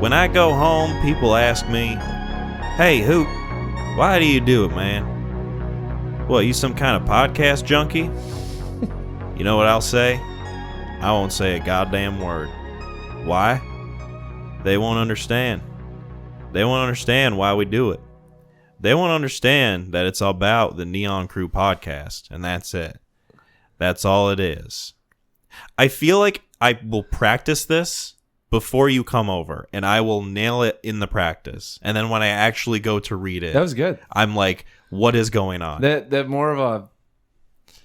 When I go home, people ask me, "Hey, Hoot, why do you do it, man? What, you some kind of podcast junkie?" You know what I'll say? I won't say a goddamn word. Why? They won't understand. They won't understand why we do it. They won't understand that it's about the Neon Crew podcast, and that's it. That's all it is. I feel like I will practice this before you come over, and I will nail it in the practice. And then when I actually go to read it, that was good. I'm like, what is going on? That more of a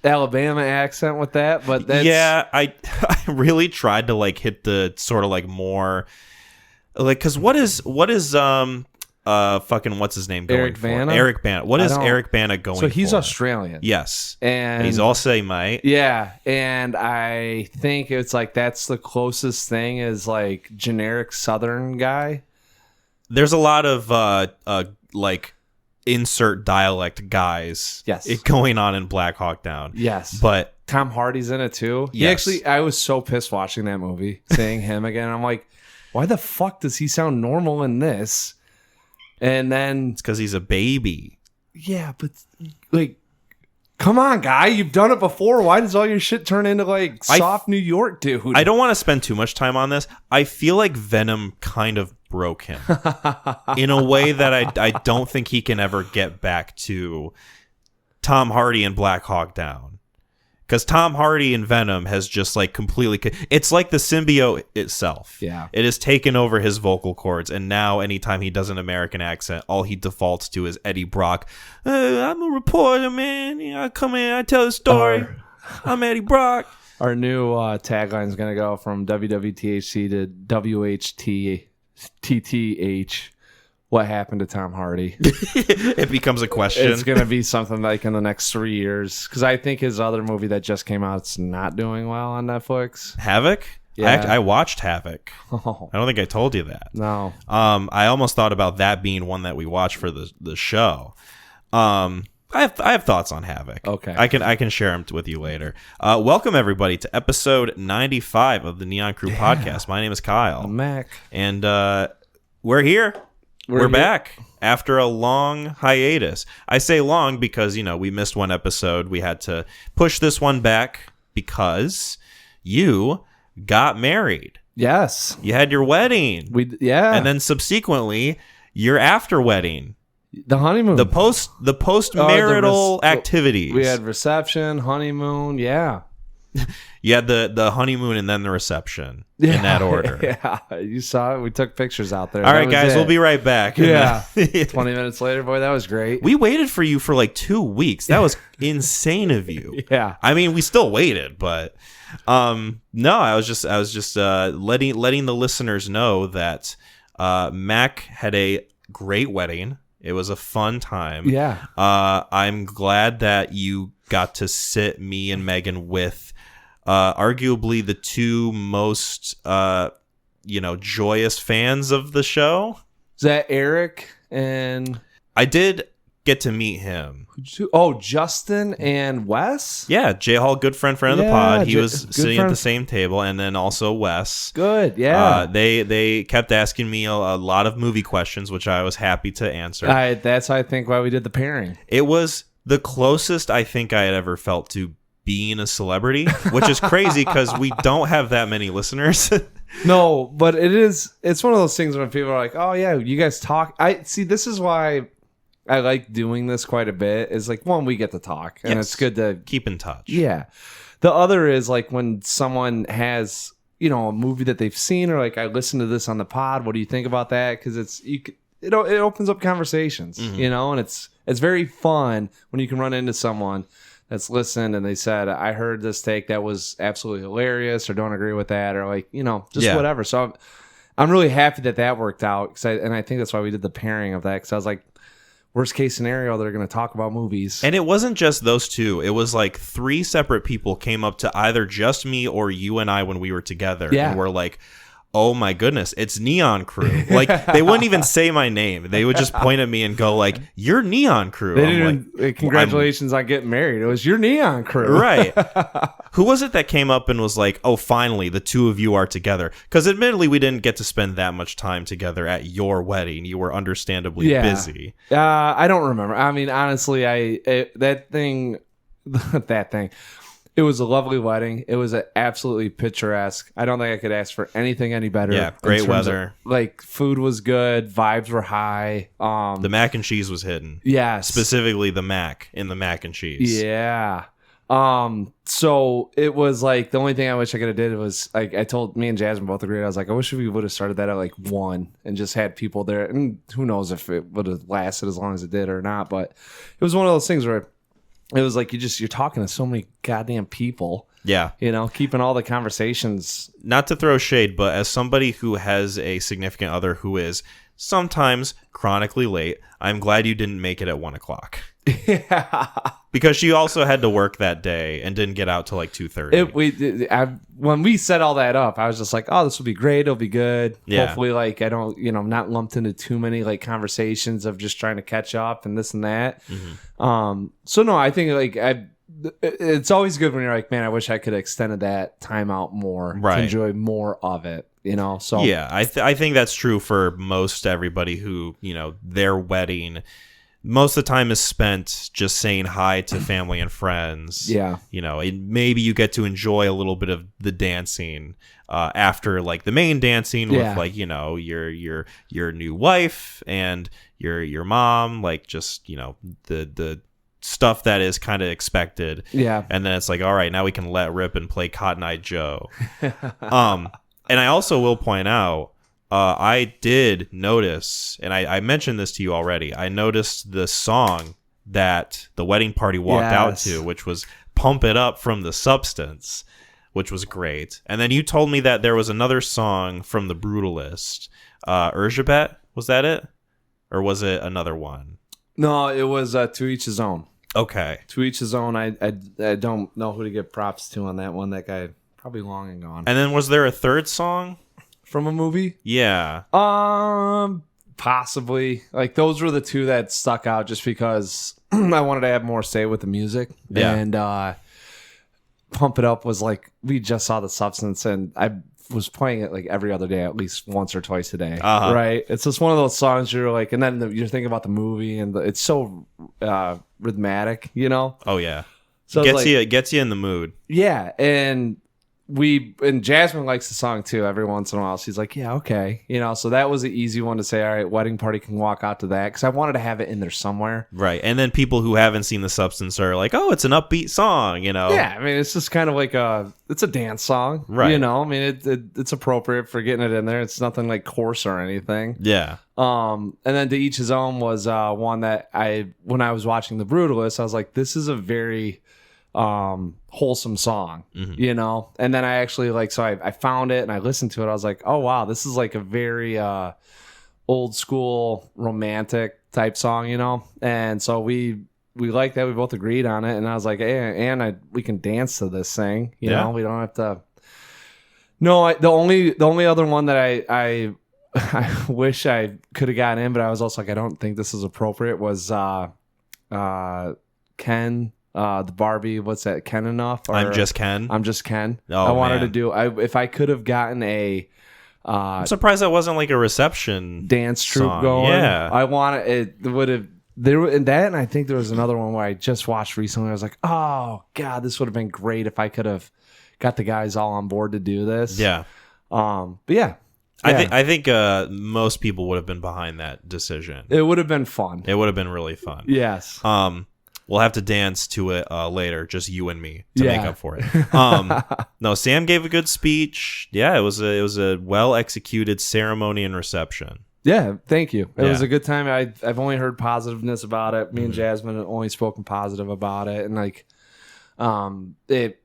Alabama accent with that, but that's... Yeah, I really tried to like hit the sort of like more like, because what is fucking what's his name going Eric for? Bana? Eric Bana. What is Eric Bana going for? So he's Australian. Yes. And he's also mate. Yeah, and I think it's like that's the closest thing is like generic Southern guy. There's a lot of like insert dialect guys going on in Black Hawk Down. Yes. But Tom Hardy's in it too. Yes. I was so pissed watching that movie, seeing him again. I'm like, why the fuck does he sound normal in this? And then it's because he's a baby. Yeah, but like, come on, guy, you've done it before. Why does all your shit turn into like soft New York dude? I don't want to spend too much time on this. I feel like Venom kind of broke him in a way that I don't think he can ever get back to Tom Hardy and Black Hawk Down. Because Tom Hardy and Venom has just like completely... It's like the symbiote itself. Yeah. It has taken over his vocal cords. And now anytime he does an American accent, all he defaults to is Eddie Brock. I'm a reporter, man. I come in, I tell the story. I'm Eddie Brock. Our new tagline is going to go from WWTHC to WHTTH. What happened to Tom Hardy? It becomes a question. It's going to be something like in the next 3 years. Because I think his other movie that just came out, it's not doing well on Netflix. Havoc? Yeah. I watched Havoc. Oh. I don't think I told you that. No. I almost thought about that being one that we watch for the show. I have thoughts on Havoc. Okay. I can share them with you later. Welcome everybody to episode 95 of the Neon Crew podcast. My name is Kyle. I'm Mac. And we're here. We're back after a long hiatus. I say long because, we missed one episode. We had to push this one back because you got married. Yes. You had your wedding. And then subsequently your after wedding. The honeymoon. The post-marital activities. We had reception, honeymoon, yeah. You had the honeymoon and then the reception in that order. Yeah, you saw it. We took pictures out there. All right, guys, we'll be right back. Yeah. 20 minutes later, boy, that was great. We waited for you for like 2 weeks. That was insane of you. Yeah. I mean, we still waited, but no, I was just letting the listeners know that Mac had a great wedding. It was a fun time. Yeah. I'm glad that you got to sit me and Megan with arguably the two most joyous fans of the show. Is that Eric and... I did get to meet him. Oh, Justin and Wes? Yeah, Jay Hall, good friend of the pod. He was sitting at the same table, and then also Wes. Good, yeah. They kept asking me a lot of movie questions, which I was happy to answer. That's, I think, why we did the pairing. It was the closest I think I had ever felt to being a celebrity, which is crazy because we don't have that many listeners. No, but it's one of those things when people are like, oh yeah, you guys talk. This is why I like doing this quite a bit. Is like, one, we get to talk, and it's good to keep in touch. Yeah. The other is like when someone has, a movie that they've seen, or like, I listened to this on the pod. What do you think about that? Because it opens up conversations, and it's very fun when you can run into someone that's listened and they said, I heard this take that was absolutely hilarious, or don't agree with that, or like, whatever. So I'm really happy that worked out. And I think that's why we did the pairing of that. Because I was like, worst case scenario, they're going to talk about movies. And it wasn't just those two. It was like 3 separate people came up to either just me or you and I when we were together. Yeah. And were like, oh my goodness, it's Neon Crew. Like, they wouldn't even say my name. They would just point at me and go like, you're Neon Crew. They didn't even, congratulations on getting married. It was your Neon Crew. Right. Who was it that came up and was like, oh, finally, the two of you are together? Because admittedly, we didn't get to spend that much time together at your wedding. You were understandably busy. I don't remember. I mean, honestly, that thing, it was a lovely wedding. It was absolutely picturesque. I don't think I could ask for anything any better. Yeah, great weather. Like, food was good. Vibes were high. The mac and cheese was hidden. Yeah. Specifically the mac in the mac and cheese. Yeah. So it was like, the only thing I wish I could have did was, like, I told me and Jasmine both agreed. I was like, I wish we would have started that at like 1 and just had people there. And who knows if it would have lasted as long as it did or not. But it was one of those things where it was like you're talking to so many goddamn people. Yeah. You know, keeping all the conversations. Not to throw shade, but as somebody who has a significant other who is sometimes chronically late, I'm glad you didn't make it at 1 o'clock. Yeah. Because she also had to work that day and didn't get out till like 2:30. When we set all that up, I was just like, oh, this will be great. It'll be good. Yeah. Hopefully, like, I don't, not lumped into too many like conversations of just trying to catch up and this and that. Mm-hmm. So no, I think like it's always good when you're like, man, I wish I could have extended that time out more to enjoy more of it. So yeah, I think that's true for most everybody who, their wedding most of the time is spent just saying hi to family and friends. Yeah. Maybe you get to enjoy a little bit of the dancing after like the main dancing with like, your new wife and your mom, like just, the stuff that is kind of expected. Yeah. And then it's like, all right, now we can let rip and play Cotton Eye Joe. And I also will point out, I did notice, and I mentioned this to you already, I noticed the song that the wedding party walked out to, which was Pump It Up from The Substance, which was great. And then you told me that there was another song from The Brutalist. Urzhabet, was that it? Or was it another one? No, it was To Each His Own. Okay. To Each His Own. I don't know who to give props to on that one. That guy probably long and gone. And then was there a third song? From a movie? Yeah. Possibly. Like, those were the two that stuck out just because I wanted to have more say with the music. Yeah. And Pump It Up was like, we just saw The Substance, and I was playing it like every other day, at least once or twice a day. Uh-huh. Right? It's just one of those songs you're like, and then you're thinking about the movie, and it's so rhythmic, Oh, yeah. So gets you in the mood. Yeah. And Jasmine likes the song too. Every once in a while, she's like, "Yeah, okay," So that was an easy one to say. All right, wedding party can walk out to that because I wanted to have it in there somewhere, right? And then people who haven't seen The Substance are like, "Oh, it's an upbeat song," Yeah, I mean, it's just kind of like it's a dance song, right? I mean, it's appropriate for getting it in there. It's nothing like coarse or anything. Yeah. And then To Each His Own was one that when I was watching The Brutalist, I was like, this is a very wholesome song, mm-hmm. And then I actually I found it and I listened to it. I was like, oh wow, this is like a very old school romantic type song, And so we liked that. We both agreed on it, and I was like, hey, and we can dance to this thing, you know. We don't have to. No, the only other one that I wish I could have gotten in, but I was also like, I don't think this is appropriate. Was Ken. The Barbie, what's that? Ken Enough? Or, I'm Just Ken. I'm Just Ken. Oh, I wanted man. to do. If I could have gotten a. I'm surprised that wasn't like a reception dance troupe song. going. Yeah, I wanted it. Would have there and that, and I think there was another one where I just watched recently. I was like, oh god, this would have been great if I could have got the guys all on board to do this. Yeah. But yeah. I think most people would have been behind that decision. It would have been fun. It would have been really fun. Yes. We'll have to dance to it later, just you and me, to make up for it. No, Sam gave a good speech. Yeah, it was a well executed ceremony and reception. Yeah, thank you. It was a good time. I've only heard positiveness about it. Me and Jasmine have only spoken positive about it, and like, it.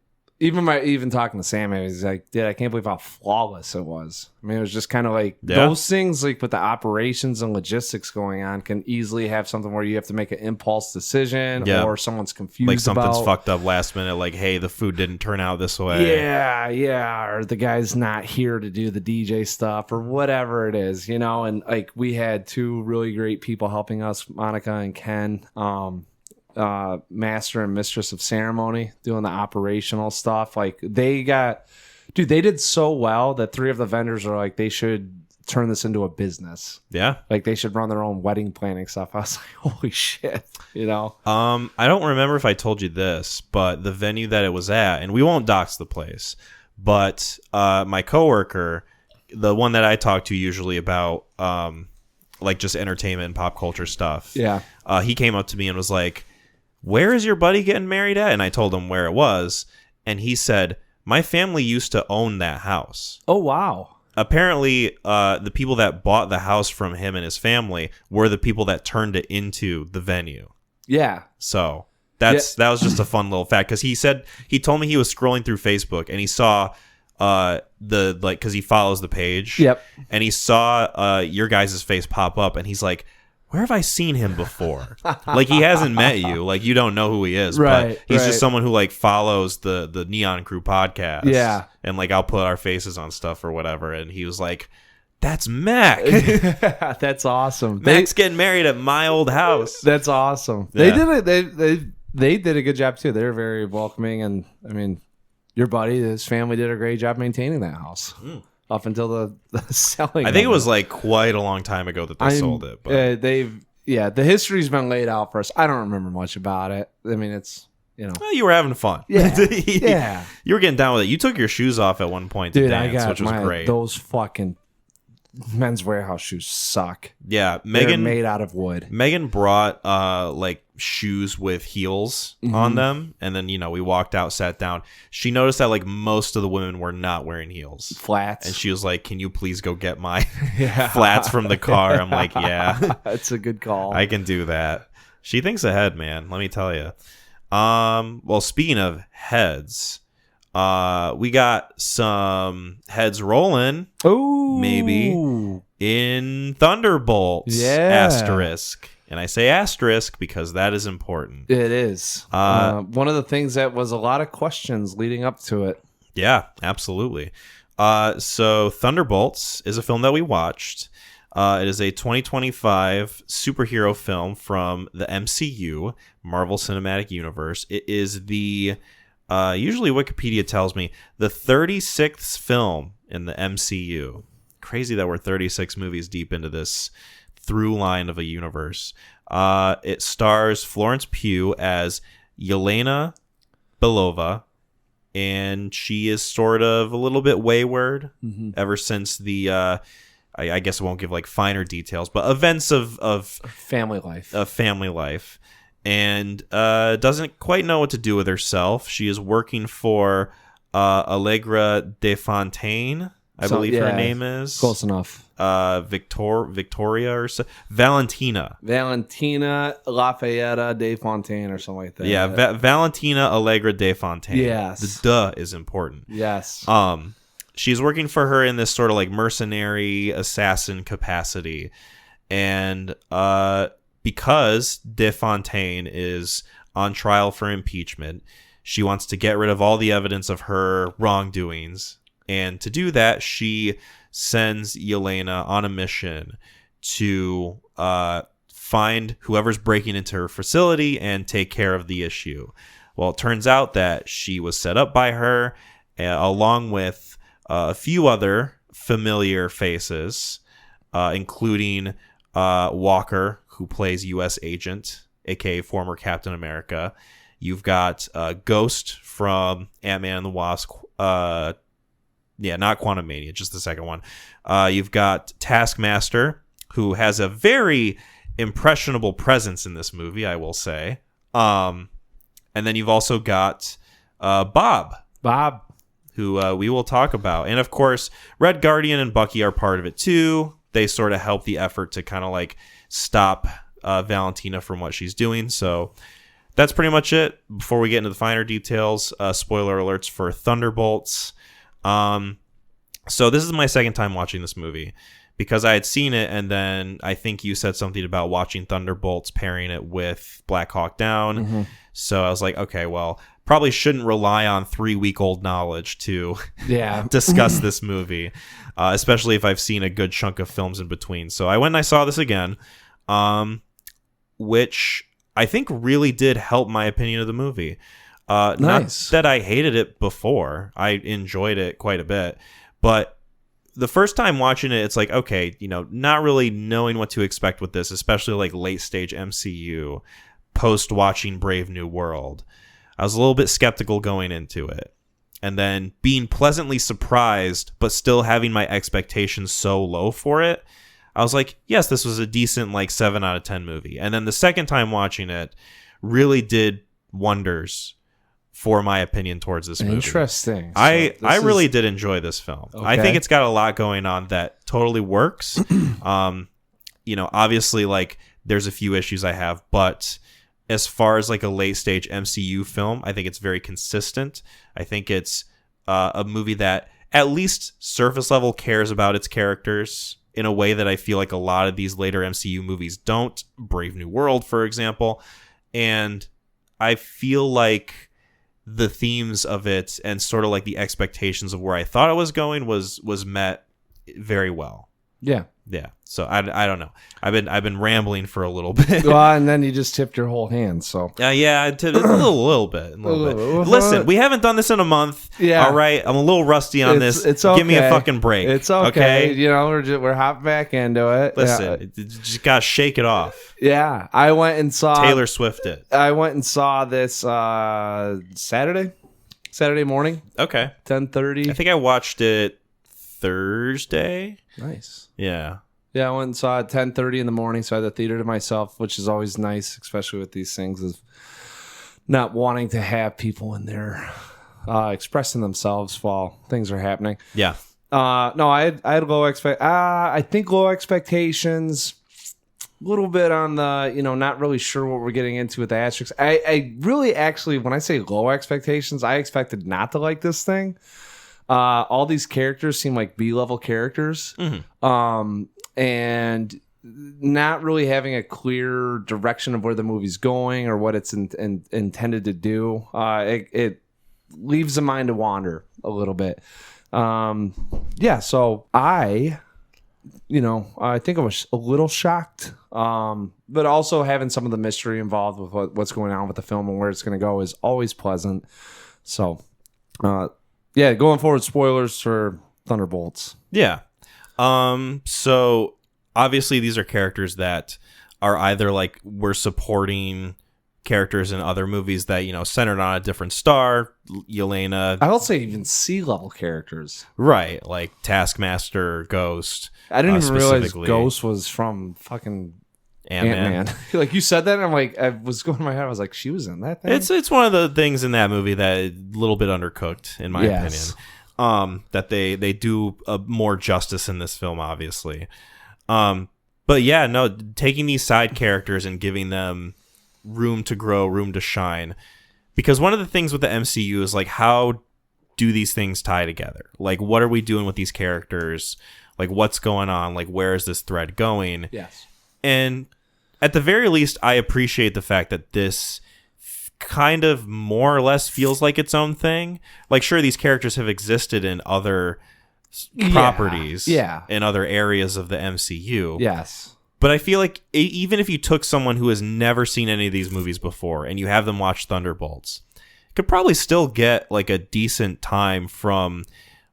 even talking to Sam, he was like, dude, I can't believe how flawless it was. I mean, it was just kind of like Yeah. those things, like with the operations and logistics going on, can easily have something where you have to make an impulse decision, Yeah. or someone's confused, Like something's about, fucked up last minute. Like, hey, the food didn't turn out this way. yeah, or the guy's not here to do the DJ stuff or whatever it is, you know. And like we had two really great people helping us, Monica and Ken. Master and mistress of ceremony doing the operational stuff. Like they did so well that 3 of the vendors are like, they should turn this into a business. Yeah. Like they should run their own wedding planning stuff. I was like, holy shit, you know. I don't remember if I told you this, but the venue that it was at, and we won't dox the place, but my coworker, the one that I talk to usually about like just entertainment and pop culture stuff. Yeah. He came up to me and was like, where is your buddy getting married at? And I told him where it was. And he said, my family used to own that house. Oh, wow. Apparently, the people that bought the house from him and his family were the people that turned it into the venue. Yeah. So that was just a fun little fact. Because he told me he was scrolling through Facebook and he saw because he follows the page. Yep. And he saw your guys' face pop up and he's like, where have I seen him before? Like, he hasn't met you. Like, you don't know who he is. Right, but he's right. just someone who, like, follows the Neon Crew podcast. Yeah. And, like, I'll put our faces on stuff or whatever. And he was like, that's Mac. That's awesome. Mac's getting married at my old house. That's awesome. Yeah. They did a good job, too. They're very welcoming. And, I mean, your buddy, his family did a great job maintaining that house. Up until the selling. I think it was like quite a long time ago that they sold it. But the history's been laid out for us. I don't remember much about it. I mean, it's, you know. Well, you were having fun. Yeah. Yeah. You were getting down with it. You took your shoes off at one point to Dude, dance, which was great. Those fucking Men's Warehouse shoes suck. Yeah. They're made out of wood. Megan brought like shoes with heels on them. And then, we walked out, sat down. She noticed that like most of the women were not wearing heels. Flats. And she was like, can you please go get my flats from the car? I'm like, yeah. That's a good call. I can do that. She thinks ahead, man. Let me tell you. Well, speaking of heads, we got some heads rolling. Oh, maybe in Thunderbolts. Yeah. Asterisk. And I say asterisk because that is important. It is. One of the things that was a lot of questions leading up to it. Yeah, absolutely. So Thunderbolts is a film that we watched. It is a 2025 superhero film from the MCU, Marvel Cinematic Universe. It is the, usually Wikipedia tells me, the 36th film in the MCU. Crazy that we're 36 movies deep into this through line of a universe. It stars Florence Pugh as Yelena Belova, and she is sort of a little bit wayward ever since the I guess I won't give like finer details, but events of family life. And doesn't quite know what to do with herself. She is working for Allegra de Fontaine, I believe her name is. Close enough. Victoria or so. Valentina Lafayette de Fontaine or something like that. Yeah, Valentina Allegra de Fontaine. Yes. The duh is important. Yes. She's working for her in this sort of like mercenary assassin capacity. And because de Fontaine is on trial for impeachment, she wants to get rid of all the evidence of her wrongdoings. And to do that, she sends Yelena on a mission to find whoever's breaking into her facility and take care of the issue. Well, it turns out that she was set up by her, along with a few other familiar faces, including Walker, who plays U.S. Agent, aka former Captain America. You've got Ghost from Ant-Man and the Wasp. Not Quantumania, just the second one. You've got Taskmaster, who has a very impressionable presence in this movie, I will say. And then you've also got Bob, who we will talk about. And of course, Red Guardian and Bucky are part of it too. They sort of help the effort to kind of like stop Valentina from what she's doing. So that's pretty much it. Before we get into the finer details, spoiler alerts for Thunderbolts. So this is my second time watching this movie because I had seen it, and then I think you said something about watching Thunderbolts, pairing it with Black Hawk Down. Mm-hmm. So I was like, okay, well, probably shouldn't rely on 3-week-old knowledge to discuss this movie, especially if I've seen a good chunk of films in between. So I went and I saw this again, which I think really did help my opinion of the movie. Nice. Not that I hated it before. I enjoyed it quite a bit. But the first time watching it, it's like, okay, not really knowing what to expect with this, especially like late stage MCU, post watching Brave New World. I was a little bit skeptical going into it. And then being pleasantly surprised, but still having my expectations so low for it, I was like, yes, this was a decent like 7 out of 10 movie. And then the second time watching it really did wonders for my opinion towards this movie. Interesting. I really did enjoy this film. Okay. I think it's got a lot going on that totally works. Obviously like there's a few issues I have, but as far as like a late stage MCU film, I think it's very consistent. I think it's a movie that at least surface level cares about its characters in a way that I feel like a lot of these later MCU movies don't. Brave New World, for example. And I feel like the themes of it and sort of like the expectations of where I thought it was going was met very well. Yeah. So I don't know. I've been rambling for a little bit. Well, and then you just tipped your whole hand. So I tipped a little bit. Listen, we haven't done this in a month. Yeah. All right. I'm a little rusty on this. It's okay. Give me a fucking break. It's okay. We're hopping back into it. Listen, you just gotta shake it off. Yeah. I went and saw Taylor Swift it. I went and saw this Saturday morning. Okay. 10:30. I think I watched it Thursday. Nice. Yeah. Yeah, I went and saw it 10:30 in the morning, so I had the theater to myself, which is always nice, especially with these things of not wanting to have people in there expressing themselves while things are happening. Yeah. No, I had low I think low expectations. A little bit on the, not really sure what we're getting into with the asterisks. I really actually, when I say low expectations, I expected not to like this thing. All these characters seem like B-level characters. Mm-hmm. And not really having a clear direction of where the movie's going or what it's intended to do. It leaves the mind to wander a little bit. So I think I was a little shocked. But also having some of the mystery involved with what's going on with the film and where it's going to go is always pleasant. So, going forward, spoilers for Thunderbolts. Yeah. So obviously these are characters that are either like we're supporting characters in other movies that, centered on a different star, Yelena. I will say even C-level characters. Right. Like Taskmaster, Ghost. I didn't even realize Ghost was from fucking Ant-Man. Like you said that, and I'm like, I was going in my head. I was like, she was in that thing. It's one of the things in that movie that a little bit undercooked, in my opinion. That they do more justice in this film, obviously. But yeah, no, taking these side characters and giving them room to grow, room to shine. Because one of the things with the MCU is like, how do these things tie together? Like, what are we doing with these characters? Like, what's going on? Like, where is this thread going? Yes. And at the very least, I appreciate the fact that this kind of more or less feels like its own thing. Like, sure, these characters have existed in other properties, in other areas of the MCU. Yes. But I feel like even if you took someone who has never seen any of these movies before and you have them watch Thunderbolts, could probably still get like a decent time from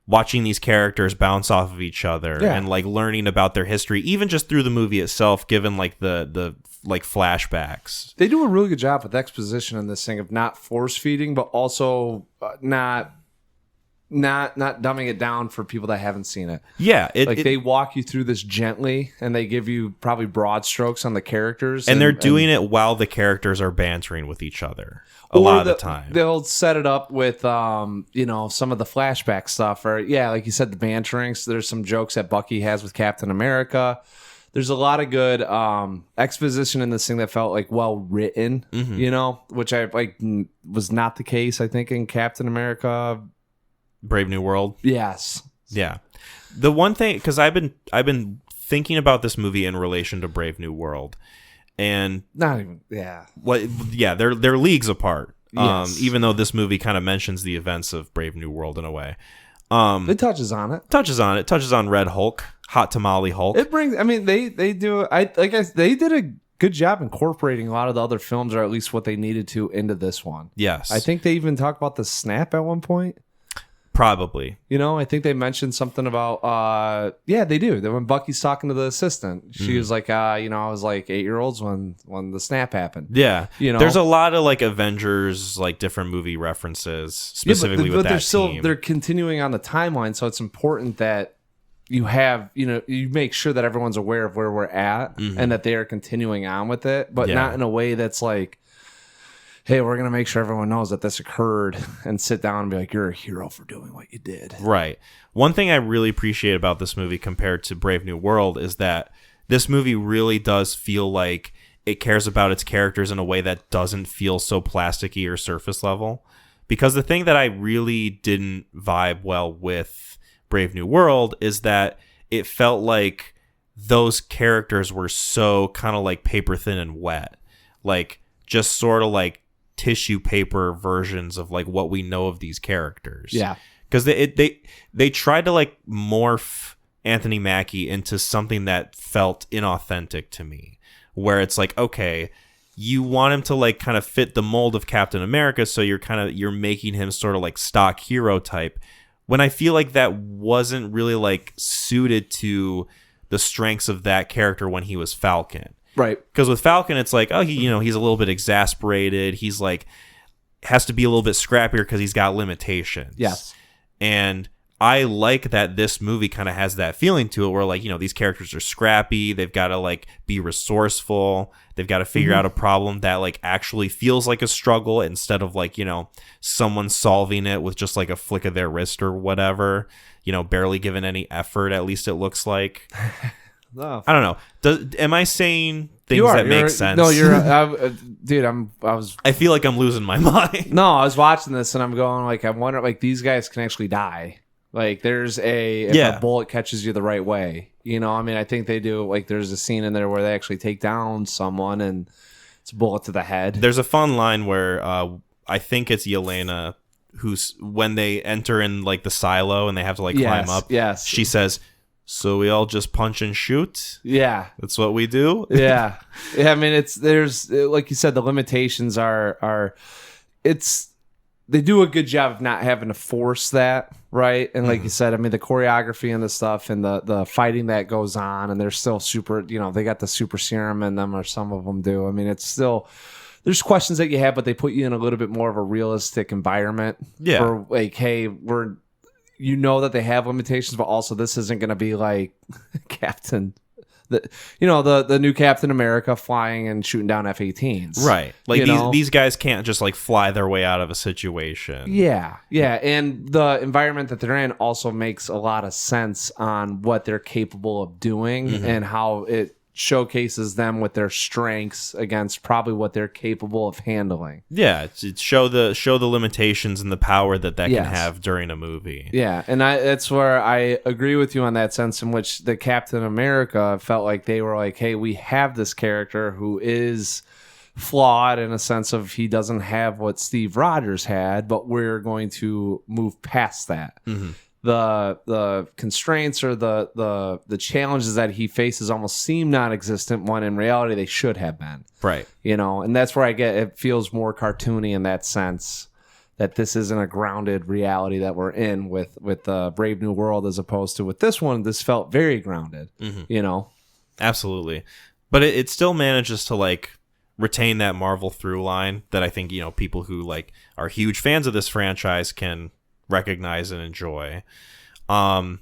watching these characters bounce off of each other and like learning about their history, even just through the movie itself, given like the like flashbacks. They do a really good job with exposition in this thing of not force feeding, but also not dumbing it down for people that haven't seen it. Yeah. They walk you through this gently and they give you probably broad strokes on the characters. And they're doing it while the characters are bantering with each other a lot of the time. They'll set it up with, some of the flashback stuff or like you said, the bantering. So there's some jokes that Bucky has with Captain America there's a lot of good exposition in this thing that felt like well written, which I like was not the case, I think, in Captain America Brave New World. Yes. Yeah. The one thing, because I've been thinking about this movie in relation to Brave New World, and not even they're leagues apart. Yes. Even though this movie kind of mentions the events of Brave New World in a way. It touches on it. Touches on Red Hulk, Hot Tamale Hulk. It brings. I mean, they do. They did a good job incorporating a lot of the other films, or at least what they needed to, into this one. Yes, I think they even talked about the snap at one point. Probably. I think they mentioned something about. They do. That when Bucky's talking to the assistant, she was like, I was like 8-year-olds when the snap happened. Yeah, there's a lot of like Avengers, like different movie references specifically with that team. They're continuing on the timeline, so it's important that you have you make sure that everyone's aware of where we're at and that they are continuing on with it, but not in a way that's like, hey, we're going to make sure everyone knows that this occurred, and sit down and be like, you're a hero for doing what you did. Right. One thing I really appreciate about this movie compared to Brave New World is that this movie really does feel like it cares about its characters in a way that doesn't feel so plasticky or surface level. Because the thing that I really didn't vibe well with Brave New World is that it felt like those characters were so kind of like paper thin and wet. Like, just sort of like tissue paper versions of like what we know of these characters. Yeah, because they tried to like morph Anthony Mackie into something that felt inauthentic to me, where it's like, okay, you want him to like kind of fit the mold of Captain America, so you're making him sort of like stock hero type, when I feel like that wasn't really like suited to the strengths of that character when he was Falcon. Right. Because with Falcon, it's like, oh, he's a little bit exasperated. He's like, has to be a little bit scrappier because he's got limitations. Yes. And I like that this movie kind of has that feeling to it where like, these characters are scrappy. They've got to like be resourceful. They've got to figure out a problem that like actually feels like a struggle instead of like, someone solving it with just like a flick of their wrist or whatever, barely given any effort, at least it looks like. No. I don't know. Am I saying things that make sense? No, you're, dude. I feel like I'm losing my mind. No, I was watching this and I'm going like, I wonder, like these guys can actually die. Like there's if a bullet catches you the right way, I think they do. Like there's a scene in there where they actually take down someone and it's a bullet to the head. There's a fun line where I think it's Yelena who's, when they enter in like the silo and they have to like climb up. Yes. She says, so we all just punch and shoot? Yeah. That's what we do? Yeah. I mean, there's like you said, the limitations they do a good job of not having to force that, right? And like you said, I mean, the choreography and the stuff and the fighting that goes on, and they're still super, they got the super serum in them, or some of them do. I mean, it's still, there's questions that you have, but they put you in a little bit more of a realistic environment. Yeah. For like, hey, that they have limitations, but also this isn't going to be like Captain, the new Captain America flying and shooting down F-18s. Right. Like these guys can't just like fly their way out of a situation. Yeah. Yeah. And the environment that they're in also makes a lot of sense on what they're capable of doing and how it showcases them with their strengths against probably what they're capable of handling. Yeah, it's show the limitations and the power that can have during a movie. Yeah, and that's where I agree with you on that sense, in which the Captain America felt like they were like, hey, we have this character who is flawed in a sense of he doesn't have what Steve Rogers had, but we're going to move past that. The constraints or the challenges that he faces almost seem non-existent, when in reality they should have been. Right. And that's where I get it feels more cartoony in that sense, that this isn't a grounded reality that we're in with Brave New World, as opposed to with this one. This felt very grounded. Absolutely. But it still manages to like retain that Marvel through line that I think people who like are huge fans of this franchise can recognize and enjoy. The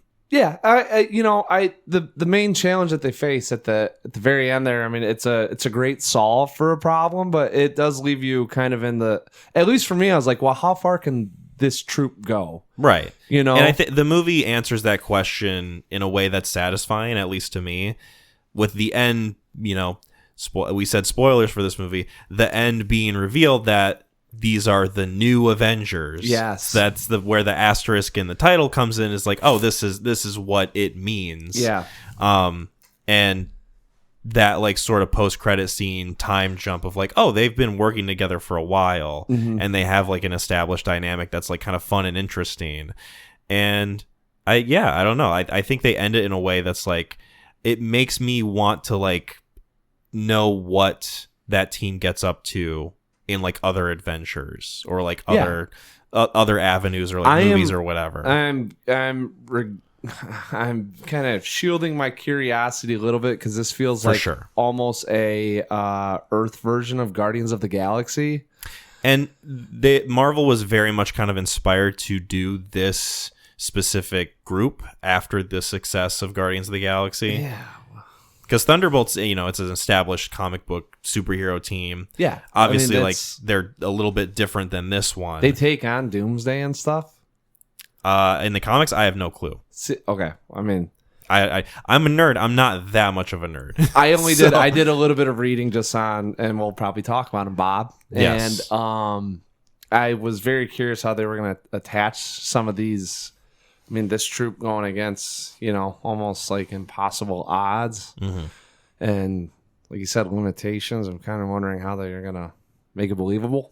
main challenge that they face at the very end there, I mean, it's a great solve for a problem, but it does leave you kind of in at least for me, I was like, well, how far can this troop go? Right. And I think the movie answers that question in a way that's satisfying, at least to me, with the end, we said spoilers for this movie, the end being revealed that these are the new Avengers. Yes. That's where the asterisk in the title comes in, is like, oh, this is what it means. Yeah. And that like sort of post-credit scene time jump of like, oh, they've been working together for a while, and they have like an established dynamic that's like kind of fun and interesting. And I don't know. I think they end it in a way that's like, it makes me want to like know what that team gets up to in like other adventures or like other avenues or like movies or whatever. I'm kind of shielding my curiosity a little bit because this feels like almost a Earth version of Guardians of the Galaxy. And Marvel was very much kind of inspired to do this specific group after the success of Guardians of the Galaxy. Yeah. Because Thunderbolts, it's an established comic book superhero team. Yeah. Obviously, like, they're a little bit different than this one. They take on Doomsday and stuff? In the comics, I have no clue. Okay. I mean, I'm a nerd. I'm not that much of a nerd. I did a little bit of reading just on, and we'll probably talk about him, Bob. Yes. And I was very curious how they were going to attach some of these. I mean, this troop going against, almost like impossible odds. Mm-hmm. And like you said, limitations. I'm kind of wondering how they're going to make it believable.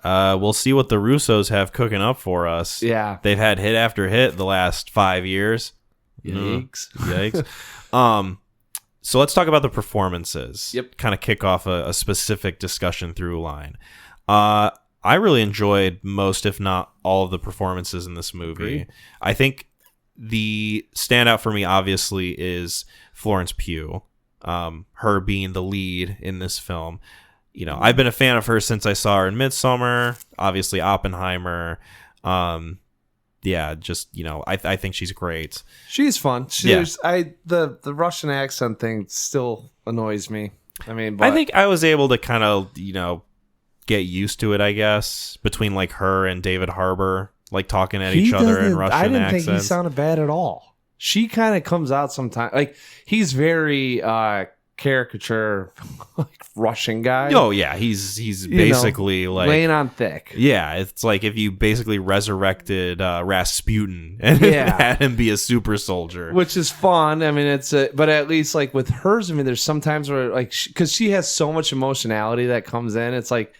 We'll see what the Russos have cooking up for us. Yeah. They've had hit after hit the last 5 years. Yikes. Yikes. So let's talk about the performances. Yep. Kind of kick off a specific discussion through line. I really enjoyed most, if not all, of the performances in this movie. Agreed. I think the standout for me, obviously, is Florence Pugh. Her being the lead in this film. I've been a fan of her since I saw her in Midsommar. Obviously, Oppenheimer. I think she's great. She's fun. The Russian accent thing still annoys me. I mean, I think I was able to kind of, get used to it, I guess, between like her and David Harbour, like talking at each other in Russian accents. I didn't think he sounded bad at all. She kind of comes out sometimes like he's very caricature like Russian guy. Oh yeah, he's basically like laying on thick. Yeah, it's like if you basically resurrected Rasputin and had him be a super soldier, which is fun. I mean, but at least like with hers, I mean, there's sometimes where like because she has so much emotionality that comes in, it's like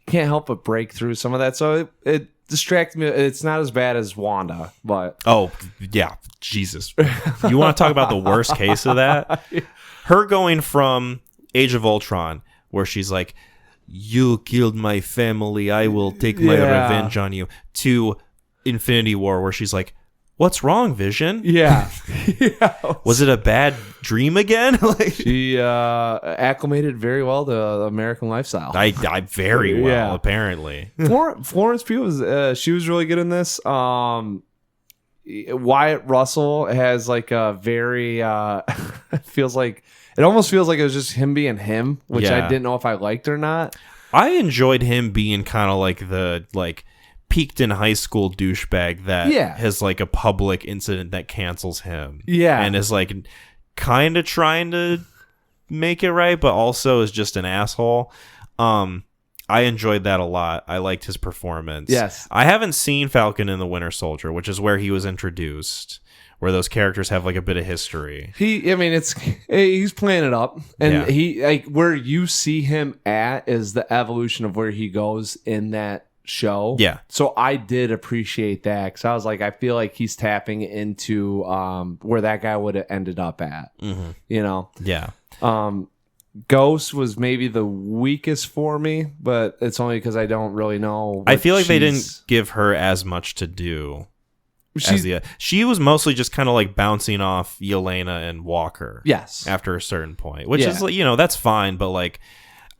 you can't help but break through some of that. So it distracts me. It's not as bad as Wanda, but oh yeah, Jesus, you want to talk about the worst case of that? Her going from Age of Ultron, where she's like, you killed my family, I will take my revenge on you, to Infinity War, where she's like, what's wrong, Vision? Yeah. Was it a bad dream again? She acclimated very well to the American lifestyle. I very well, apparently. Florence Pugh she was really good in this. Wyatt Russell has like a very it almost feels like it was just him being him, which I didn't know if I liked or not. I enjoyed him being kind of like the peaked in high school douchebag that has like a public incident that cancels him. Yeah. And is like kind of trying to make it right, but also is just an asshole. I enjoyed that a lot. I liked his performance. Yes. I haven't seen Falcon and the Winter Soldier, which is where he was introduced, where those characters have like a bit of history. He's playing it up, and he like where you see him at is the evolution of where he goes in that show. Yeah. So I did appreciate that because I was like, I feel like he's tapping into where that guy would have ended up at. Mm-hmm. Yeah. Ghost was maybe the weakest for me, but it's only because I don't really know. I feel like they didn't give her as much to do. She was mostly just kind of like bouncing off Yelena and Walker. Yes. After a certain point, which is that's fine, but like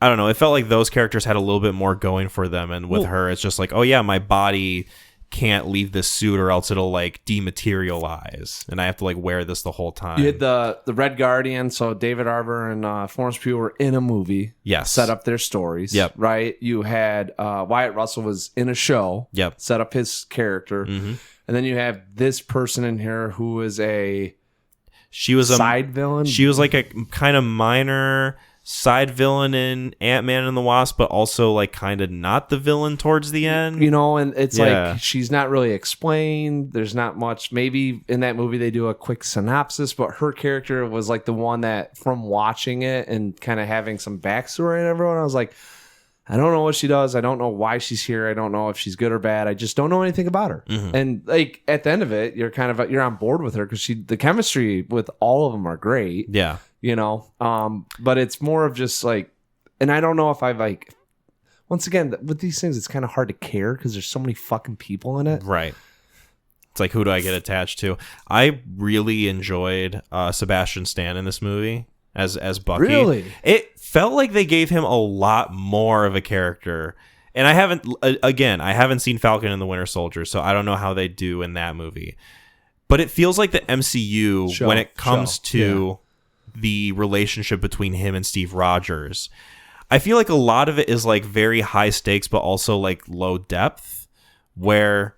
I don't know, it felt like those characters had a little bit more going for them, and with her, it's just like, oh yeah, my body can't leave this suit or else it'll like dematerialize, and I have to like wear this the whole time. You had the Red Guardian, so David Harbour and Florence Pugh were in a movie. Yes. Set up their stories. Yep. Right? You had Wyatt Russell was in a show. Yep. Set up his character. Mm-hmm. And then you have this person in here who is She was a side villain. She was like a kind of minor side villain in Ant-Man and the Wasp, but also like kind of not the villain towards the end. You know, and it's like she's not really explained. There's not much. Maybe in that movie they do a quick synopsis, but her character was like the one that, from watching it and kind of having some backstory and everyone, I was like, I don't know what she does. I don't know why she's here. I don't know if she's good or bad. I just don't know anything about her. Mm-hmm. And like at the end of it, you're on board with her because the chemistry with all of them are great. Yeah. You know, but it's more of just like, and I don't know if I've like, once again, with these things, it's kind of hard to care because there's so many fucking people in it. Right. It's like, who do I get attached to? I really enjoyed Sebastian Stan in this movie as Bucky. Really? It felt like they gave him a lot more of a character. And I haven't seen Falcon and the Winter Soldier, so I don't know how they do in that movie. But it feels like the MCU, when it comes to the relationship between him and Steve Rogers, I feel like a lot of it is like very high stakes, but also like low depth, where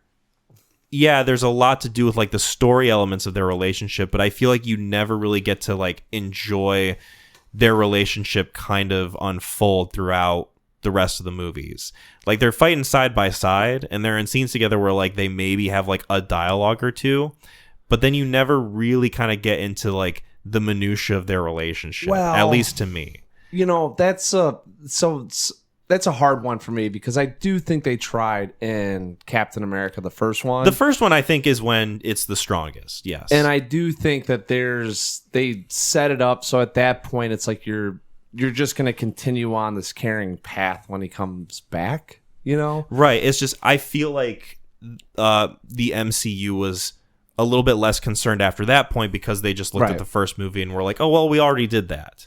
there's a lot to do with like the story elements of their relationship, but I feel like you never really get to like enjoy their relationship kind of unfold throughout the rest of the movies. Like they're fighting side by side and they're in scenes together where like they maybe have like a dialogue or two, but then you never really kind of get into like the minutia of their relationship, at least to me. You know, that's a hard one for me because I do think they tried in Captain America, the first one. The first one, I think, is when it's the strongest, yes. And I do think that they set it up so at that point it's like you're just going to continue on this caring path when he comes back, you know? Right. It's just, I feel like the MCU was a little bit less concerned after that point because they just looked at the first movie and were like, oh, well, we already did that.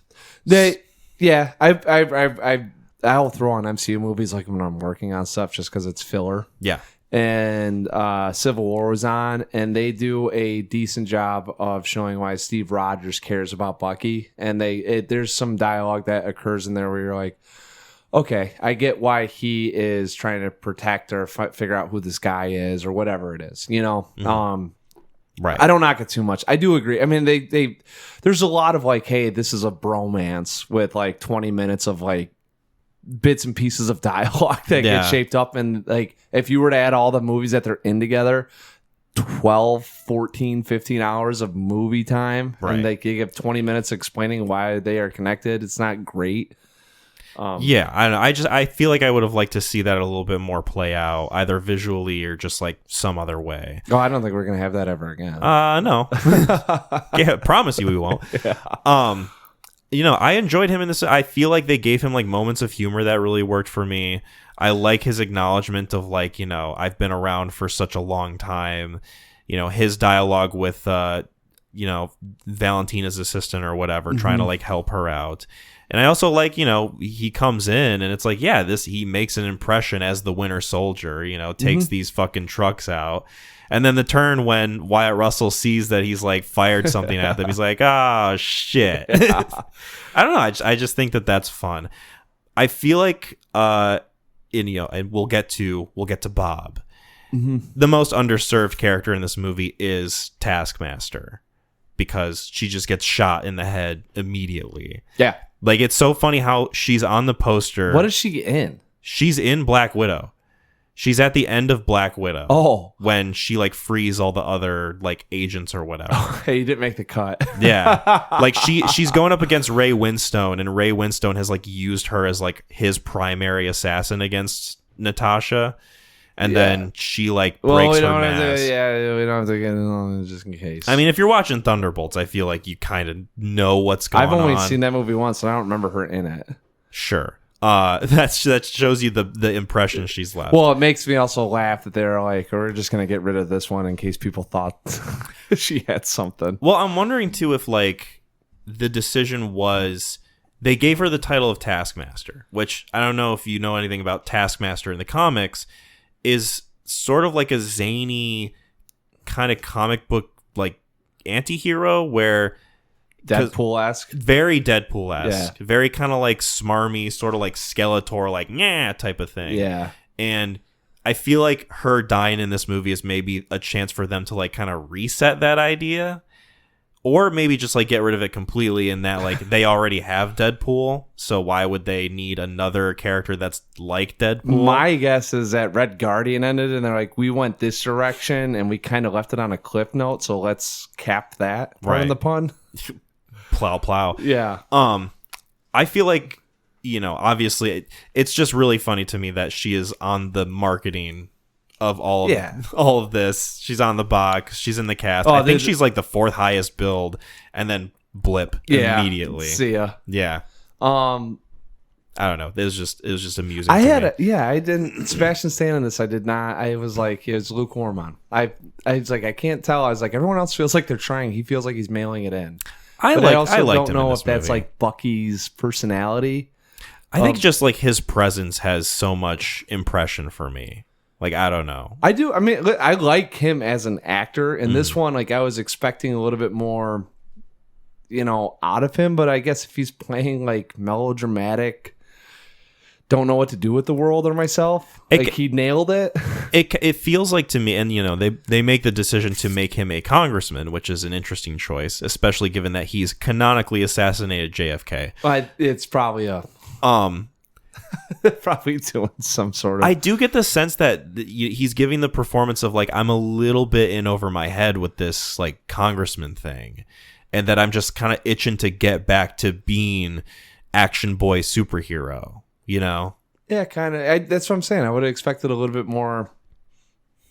I'll throw on MCU movies like when I'm working on stuff just because it's filler. Yeah. And Civil War was on, and they do a decent job of showing why Steve Rogers cares about Bucky. And there's some dialogue that occurs in there where you're like, okay, I get why he is trying to protect or figure out who this guy is or whatever it is, you know? Mm-hmm. Right. I don't knock it too much. I do agree. I mean, there's a lot of like, hey, this is a bromance with like 20 minutes of like bits and pieces of dialogue that get shaped up. And like, if you were to add all the movies that they're in together, 12, 14, 15 hours of movie time. Right. And they give 20 minutes explaining why they are connected. It's not great. I feel like I would have liked to see that a little bit more play out, either visually or just like some other way. Oh, I don't think we're gonna have that ever again. No. Promise you we won't. Yeah. You know, I enjoyed him in this. I feel like they gave him like moments of humor that really worked for me. I like his acknowledgement of like, you know, I've been around for such a long time. You know, his dialogue with you know, Valentina's assistant or whatever, trying to like help her out. And I also like, you know, he comes in and it's like, he makes an impression as the Winter Soldier, you know, takes these fucking trucks out. And then the turn when Wyatt Russell sees that he's like fired something at them, he's like, oh, shit. I don't know. I just think that that's fun. I feel like, and we'll get to Bob. Mm-hmm. The most underserved character in this movie is Taskmaster because she just gets shot in the head immediately. Yeah. Like, it's so funny how she's on the poster. What is she in? She's in Black Widow. She's at the end of Black Widow. Oh. When she, like, frees all the other, like, agents or whatever. Oh, hey, you didn't make the cut. Yeah. Like, she's going up against Ray Winstone, and Ray Winstone has, like, used her as, like, his primary assassin against Natasha. And then she, like, breaks her mask. We don't have to get in just in case. I mean, if you're watching Thunderbolts, I feel like you kind of know what's going on. I've only seen that movie once, and I don't remember her in it. Sure. That shows you the impression she's left. Well, it makes me also laugh that they're like, we're just going to get rid of this one in case people thought she had something. Well, I'm wondering, too, if, like, the decision was they gave her the title of Taskmaster, which I don't know if you know anything about Taskmaster in the comics, is sort of like a zany kind of comic book like anti-hero where Deadpool-esque, very Deadpool-esque, very kind of like smarmy, sort of like Skeletor, like yeah type of thing. Yeah. And I feel like her dying in this movie is maybe a chance for them to like kind of reset that idea, Or maybe just like get rid of it completely in that like they already have Deadpool, so why would they need another character that's like Deadpool? My guess is that Red Guardian ended and they're like, we went this direction and we kind of left it on a cliff note, so let's cap that. Pardon the pun. Plow. Yeah. I feel like, obviously it's just really funny to me that she is on the marketing of all of this. She's on the box. She's in the cast. I think she's like the 4th highest build, and then blip immediately. See ya. Yeah. I don't know. It was just amusing. I didn't. Sebastian Stan in this, I did not. I was like, it was lukewarm on. I was like, I can't tell. I was like, everyone else feels like they're trying. He feels like he's mailing it in. I don't know if that's like Bucky's personality. I think just like his presence has so much impression for me. Like, I don't know. I do. I mean, I like him as an actor. In this one, like, I was expecting a little bit more, out of him. But I guess if he's playing, like, melodramatic, don't know what to do with the world or myself, he nailed it. It feels like to me, and, they make the decision to make him a congressman, which is an interesting choice, especially given that he's canonically assassinated JFK. It's probably probably doing some sort of... I do get the sense that he's giving the performance of like, I'm a little bit in over my head with this like congressman thing, and that I'm just kind of itching to get back to being action boy superhero, Yeah, kind of. That's what I'm saying. I would have expected a little bit more.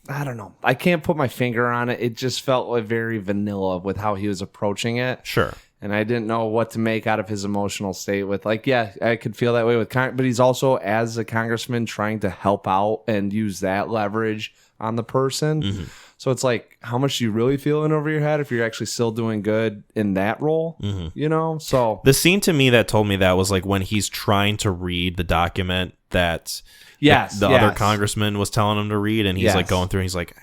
I don't know. I can't put my finger on it. It just felt like very vanilla with how he was approaching it. Sure. And I didn't know what to make out of his emotional state with, like, yeah, I could feel that way with, but he's also, as a congressman, trying to help out and use that leverage on the person. Mm-hmm. So it's like, how much do you really feel in over your head if you're actually still doing good in that role? Mm-hmm. So the scene to me that told me that was like when he's trying to read the document that the other congressman was telling him to read, and he's like going through and he's like,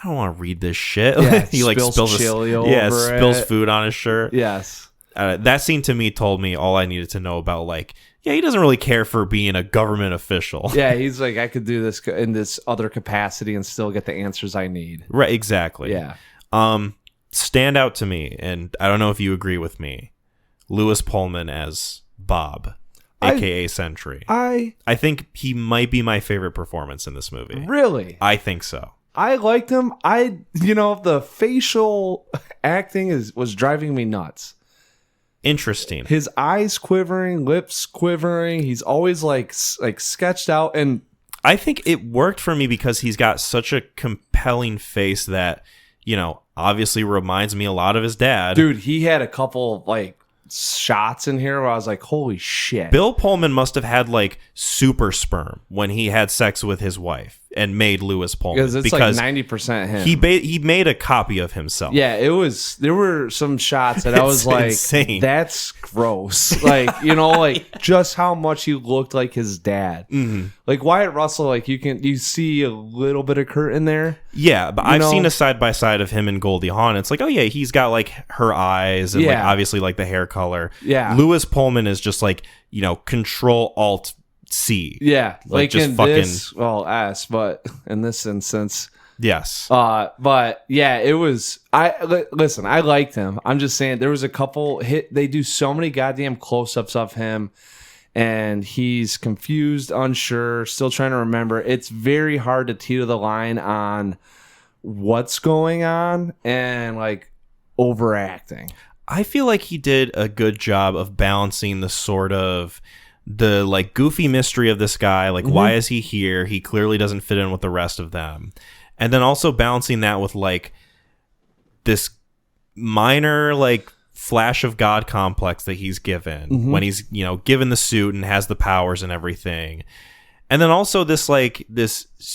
I don't want to read this shit. Yeah, he like spills chili over food on his shirt. Yes. That scene to me told me all I needed to know about, like, he doesn't really care for being a government official. Yeah, he's like, I could do this in this other capacity and still get the answers I need. Right, exactly. Yeah. Stand out to me, and I don't know if you agree with me, Lewis Pullman as Bob, a.k.a. Sentry. I think he might be my favorite performance in this movie. Really? I think so. I liked him. The facial acting was driving me nuts. Interesting. His eyes quivering, lips quivering. He's always like sketched out, and I think it worked for me because he's got such a compelling face that, obviously reminds me a lot of his dad. Dude, he had a couple like shots in here where I was like, holy shit. Bill Pullman must have had like super sperm when he had sex with his wife and made Lewis Pullman, because like 90% him. He made a copy of himself. Yeah, there were some shots that I was like, insane. That's gross. Like, like just how much he looked like his dad. Mm-hmm. Like Wyatt Russell, like you see a little bit of Kurt in there. Yeah, but I've seen a side by side of him and Goldie Hawn. It's like, oh yeah, he's got like her eyes and like obviously like the hair color. Yeah. Lewis Pullman is just like, Control Alt C. Yeah, like just in fucking S, but in this instance, yes. But yeah, it was. Listen, I liked him. I'm just saying there was a couple they do so many goddamn close-ups of him, and he's confused, unsure, still trying to remember. It's very hard to teeter the line on what's going on and like overacting. I feel like he did a good job of balancing the like goofy mystery of this guy, like why is he here? He clearly doesn't fit in with the rest of them. And then also balancing that with like this minor like flash of God complex that he's given when he's, given the suit and has the powers and everything. And then also this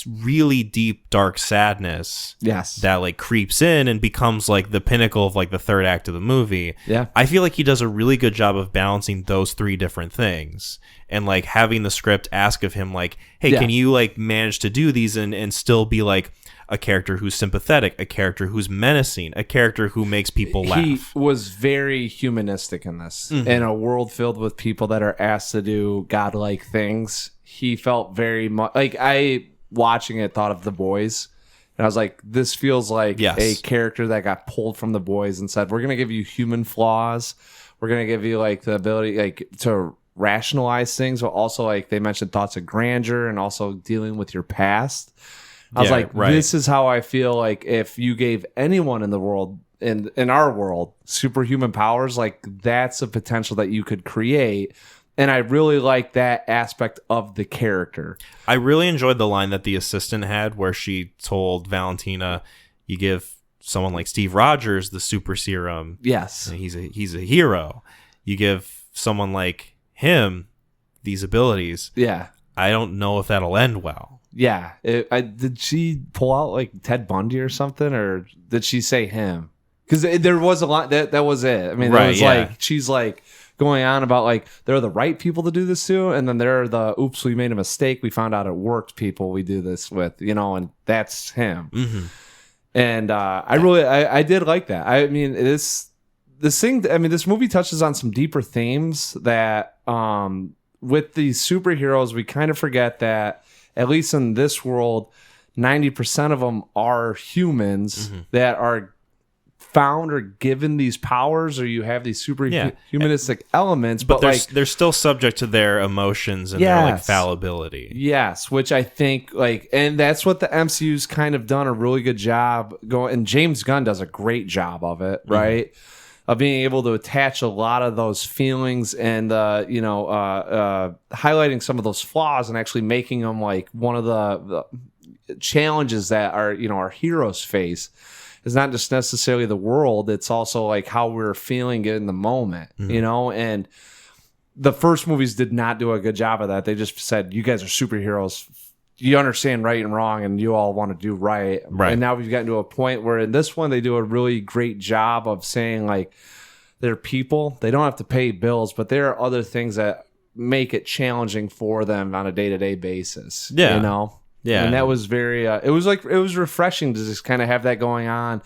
really deep, dark sadness that like creeps in and becomes like the pinnacle of like the third act of the movie. Yeah. I feel like he does a really good job of balancing those three different things and like having the script ask of him like, hey, can you like manage to do these and still be like a character who's sympathetic, a character who's menacing, a character who makes people laugh. He was very humanistic in this. In a world filled with people that are asked to do godlike things, he felt very much like watching it thought of The Boys And I was like, this feels like Yes. a character that got pulled from The Boys and said, we're going to give you human flaws. We're going to give you like the ability like to rationalize things, but also like they mentioned thoughts of grandeur and also dealing with your past. I was like, this is how I feel like if you gave anyone in the world, in our world, superhuman powers, like that's a potential that you could create. And I really like that aspect of the character. I really enjoyed the line that the assistant had where she told Valentina, you give someone like Steve Rogers the super serum. Yes. And he's a hero. You give someone like him these abilities. Yeah. I don't know if that'll end well. Yeah. Did she pull out like Ted Bundy or something? Or did she say him? Because there was a lot. That was it. I mean, it was like, she's like, going on about like there are the right people to do this to, and then there are the oops, we made a mistake, we found out it worked people we do this with, and that's him. Mm-hmm. And I did like that. I mean, this movie touches on some deeper themes that with these superheroes we kind of forget that at least in this world 90% of them are humans that are found or given these powers, or you have these humanistic elements, but they're still subject to their emotions and their like fallibility. Yes, which I think and that's what the MCU's kind of done a really good job going, and James Gunn does a great job of it, right? Of being able to attach a lot of those feelings and highlighting some of those flaws and actually making them like one of the challenges that our heroes face. Is not just necessarily the world, it's also like how we're feeling it in the moment, and the first movies did not do a good job of that. They just said, you guys are superheroes, you understand right and wrong, and you all want to do right. And now we've gotten to a point where in this one they do a really great job of saying like they're people, they don't have to pay bills, but there are other things that make it challenging for them on a day-to-day basis. Yeah, and that was very. It was refreshing to just kind of have that going on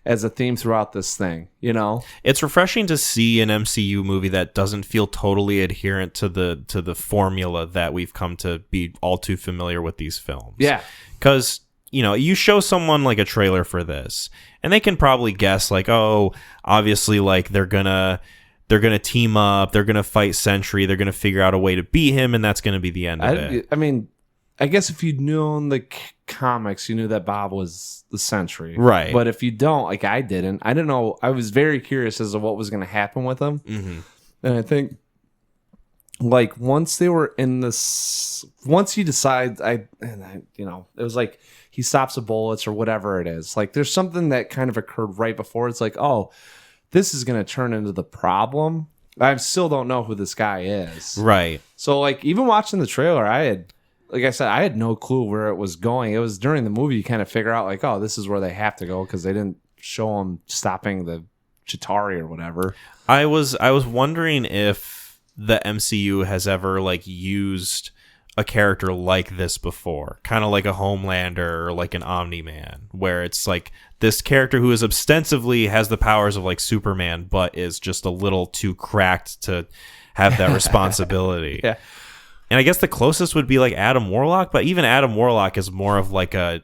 as a theme throughout this thing. It's refreshing to see an MCU movie that doesn't feel totally adherent to the formula that we've come to be all too familiar with these films. Yeah, because you show someone like a trailer for this, and they can probably guess like, oh, obviously, like they're gonna team up, they're gonna fight Sentry, they're gonna figure out a way to beat him, and that's gonna be the end of it. I mean. I guess if you'd known the comics, you knew that Bob was the Sentry. Right. But if you don't, like I didn't know. I was very curious as to what was going to happen with him. Mm-hmm. And I think, like, once they were in this, once he decides, it was like he stops the bullets or whatever it is. Like, there's something that kind of occurred right before. It's like, oh, this is going to turn into the problem. I still don't know who this guy is. Right. So, like, even watching the trailer, like I said, I had no clue where it was going. It was during the movie you kind of figure out, like, oh, this is where they have to go because they didn't show them stopping the Chitauri or whatever. I was wondering if the MCU has ever, like, used a character like this before. Kind of like a Homelander or like an Omni-Man, where it's like this character who is ostensibly has the powers of, like, Superman, but is just a little too cracked to have that responsibility. Yeah. And I guess the closest would be like Adam Warlock, but even Adam Warlock is more of like a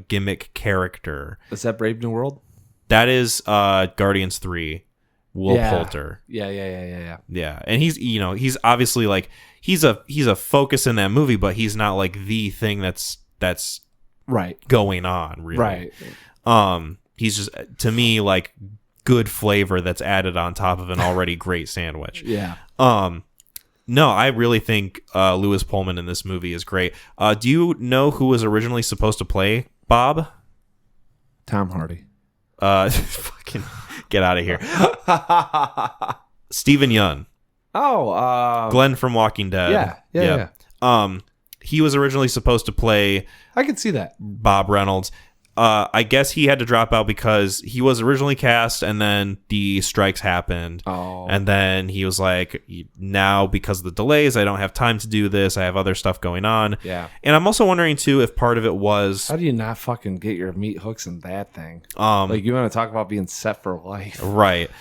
gimmick character. Is that Brave New World? That is Guardians 3, Will Poulter. Yeah. Yeah, and he's obviously like he's a focus in that movie, but he's not like the thing that's right going on, really. Right. He's just, to me, like good flavor that's added on top of an already great sandwich. Yeah. No, I really think Lewis Pullman in this movie is great. Do you know who was originally supposed to play Bob? Tom Hardy. Fucking get out of here. Stephen Yeun. Oh, Glenn from Walking Dead. Yeah. He was originally supposed to play. I could see that. Bob Reynolds. I guess he had to drop out because he was originally cast and then the strikes happened. Oh. And then he was like, now because of the delays, I don't have time to do this. I have other stuff going on. Yeah. And I'm also wondering, too, if part of it was... How do you not fucking get your meat hooks in that thing? Like, you want to talk about being set for life. Right.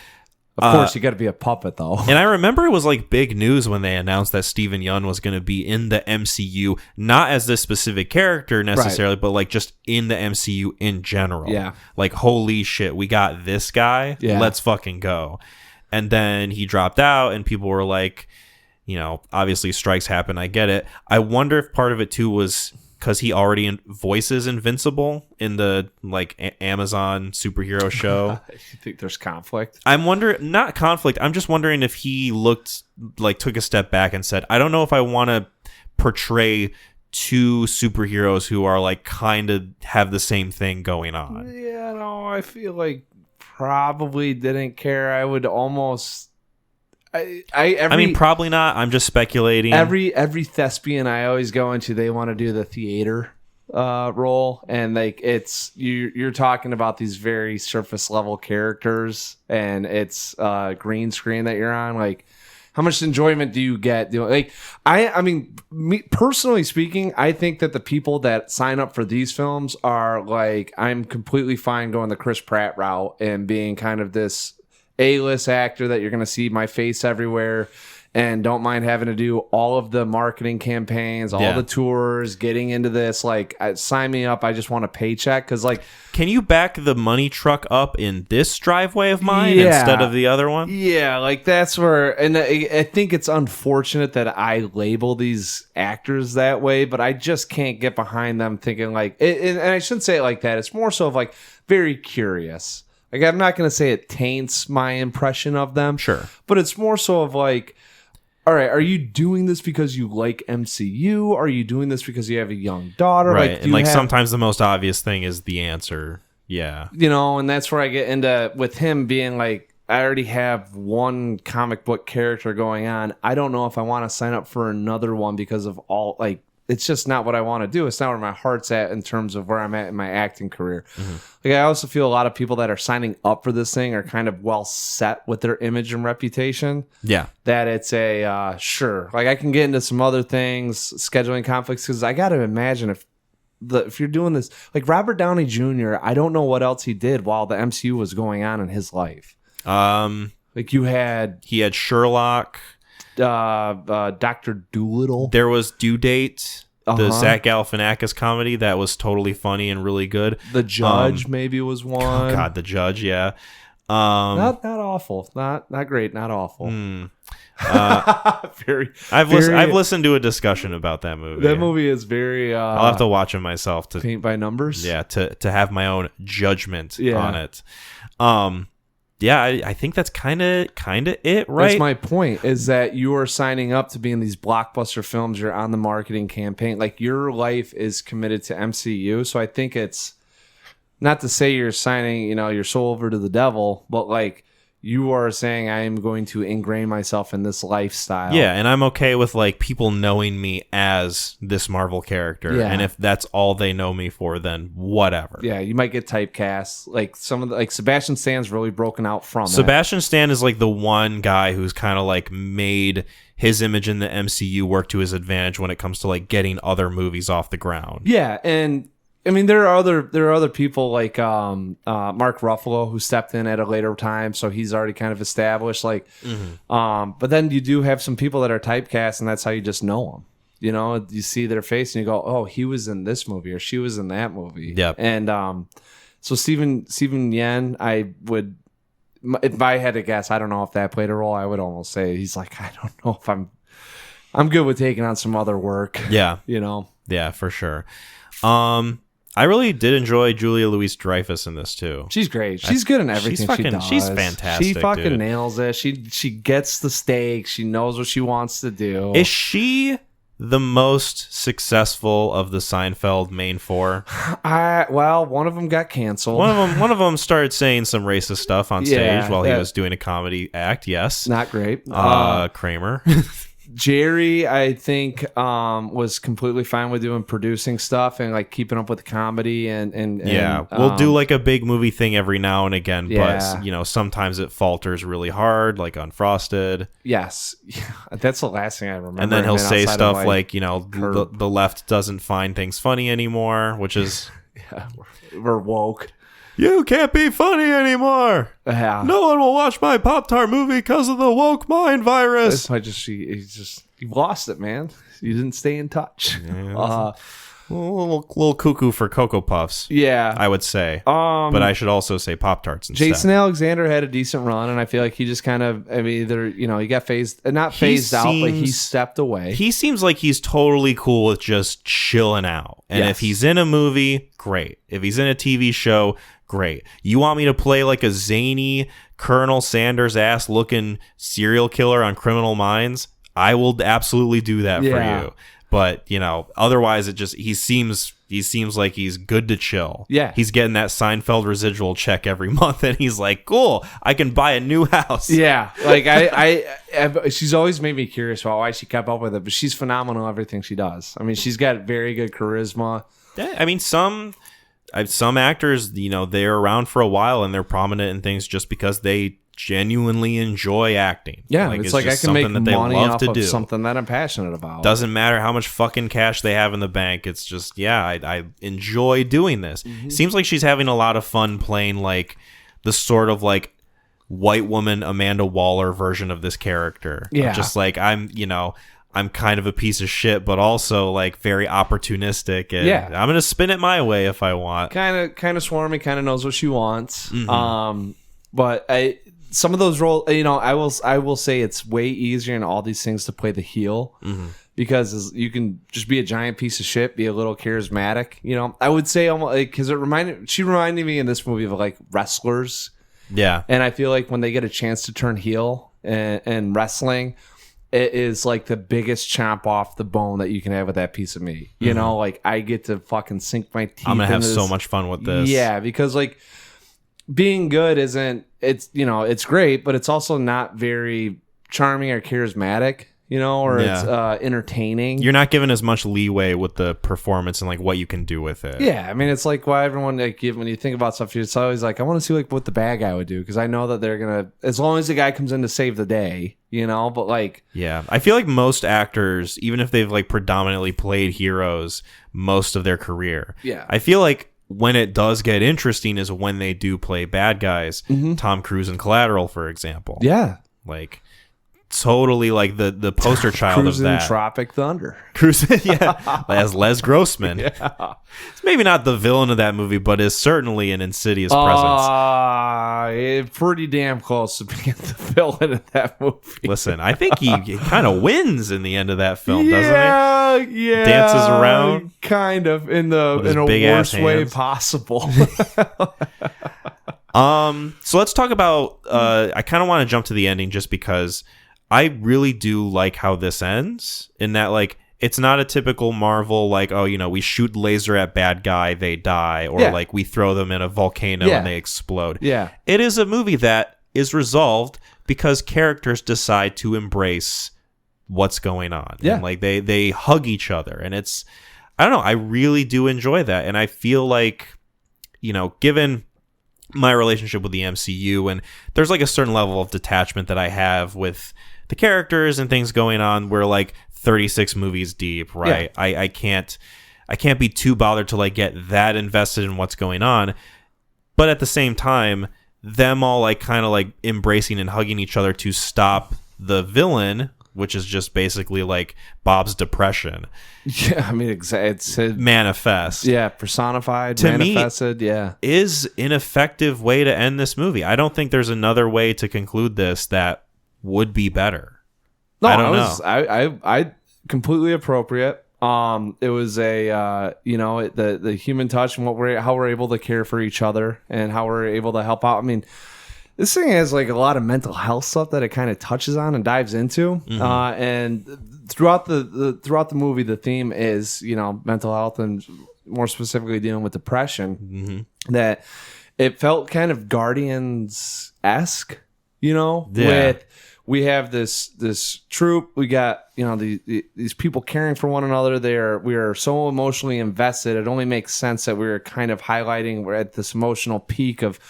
Of course, you got to be a puppet, though. And I remember it was like big news when they announced that Stephen Yeun was going to be in the MCU, not as this specific character necessarily, but like just in the MCU in general. Yeah. Like, holy shit, we got this guy. Yeah. Let's fucking go. And then he dropped out, and people were like, you know, obviously strikes happen. I get it. I wonder if part of it too was because he already voices Invincible in the like Amazon superhero show. You think there's conflict? I'm wondering, not conflict. I'm just wondering if he took a step back and said, I don't know if I want to portray two superheroes who are like kind of have the same thing going on. Yeah, no, I feel like probably didn't care. I would almost. I mean, probably not. I'm just speculating. Every thespian I always go into, they want to do the theater role, and like you're talking about these very surface level characters, and it's green screen that you're on. Like, how much enjoyment do you get? Like, I mean, me personally speaking, I think that the people that sign up for these films are like, I'm completely fine going the Chris Pratt route and being kind of this A-list actor that you're going to see my face everywhere, and don't mind having to do all of the marketing campaigns, all the tours, getting into this. Like, sign me up. I just want a paycheck. Because, like, can you back the money truck up in this driveway of mine instead of the other one? Yeah, like that's where, and I think it's unfortunate that I label these actors that way, but I just can't get behind them thinking like, and I shouldn't say it like that. It's more so of like very curious. Like, I'm not going to say it taints my impression of them. Sure. But it's more so of like, all right, are you doing this because you like MCU? Are you doing this because you have a young daughter? Right. Like, and like sometimes the most obvious thing is the answer. Yeah. You know, and that's where I get into with him being like, I already have one comic book character going on. I don't know if I want to sign up for another one because of all, like, it's just not what I want to do. It's not where my heart's at in terms of where I'm at in my acting career. Mm-hmm. Like, I also feel a lot of people that are signing up for this thing are kind of well set with their image and reputation. Yeah. That it's a, sure. Like, I can get into some other things, scheduling conflicts, because I got to imagine if you're doing this, like Robert Downey Jr., I don't know what else he did while the MCU was going on in his life. Like, he had Sherlock. Dr. Dolittle. There was Due Date, the Zach Galifianakis comedy that was totally funny and really good. The Judge maybe was one. Oh God, The Judge, yeah. Not awful, not great, not awful. I've listened to a discussion about that movie. That movie is very. I'll have to watch it myself to paint by numbers. Yeah, to have my own judgment on it. Yeah, I think that's kind of it, right? That's my point, is that you are signing up to be in these blockbuster films. You're on the marketing campaign. Like, your life is committed to MCU. So I think it's not to say you're signing, your soul over to the devil, but like, you are saying, I am going to ingrain myself in this lifestyle. Yeah, and I'm okay with like people knowing me as this Marvel character. Yeah. And if that's all they know me for, then whatever. Yeah, you might get typecast. Like Sebastian Stan's really broken out from Sebastian Stan is like the one guy who's kind of like made his image in the MCU work to his advantage when it comes to like getting other movies off the ground. Yeah, and I mean, there are other people like Mark Ruffalo who stepped in at a later time, so he's already kind of established. Like, but then you do have some people that are typecast, and that's how you just know them. You see their face, and you go, "Oh, he was in this movie, or she was in that movie." Yep. And so Stephen Yeun, I would, if I had to guess, I don't know if that played a role. I would almost say he's like, I don't know if I'm good with taking on some other work. Yeah. Yeah, for sure. I really did enjoy Julia Louis-Dreyfus in this too. She's great. She's good in everything she does. She's fantastic. She fucking nails it. She gets the stakes. She knows what she wants to do. Is she the most successful of the Seinfeld main four? Well, one of them got canceled. One of them started saying some racist stuff on stage while he was doing a comedy act. Yes, not great. Kramer. Jerry, I think, was completely fine with doing producing stuff and like keeping up with the comedy and yeah, we'll do like a big movie thing every now and again, but sometimes it falters really hard, like Unfrosted. Yes, that's the last thing I remember. And then he'll say stuff like the left doesn't find things funny anymore, which is we're woke. You can't be funny anymore. Yeah. No one will watch my Pop-Tart movie because of the woke mind virus. You lost it, man. You didn't stay in touch. Yeah, a little cuckoo for Cocoa Puffs. Yeah, I would say. But I should also say Pop-Tarts instead. Jason Alexander had a decent run, and I feel like he just kind of, either, he got phased out, but he stepped away. He seems like he's totally cool with just chilling out. And if he's in a movie, great. If he's in a TV show, great. You want me to play like a zany Colonel Sanders ass looking serial killer on Criminal Minds? I will absolutely do that for you. But, otherwise he seems like he's good to chill. Yeah. He's getting that Seinfeld residual check every month, and he's like, cool, I can buy a new house. Yeah. Like, she's always made me curious about why she kept up with it, but she's phenomenal at everything she does. I mean, she's got very good charisma. Yeah, I mean, some actors, they're around for a while, and they're prominent in things just because they genuinely enjoy acting. Yeah, it's like I can make money off of something that I'm passionate about. Doesn't matter how much fucking cash they have in the bank. It's just, I enjoy doing this. Mm-hmm. Seems like she's having a lot of fun playing like the sort of like white woman Amanda Waller version of this character. Yeah, just like I'm kind of a piece of shit, but also like very opportunistic, and I'm gonna spin it my way if I want. Kind of swarmy, kind of knows what she wants. Mm-hmm. But some of those roles, I will say it's way easier in all these things to play the heel, because you can just be a giant piece of shit, be a little charismatic. I would say almost because she reminded me in this movie of like wrestlers. Yeah, and I feel like when they get a chance to turn heel and wrestling, it is like the biggest chomp off the bone that you can have with that piece of meat. Like I get to fucking sink my teeth. I'm gonna have so much fun with this. Yeah, because like being good it's great, but it's also not very charming or charismatic, it's entertaining. You're not given as much leeway with the performance and like what you can do with it. Yeah, I mean, it's like why everyone when you think about stuff, it's always like I want to see like what the bad guy would do, because I know that they're gonna, as long as the guy comes in to save the day, but like, yeah, I feel like most actors, even if they've like predominantly played heroes most of their career, I feel like when it does get interesting is when they do play bad guys. Mm-hmm. Tom Cruise in Collateral, for example. Yeah. Like totally like the poster child Cruise of that. In Tropic Thunder. Cruise, yeah. As Les Grossman. Yeah. It's maybe not the villain of that movie, but is certainly an insidious presence. Pretty damn close to being the villain of that movie. Listen, I think he kind of wins in the end of that film, doesn't he? Yeah. Dances around. Kind of in a worst way possible. So let's talk about I kind of want to jump to the ending just because I really do like how this ends, in that like it's not a typical Marvel like, we shoot laser at bad guy, they die, or like we throw them in a volcano and they explode. Yeah. It is a movie that is resolved because characters decide to embrace what's going on. Yeah. And like they hug each other, and it's, I don't know, I really do enjoy that. And I feel like, given my relationship with the MCU, and there's like a certain level of detachment that I have with the characters and things going on, we're like 36 movies deep, right? Yeah. I can't be too bothered to like get that invested in what's going on, but at the same time, them all like kind of like embracing and hugging each other to stop the villain, which is just basically like Bob's depression. Yeah, I mean, it's manifest. Yeah, personified, to manifested. Me, yeah, is an effective way to end this movie. I don't think there's another way to conclude this that would be better. No, I don't know. I completely appropriate. It was the human touch and how we're able to care for each other and how we're able to help out. I mean, this thing has like a lot of mental health stuff that it kind of touches on and dives into. Mm-hmm. And throughout the movie, the theme is, mental health and more specifically dealing with depression. Mm-hmm. That it felt kind of Guardians-esque, with we have this troop, we got these people caring for one another. We are so emotionally invested. It only makes sense that we're kind of highlighting, we're at this emotional peak of,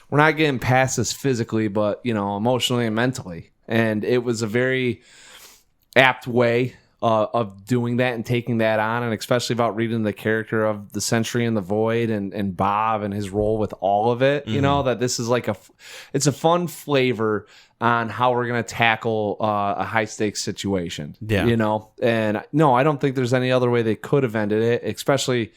we're not getting past this physically, but emotionally and mentally. And it was a very apt way of doing that and taking that on, and especially about reading the character of the Sentry and the Void and Bob and his role with all of it. You know, that this is like it's a fun flavor on how we're going to tackle a high stakes situation. Yeah. You know, and no, I don't think there's any other way they could have ended it, especially,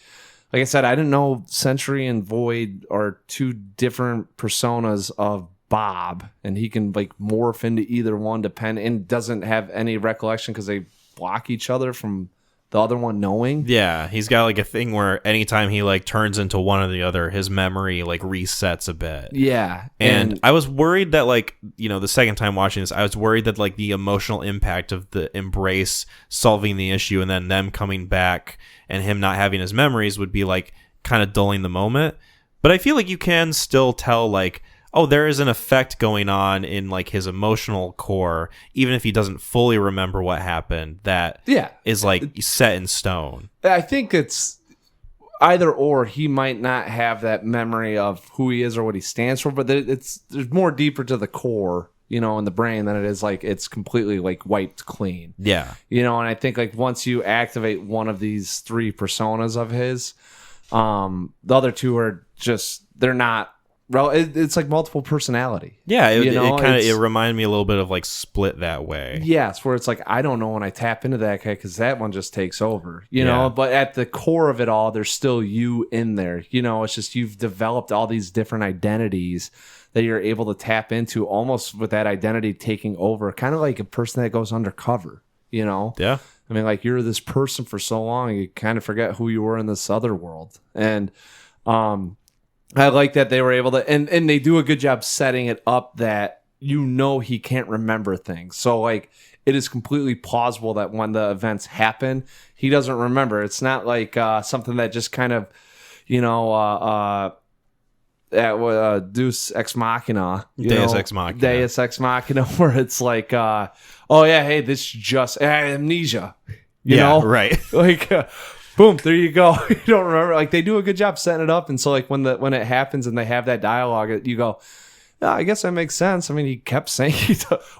like I said, I didn't know Sentry and Void are two different personas of Bob, and he can like morph into either one and doesn't have any recollection because they block each other from the other one knowing. Yeah, he's got like a thing where anytime he like turns into one or the other, his memory like resets a bit. Yeah. And I was worried that like, you know, the second time watching this, I was worried that like the emotional impact of the Embrace solving the issue and then them coming back and him not having his memories would be like kind of dulling the moment. But I feel like you can still tell like, oh, there is an effect going on in like his emotional core, even if he doesn't fully remember what happened, that is like set in stone. I think it's either or. He might not have that memory of who he is or what he stands for, but there's more deeper to the core, you know, in the brain than it is like it's completely like wiped clean. Yeah. You know, and I think like once you activate one of these three personas of his, the other two are just, they're not. Well, it's like multiple personality. Yeah, it reminded me a little bit of like Split that way. Yes, where it's like I don't know when I tap into that guy because that one just takes over, you know. But at the core of it all, there's still you in there. You know, it's just you've developed all these different identities that you're able to tap into, almost with that identity taking over, kind of like a person that goes undercover. You know. Yeah. I mean, like you're this person for so long, you kind of forget who you were in this other world, and I like that they were able to, and they do a good job setting it up that you know he can't remember things. So like it is completely plausible that when the events happen, he doesn't remember. It's not like something that just kind of, you know, Deus Ex Machina. Deus Ex Machina. Deus Ex Machina, where it's like, oh yeah, hey, this just amnesia. You know? Right. Like, boom, there you go. You don't remember. Like they do a good job setting it up, and so like when it happens and they have that dialogue, you go, yeah, I guess that makes sense. I mean, he kept saying,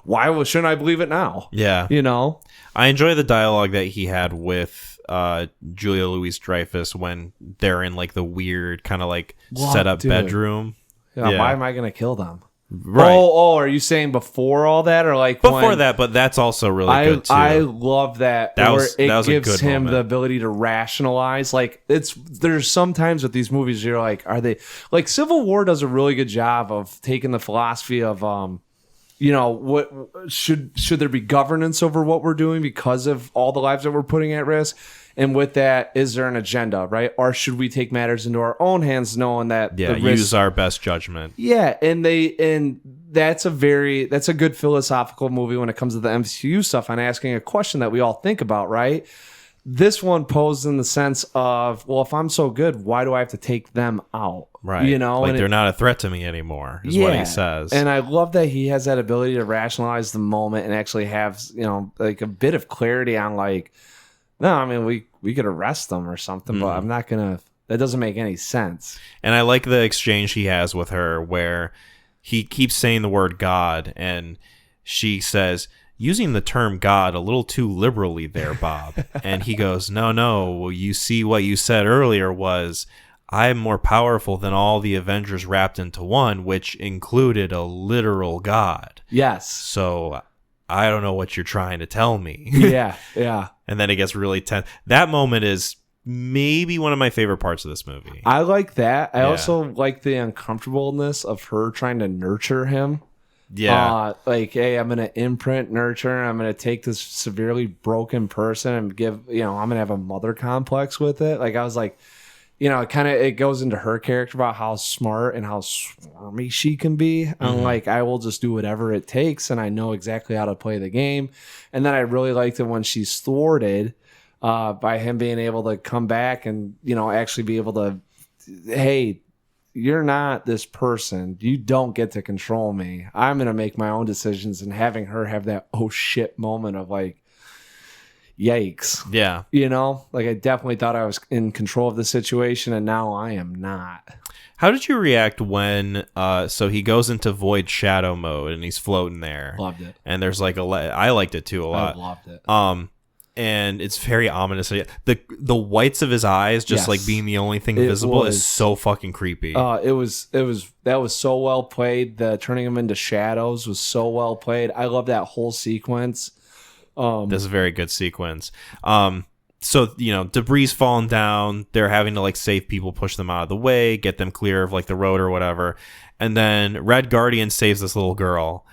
why shouldn't I believe it now? Yeah, you know. I enjoy the dialogue that he had with Julia Louis-Dreyfus when they're in like the weird kind of like set up bedroom. Yeah, why am I gonna kill them? Right. Oh, are you saying before all that, or like before that? But that's also really good too. I love that. That was gives a good him moment. the ability to rationalize. Like there's sometimes with these movies you're like, are they like Civil War does a really good job of taking the philosophy of you know, what should there be governance over what we're doing because of all the lives that we're putting at risk? And with that, is there an agenda, right? Or should we take matters into our own hands, knowing that use our best judgment? Yeah, and that's a good philosophical movie when it comes to the MCU stuff on asking a question that we all think about, right? This one posed in the sense of, well, if I'm so good, why do I have to take them out? Right. You know, like they're not a threat to me anymore, is what he says. And I love that he has that ability to rationalize the moment and actually have, you know, like a bit of clarity on like, no, I mean, we could arrest them or something, but I'm not going to, that doesn't make any sense. And I like the exchange he has with her where he keeps saying the word God and she says, using the term God a little too liberally there, Bob. And he goes, no, well, you see what you said earlier was, I'm more powerful than all the Avengers wrapped into one, which included a literal God. Yes. So I don't know what you're trying to tell me. Yeah. And then it gets really tense. That moment is maybe one of my favorite parts of this movie. I like that. I also like the uncomfortableness of her trying to nurture him. Yeah. Like, hey, I'm going to imprint, nurture. I'm going to take this severely broken person and give, you know, I'm going to have a mother complex with it. Like, I was like, you know, it goes into her character about how smart and how swarmy she can be. I'm like, I will just do whatever it takes, and I know exactly how to play the game. And then I really liked it when she's thwarted by him being able to come back and, you know, actually be able to, hey, you're not this person. You don't get to control me. I'm going to make my own decisions, and having her have that oh shit moment of like, yikes. Yeah. You know, like I definitely thought I was in control of the situation, and now I am not. How did you react when so he goes into void shadow mode and he's floating there? Loved it. And there's like I liked it too a lot. I loved it. and it's very ominous. The whites of his eyes just like being the only thing visible is so fucking creepy. That was so well played. The turning him into shadows was so well played. I love that whole sequence. This is a very good sequence. So, debris falling down. They're having to like save people, push them out of the way, get them clear of like the road or whatever. And then Red Guardian saves this little girl.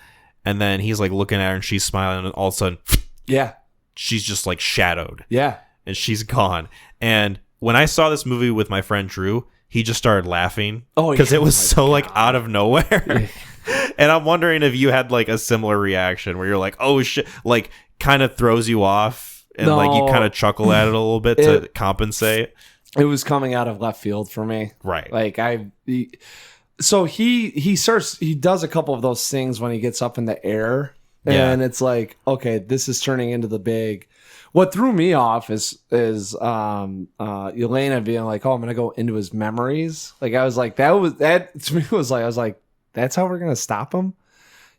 And then he's like looking at her and she's smiling. And all of a sudden, she's just like shadowed. Yeah. And she's gone. And when I saw this movie with my friend Drew, he just started laughing. Oh, because it was so like out of nowhere. And I'm wondering if you had like a similar reaction where you're like, oh shit, like kind of throws you off. And like you kind of chuckle at it a little bit to compensate. It was coming out of left field for me. Right. Like he does a couple of those things when he gets up in the air. And it's like, okay, this is turning into the big. What threw me off is Yelena being like, oh, I'm gonna go into his memories. Like I was like, that to me was like, I was like, that's how we're gonna stop him.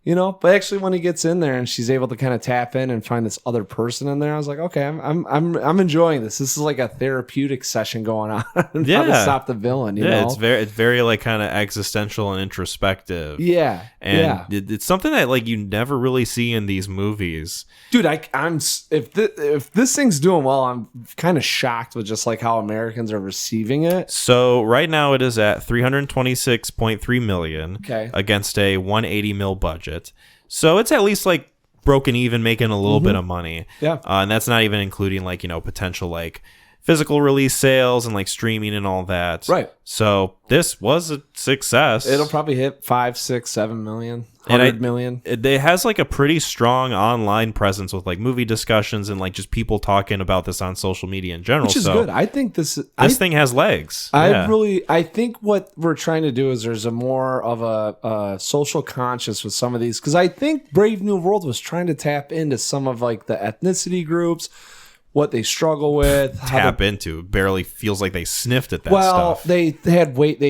But actually when he gets in there and she's able to kind of tap in and find this other person in there, I was like, okay, I'm enjoying this. This is like a therapeutic session going on. How to stop the villain, you know? It's very like kind of existential and introspective. Yeah. And it's something that like you never really see in these movies. Dude, if this thing's doing well, I'm kind of shocked with just like how Americans are receiving it. So right now it is at $326.3 million against a $180 million budget. So it's at least like broken even, making a little bit of money. Yeah. And that's not even including like, potential like physical release sales and like streaming and all that. Right. So this was a success. It'll probably hit 5, 6, 7 million. 100 million. It has like a pretty strong online presence with like movie discussions and like just people talking about this on social media in general. Which is good. I think this thing has legs. I think what we're trying to do is there's a more of a social conscious with some of these, because I think Brave New World was trying to tap into some of like the ethnicity groups, what they struggle with, barely feels like they sniffed at that stuff. They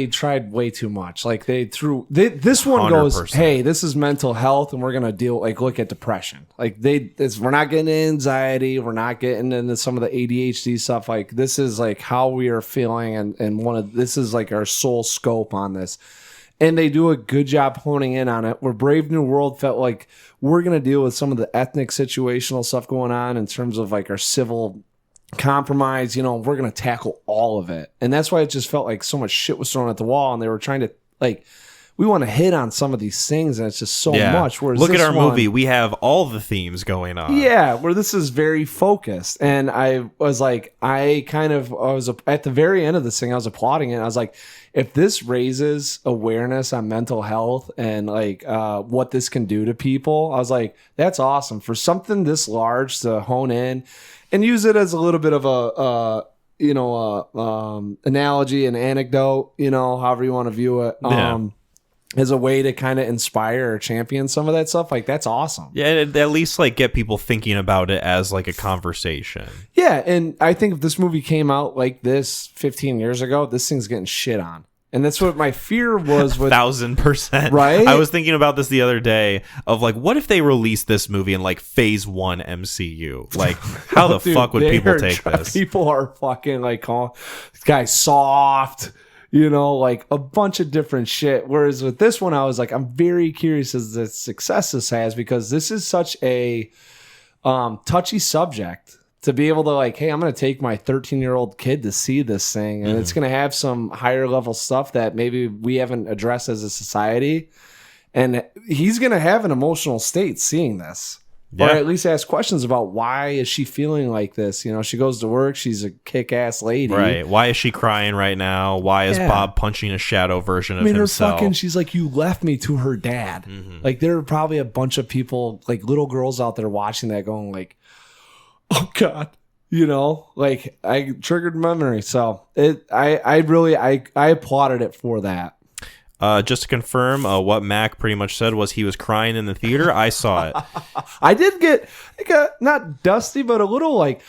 tried way too much. Like this one 100%. Goes, hey, this is mental health and we're going to look at depression. Like we're not getting anxiety. We're not getting into some of the ADHD stuff. Like this is like how we are feeling. And this is like our sole scope on this. And they do a good job honing in on it, where Brave New World felt like we're going to deal with some of the ethnic situational stuff going on in terms of like our civil compromise. We're going to tackle all of it. And that's why it just felt like so much shit was thrown at the wall, and they were trying to like, we want to hit on some of these things, and it's just so much. Whereas look at our movie. We have all the themes going on. Yeah, where this is very focused. And I was like, I was at the very end of this thing, I was applauding it. I was like, if this raises awareness on mental health and like what this can do to people, I was like, that's awesome. For something this large to hone in and use it as a little bit of a analogy, an anecdote, however you want to view it. As a way to kind of inspire or champion some of that stuff, like that's awesome. Yeah, at least like get people thinking about it as like a conversation. Yeah, and I think if this movie came out like this 15 years ago, this thing's getting shit on. And that's what my fear was with 1,000%. Right? I was thinking about this the other day of like, what if they released this movie in like phase 1 MCU? Like, how the fuck would people take this? People are fucking like, oh, this guy's soft. Like a bunch of different shit. Whereas with this one, I was like, I'm very curious as the success this has, because this is such a touchy subject to be able to like, hey, I'm going to take my 13-year-old kid to see this thing, and it's going to have some higher level stuff that maybe we haven't addressed as a society. And he's going to have an emotional state seeing this. Yeah. Or at least ask questions about why is she feeling like this? She goes to work. She's a kick-ass lady. Right. Why is she crying right now? Why is Bob punching a shadow version of himself? She's like, you left me to her dad. Mm-hmm. Like, there are probably a bunch of people, like little girls out there watching that going like, oh God, like I triggered memory. So I applauded it for that. Just to confirm, what Mac pretty much said was he was crying in the theater. I saw it. I did get not dusty, but a little like.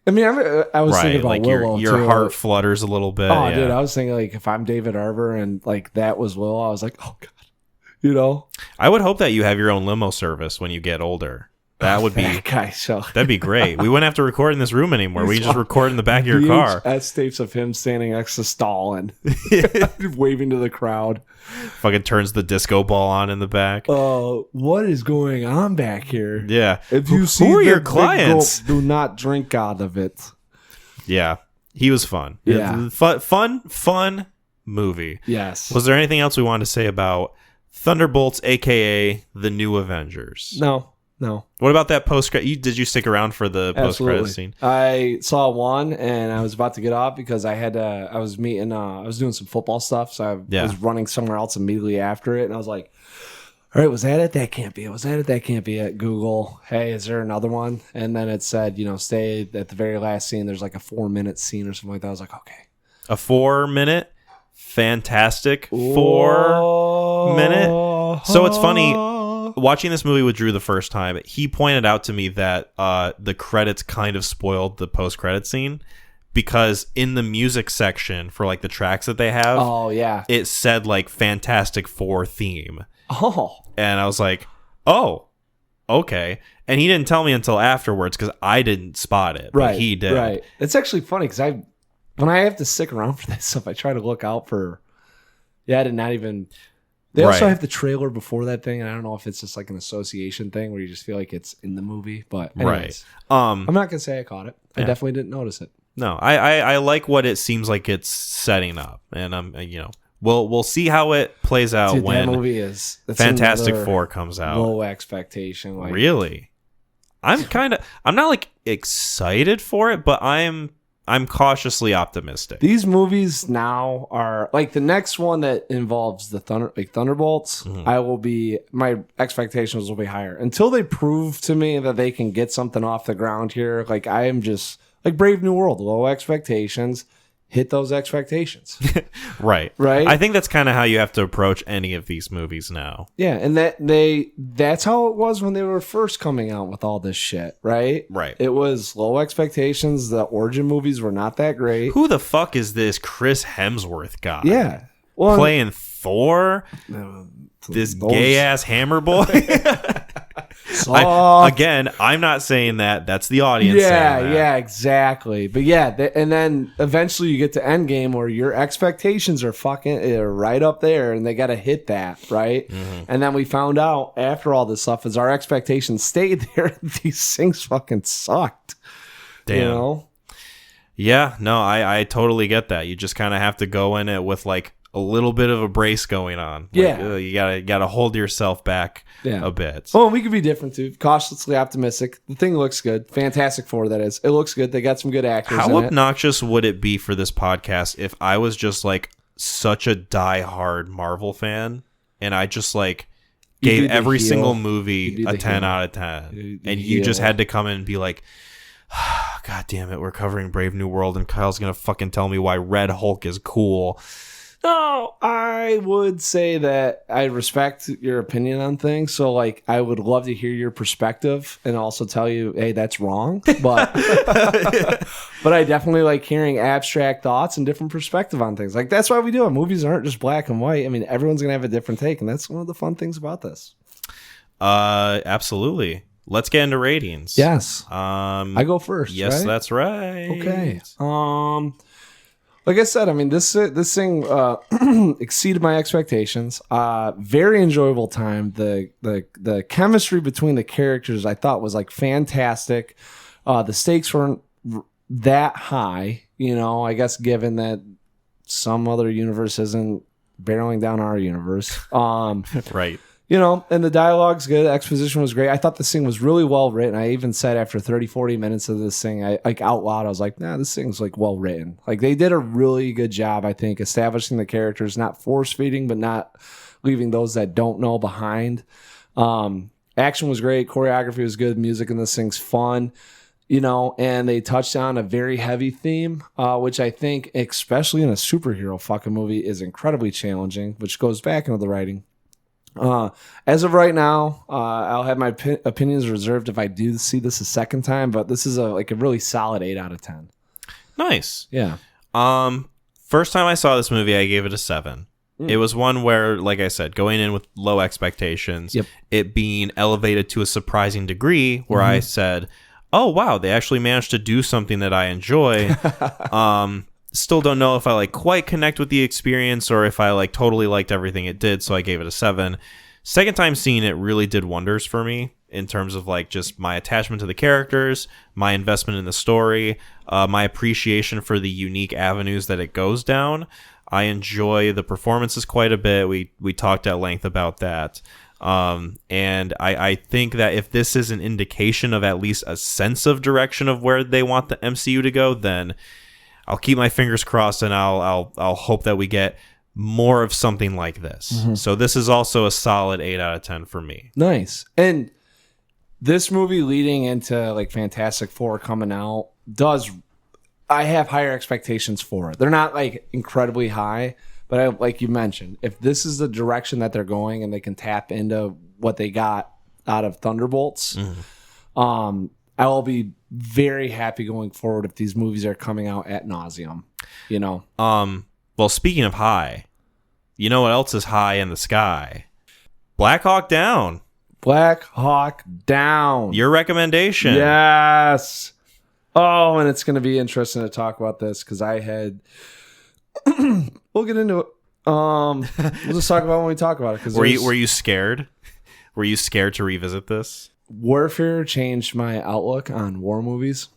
I mean, I was thinking about like Willow. Your heart flutters a little bit. Oh, dude, I was thinking like if I'm David Arbor and like that was Willow, I was like, oh God, I would hope that you have your own limo service when you get older. That would be that'd be great. We wouldn't have to record in this room anymore. We just record in the back of your car. VHS tapes of him standing next to Stalin, waving to the crowd. Fucking turns the disco ball on in the back. What is going on back here? Yeah. If you see who are your clients? Gulp, do not drink out of it. Yeah. He was fun. Yeah. Fun movie. Yes. Was there anything else we wanted to say about Thunderbolts, aka the New Avengers? No. What about that post-credit? Did you stick around for the post-credit scene? I saw one, and I was about to get off because I was doing some football stuff, so I was running somewhere else immediately after it, and I was like, all right, was that it? That can't be it. Was that it? That can't be it. Google, hey, is there another one? And then it said, stay at the very last scene. There's like a 4-minute scene or something like that. I was like, okay. A 4-minute? Fantastic 4-minute? So it's funny. Watching this movie with Drew the first time, he pointed out to me that the credits kind of spoiled the post-credit scene because in the music section for like the tracks that they have, it said like Fantastic Four theme. Oh. And I was like, oh, okay. And he didn't tell me until afterwards because I didn't spot it, but he did. Right. It's actually funny because when I have to stick around for that stuff, I try to look out for. I did not even. They also have the trailer before that thing, and I don't know if it's just like an association thing where you just feel like it's in the movie. But anyways, I'm not gonna say I caught it. I definitely didn't notice it. No, I like what it seems like it's setting up, and we'll see how it plays out. Dude, when that movie is Fantastic Four comes out. Low expectation. Really, I'm not like excited for it, but I'm cautiously optimistic. These movies now are like the next one that involves the Thunderbolts. Mm-hmm. My expectations will be higher until they prove to me that they can get something off the ground here. Like I am just like Brave New World, low expectations. Hit those expectations. Right. I think that's kind of how you have to approach any of these movies now. Yeah, and that's how it was when they were first coming out with all this shit, right? Right. It was low expectations. The origin movies were not that great. Who the fuck is this Chris Hemsworth guy? Yeah. Well, playing Thor? This gay-ass hammer boy? Again, I'm not saying that. That's the audience saying that. Yeah, exactly. But and then eventually you get to Endgame where your expectations are fucking right up there and they got to hit that, right? Mm-hmm. And then we found out after all this stuff is our expectations stayed there. These things fucking sucked. Damn. Yeah, no, I totally get that. You just kind of have to go in it with like a little bit of a brace going on. You gotta hold yourself back a bit. Well, we could be different too. Cautiously optimistic. The thing looks good. Fantastic Four, that is. It looks good. They got some good actors. How obnoxious would it be for this podcast if I was just like such a diehard Marvel fan and I just like gave every single movie a 10 out of 10, and you just had to come in and be like, God damn it, we're covering Brave New World, and Kyle's gonna fucking tell me why Red Hulk is cool. No, I would say that I respect your opinion on things. So, like, I would love to hear your perspective and also tell you, hey, that's wrong. But, but I definitely like hearing abstract thoughts and different perspective on things. Like, that's why we do it. Movies aren't just black and white. I mean, everyone's going to have a different take. And that's one of the fun things about this. Absolutely. Let's get into ratings. Yes. I go first. Yes, right? That's right. Okay. Like I said, I mean, this thing exceeded my expectations. Very enjoyable time. The chemistry between the characters I thought was like fantastic. The stakes weren't that high, I guess, given that some other universe isn't barreling down our universe. Right. And the dialogue's good. The exposition was great. I thought this thing was really well written. I even said after 30, 40 minutes of this thing, I like out loud, I was like, nah, this thing's like well written. Like they did a really good job, I think, establishing the characters, not force feeding, but not leaving those that don't know behind. Action was great. Choreography was good. Music in this thing's fun. And they touched on a very heavy theme, which I think, especially in a superhero fucking movie, is incredibly challenging, which goes back into the writing. As of right now, I'll have my opinions reserved if I do see this a second time, but this is a really solid 8 out of 10. Nice. Yeah. First time I saw this movie, I gave it a 7. It was one where, like I said, going in with low expectations, it being elevated to a surprising degree where I said, oh, wow, they actually managed to do something that I enjoy. Still don't know if I like quite connect with the experience or if I like totally liked everything it did. So I gave it a 7. Second time seeing it really did wonders for me in terms of like just my attachment to the characters, my investment in the story, my appreciation for the unique avenues that it goes down. I enjoy the performances quite a bit. We talked at length about that. And I think that if this is an indication of at least a sense of direction of where they want the MCU to go, then I'll keep my fingers crossed and I'll hope that we get more of something like this. So this is also a solid 8 out of 10 for me. Nice. And this movie leading into like Fantastic Four coming out I have higher expectations for it. They're not like incredibly high, but like you mentioned, if this is the direction that they're going and they can tap into what they got out of Thunderbolts, I will be very happy going forward if these movies are coming out ad nauseum. You know. Well, speaking of high, you know what else is high in the sky? Black Hawk Down. Black Hawk Down. Your recommendation. Yes. Oh, and it's going to be interesting to talk about this because I had. We'll get into it. We'll just talk about it when we talk about it. Because were you scared? Were you scared to revisit this? Warfare changed my outlook on war movies.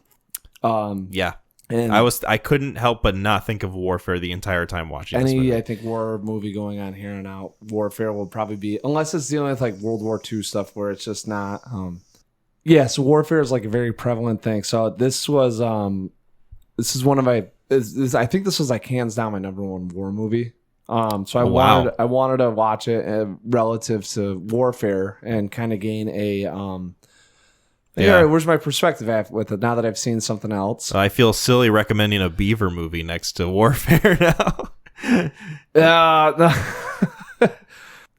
Yeah, and I couldn't help but not think of Warfare the entire time watching this movie. I think war movie going on here and out, Warfare will probably be, unless it's dealing with like World War II stuff where it's just not. Yeah, so warfare is like a very prevalent thing. So this was this is one of my I think this was like hands down my number one war movie. So I wanted to watch it relative to Warfare and kind of gain a all right, where's my perspective at with it now that I've seen something else? I feel silly recommending a Beaver movie next to Warfare now.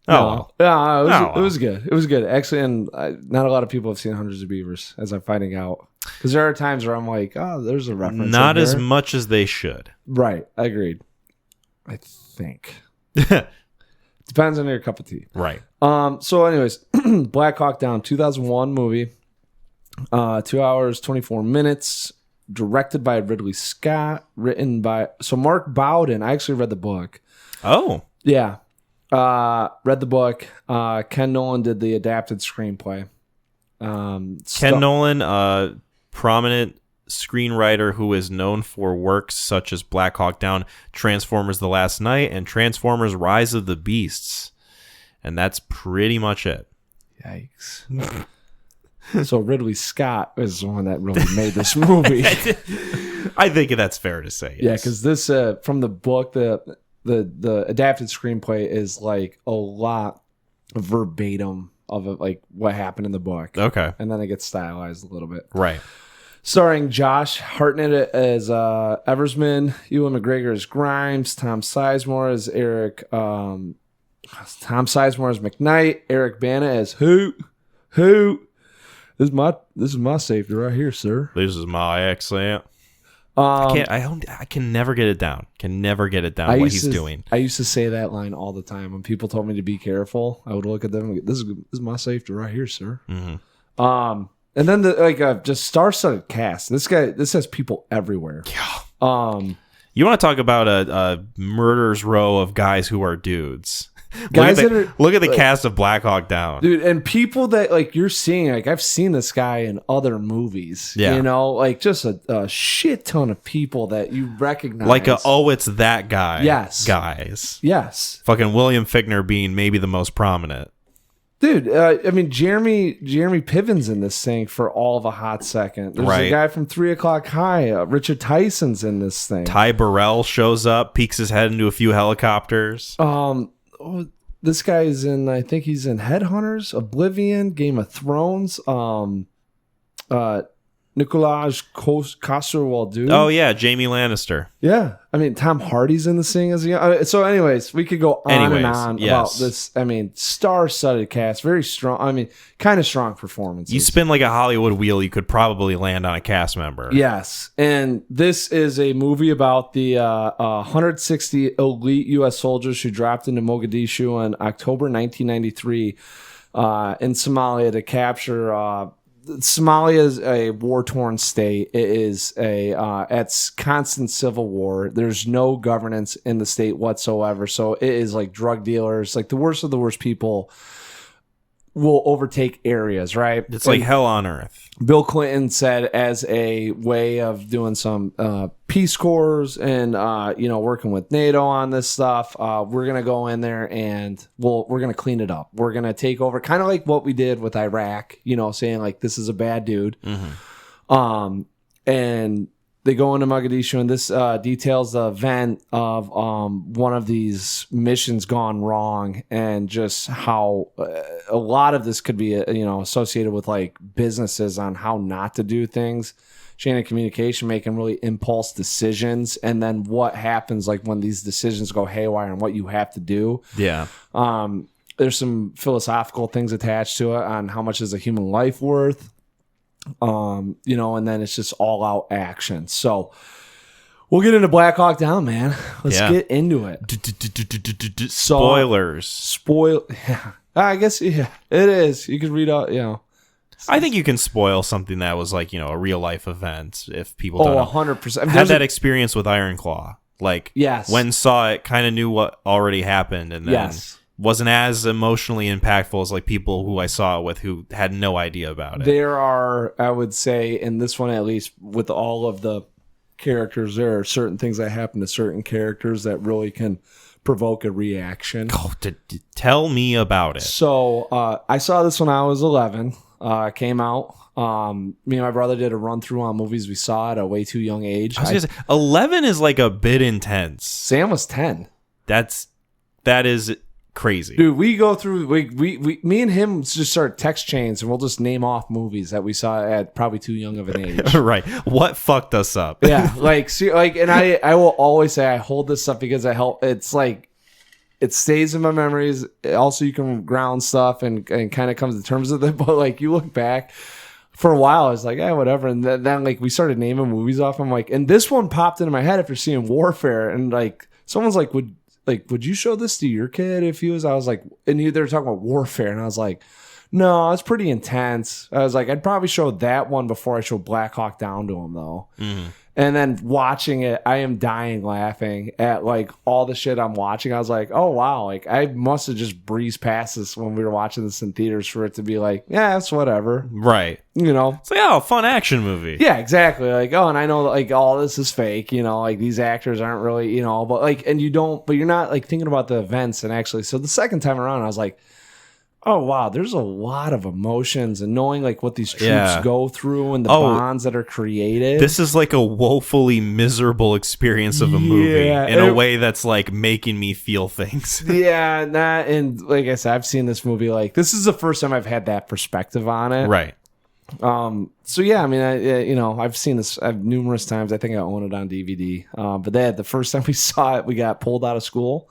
No. It was good. It was good. Actually, and not a lot of people have seen Hundreds of Beavers, as I'm finding out. Because there are times where I'm like, oh, there's a reference. Not as much as they should. Right. I agreed. I think. Depends on your cup of tea. Right. So anyways, Black Hawk Down, 2001 movie. 2 hours, 24 minutes. Directed by Ridley Scott. Written by... So Mark Bowden. I actually read the book. Oh. Yeah. Read the book. Ken Nolan did the adapted screenplay. Ken Nolan, prominent screenwriter who is known for works such as Black Hawk Down, Transformers: The Last Knight, and Transformers: Rise of the Beasts. And that's pretty much it. Yikes. So Ridley Scott is the one that really made this movie. I think that's fair to say. Yes. Yeah, because this, from the book, the adapted screenplay is like a lot verbatim of it, like what happened in the book. Okay. And then it gets stylized a little bit. Right. Starring Josh Hartnett as Eversman, Ewan McGregor as Grimes, Tom Sizemore as Eric, Tom Sizemore as McKnight, Eric Bana as Hoot. This is my safety right here, sir. This is my accent. I can never get it down. What he's doing. I used to say that line all the time when people told me to be careful. I would look at them and go, this is my safety right here, sir. Mm-hmm. And then just star-studded cast. This has people everywhere. Yeah. You want to talk about a murderer's row of guys who are dudes? Look at the cast of Black Hawk Down, dude, and people that like you're seeing. Like I've seen this guy in other movies. Yeah. You know, like just a shit ton of people that you recognize. Like it's that guy. Yes, guys. Yes. Fucking William Fichtner being maybe the most prominent. Dude, I mean Jeremy Piven's in this thing for all of a hot second. There's a guy from 3 O'Clock High. Richard Tyson's in this thing. Ty Burrell shows up, peeks his head into a few helicopters. This guy is in. I think he's in Headhunters, Oblivion, Game of Thrones. Nicolaj Coster-Waldau. Oh yeah, Jamie Lannister. Yeah, I mean Tom Hardy's in this thing as so. Anyways, we could go on and on about this. I mean, star-studded cast, very strong. I mean, kind of strong performances. You spin like a Hollywood wheel, you could probably land on a cast member. Yes, and this is a movie about the 160 elite U.S. soldiers who dropped into Mogadishu in October 1993 in Somalia to capture. Somalia is a war-torn state. It is it's constant civil war. There's no governance in the state whatsoever. So it is like drug dealers, like the worst of the worst people will overtake areas, right? It's like hell on earth. Bill Clinton said as a way of doing some Peace Corps and working with NATO on this stuff, we're gonna go in there and we're gonna clean it up. We're gonna take over, kind of like what we did with Iraq. Saying like this is a bad dude. Mm-hmm. And they go into Mogadishu, and this details the event of one of these missions gone wrong, and just how a lot of this could be, associated with like businesses on how not to do things, chain of communication, making really impulse decisions, and then what happens like when these decisions go haywire and what you have to do. Yeah. There's some philosophical things attached to it on how much is a human life worth. And then it's just all out action. So we'll get into Black Hawk Down, man. Let's get into it. Spoilers. Yeah. I guess, yeah, it is. You could read out, I think you can spoil something that was like, a real life event if people don't 100%. I mean, had that experience with Iron Claw. Like, yes. when saw it, kind of knew what already happened, and then wasn't as emotionally impactful as like people who I saw it with who had no idea about it. There are, I would say, in this one at least, with all of the characters, there are certain things that happen to certain characters that really can provoke a reaction. Oh, tell me about it. So I saw this when I was 11. Came out. Me and my brother did a run through on movies we saw at a way too young age. I was gonna say, 11 is like a bit intense. Sam was 10. That is crazy, dude. We go through. Me and him just start text chains, and we'll just name off movies that we saw at probably too young of an age. Right. What fucked us up? Yeah. And I will always say I hold this stuff because it's like it stays in my memories. Also, you can ground stuff and kind of comes to terms with it. But like you look back. For a while, I was like, whatever. And then like we started naming movies off. I'm like, and this one popped into my head after seeing Warfare, and like someone's like, would you show this to your kid if he was? I was like, and they were talking about Warfare, and I was like, no, it's pretty intense. I was like, I'd probably show that one before I show Black Hawk Down to him, though. Mm-hmm. And then watching it, I am dying laughing at like all the shit I'm watching. I was like, oh wow, like I must have just breezed past this when we were watching this in theaters for it to be like, yeah, it's whatever, right? It's like, fun action movie. Yeah, exactly. Like, and I know like all this is fake. Like these actors aren't really, but like, and but you're not like thinking about the events. And actually, so the second time around, I was like, oh wow, there's a lot of emotions, and knowing like what these troops go through and the bonds that are created. This is like a woefully miserable experience of a movie in a way that's like making me feel things. Yeah, and like I said, I've seen this movie, like this is the first time I've had that perspective on it. Right. So yeah, I mean, I've seen this numerous times. I think I own it on DVD. But the first time we saw it, we got pulled out of school.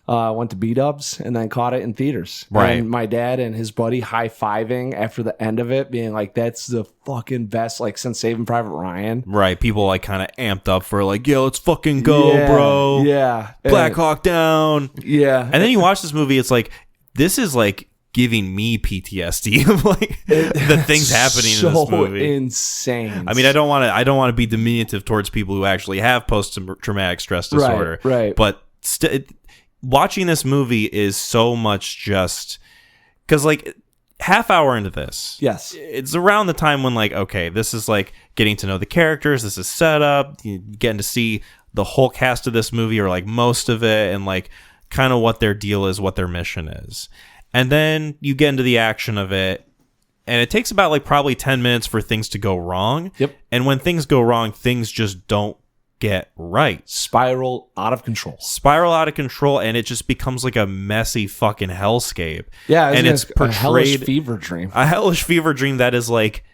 Went to B-dubs and then caught it in theaters. Right. And my dad and his buddy high-fiving after the end of it, being like, that's the fucking best, like, since Saving Private Ryan. Right. People, like, kind of amped up for, like, yo, let's fucking go, bro. Yeah. Black Hawk Down. Yeah. And then you watch this movie, it's like, this is, like, giving me PTSD of, like, the things happening in this movie. So insane. I mean, I don't want to be diminutive towards people who actually have post-traumatic stress disorder. Right. But watching this movie is so much just because like half hour into this, yes, it's around the time when like, okay, this is like getting to know the characters, this is set up, you getting to see the whole cast of this movie or like most of it, and like kind of what their deal is, what their mission is, and then you get into the action of it, and it takes about like probably 10 minutes for things to go wrong. Yep. And when things go wrong, things just don't get right. Spiral out of control, and it just becomes like a messy fucking hellscape. Yeah, and it's portrayed a hellish fever dream that is like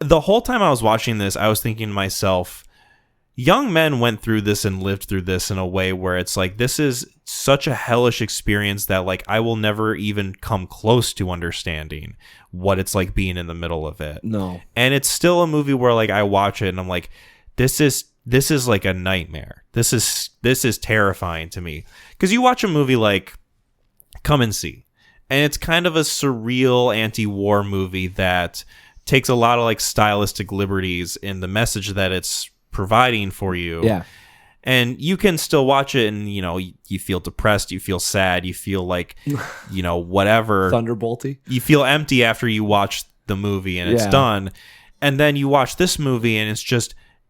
the whole time I was watching this, I was thinking to myself, young men went through this and lived through this in a way where it's like, this is such a hellish experience that like I will never even come close to understanding what it's like being in the middle of it. No. And it's still a movie where like I watch it and I'm like, this is like a nightmare. This is terrifying to me. Because you watch a movie like Come and See, and it's kind of a surreal anti-war movie that takes a lot of like stylistic liberties in the message that it's providing for you. Yeah. And you can still watch it and, you know, you feel depressed, you feel sad, you feel like, you know, whatever. Thunderbolty. You feel empty after you watch the movie and it's done. And then you watch this movie and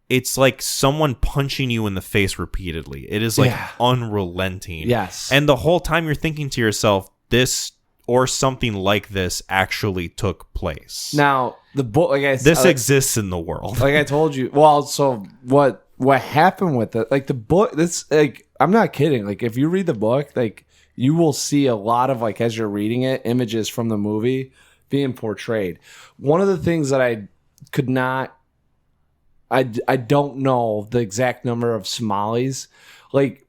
it's like someone punching you in the face repeatedly. It is like unrelenting. Yes. And the whole time you're thinking to yourself, this or something like this actually took place. Now, the book, like I said, this exists in the world. Like I told you. Well, so what happened with it? Like the book, this, like, I'm not kidding. Like if you read the book, like you will see a lot of, like, as you're reading it, images from the movie being portrayed. One of the things that I could not, I don't know the exact number of Somalis. Like,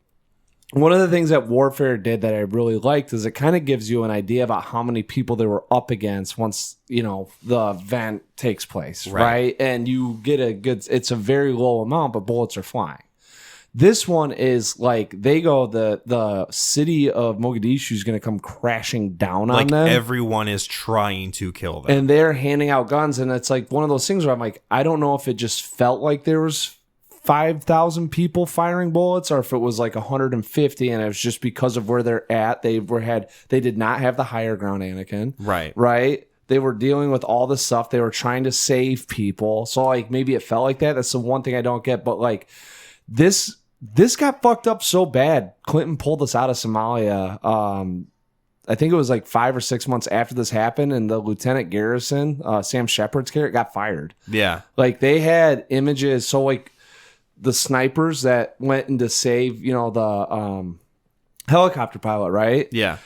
one of the things that Warfare did that I really liked is it kind of gives you an idea about how many people they were up against once, you know, the event takes place, right? And you get it's a very low amount, but bullets are flying. This one is like they go, the city of Mogadishu is going to come crashing down on them. Like everyone is trying to kill them. And they're handing out guns. And it's like one of those things where I'm like, I don't know if it just felt like there was 5,000 people firing bullets or if it was like 150 and it was just because of where they're at. They did not have the higher ground, Anakin. Right. They were dealing with all this stuff. They were trying to save people. So like maybe it felt like that. That's the one thing I don't get. But like this got fucked up so bad. Clinton pulled us out of Somalia. I think it was like 5 or 6 months after this happened, and the Lieutenant Garrison, Sam Shepard's character, got fired. Yeah. Like they had images. So like the snipers that went in to save, you know, the helicopter pilot, right? Yeah.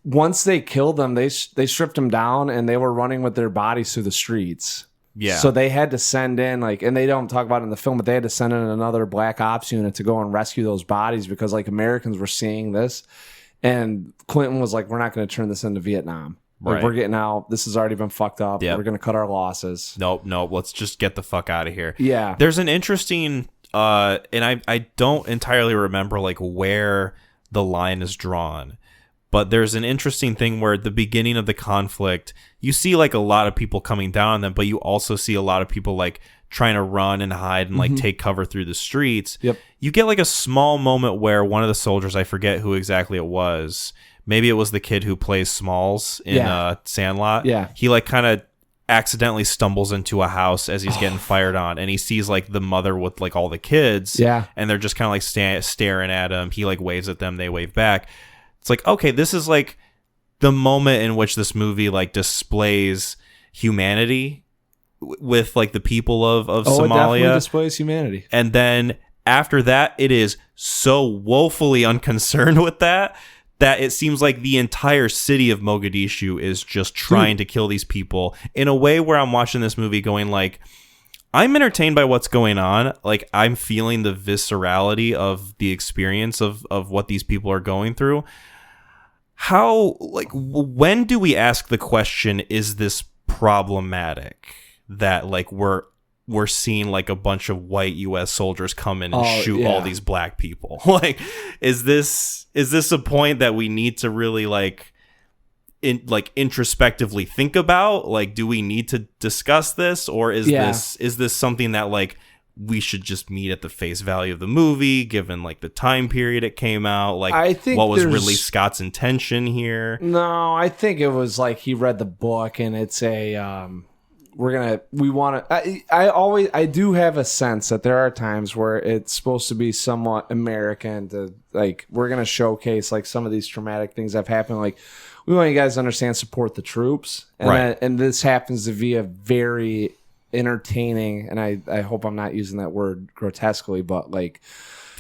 Once they killed them, they stripped them down and they were running with their bodies through the streets. Yeah. So they had to send in, like, and they don't talk about it in the film, but they had to send in another black ops unit to go and rescue those bodies because like Americans were seeing this. And Clinton was like, we're not going to turn this into Vietnam. Like, we're getting out. This has already been fucked up. Yep. We're going to cut our losses. Nope. Let's just get the fuck out of here. Yeah. There's an interesting, and I don't entirely remember like where the line is drawn, but there's an interesting thing where at the beginning of the conflict, you see like a lot of people coming down on them, but you also see a lot of people like trying to run and hide and like take cover through the streets. Yep. You get like a small moment where one of the soldiers, I forget who exactly it was, maybe it was the kid who plays Smalls in Sandlot. Yeah. He like kind of accidentally stumbles into a house as he's getting fired on, and he sees like the mother with like all the kids. Yeah. And they're just kind of like staring at him. He like waves at them, they wave back. It's like, okay, this is like the moment in which this movie like displays humanity with like the people of Somalia. It definitely displays humanity. And then after that, it is so woefully unconcerned with that it seems like the entire city of Mogadishu is just trying to kill these people in a way where I'm watching this movie going like, I'm entertained by what's going on. Like I'm feeling the viscerality of the experience of what these people are going through. How, like, when do we ask the question, is this problematic that like we're seeing like a bunch of white US soldiers come in and shoot all these black people? Like, is this a point that we need to really like introspectively think about? Like, do we need to discuss this, or is this something that like we should just meet at the face value of the movie, given like the time period it came out? Like, I think what was Ridley Scott's intention here? No, I think it was like he read the book and it's a I do have a sense that there are times where it's supposed to be somewhat American to like, we're going to showcase like some of these traumatic things that have happened. Like, we want you guys to understand, support the troops. And and this happens to be a very entertaining, and I hope I'm not using that word grotesquely, but like,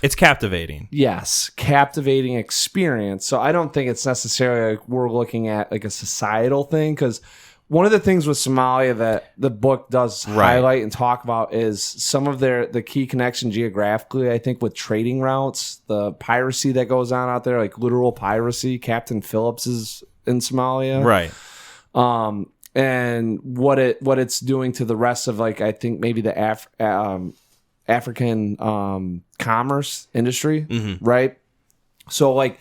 it's captivating. Yes, captivating experience. So I don't think it's necessarily like we're looking at like a societal thing, because one of the things with Somalia that the book does highlight and talk about is some of the key connection geographically, I think, with trading routes, the piracy that goes on out there, like literal piracy. Captain Phillips is in Somalia. Right. And what it's doing to the rest of, like, I think maybe the African commerce industry, right? So, like,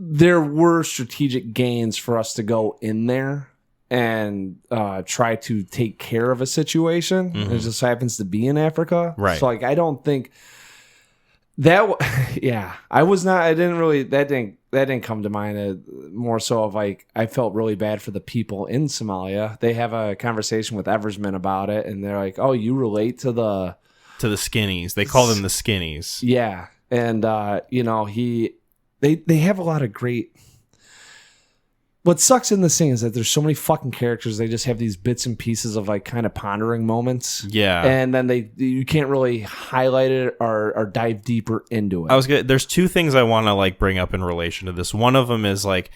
there were strategic gains for us to go in there and try to take care of a situation. It just happens to be in Africa. Right. So, like, I don't think that, that didn't come to mind. More so of, like, I felt really bad for the people in Somalia. They have a conversation with Eversman about it, and they're like, oh, you relate to the skinnies. They call them the skinnies. Yeah. And, they have a lot of great. What sucks in this thing is that there's so many fucking characters. They just have these bits and pieces of, like, kind of pondering moments. Yeah. And then you can't really highlight it or dive deeper into it. There's two things I want to, like, bring up in relation to this. One of them is, like,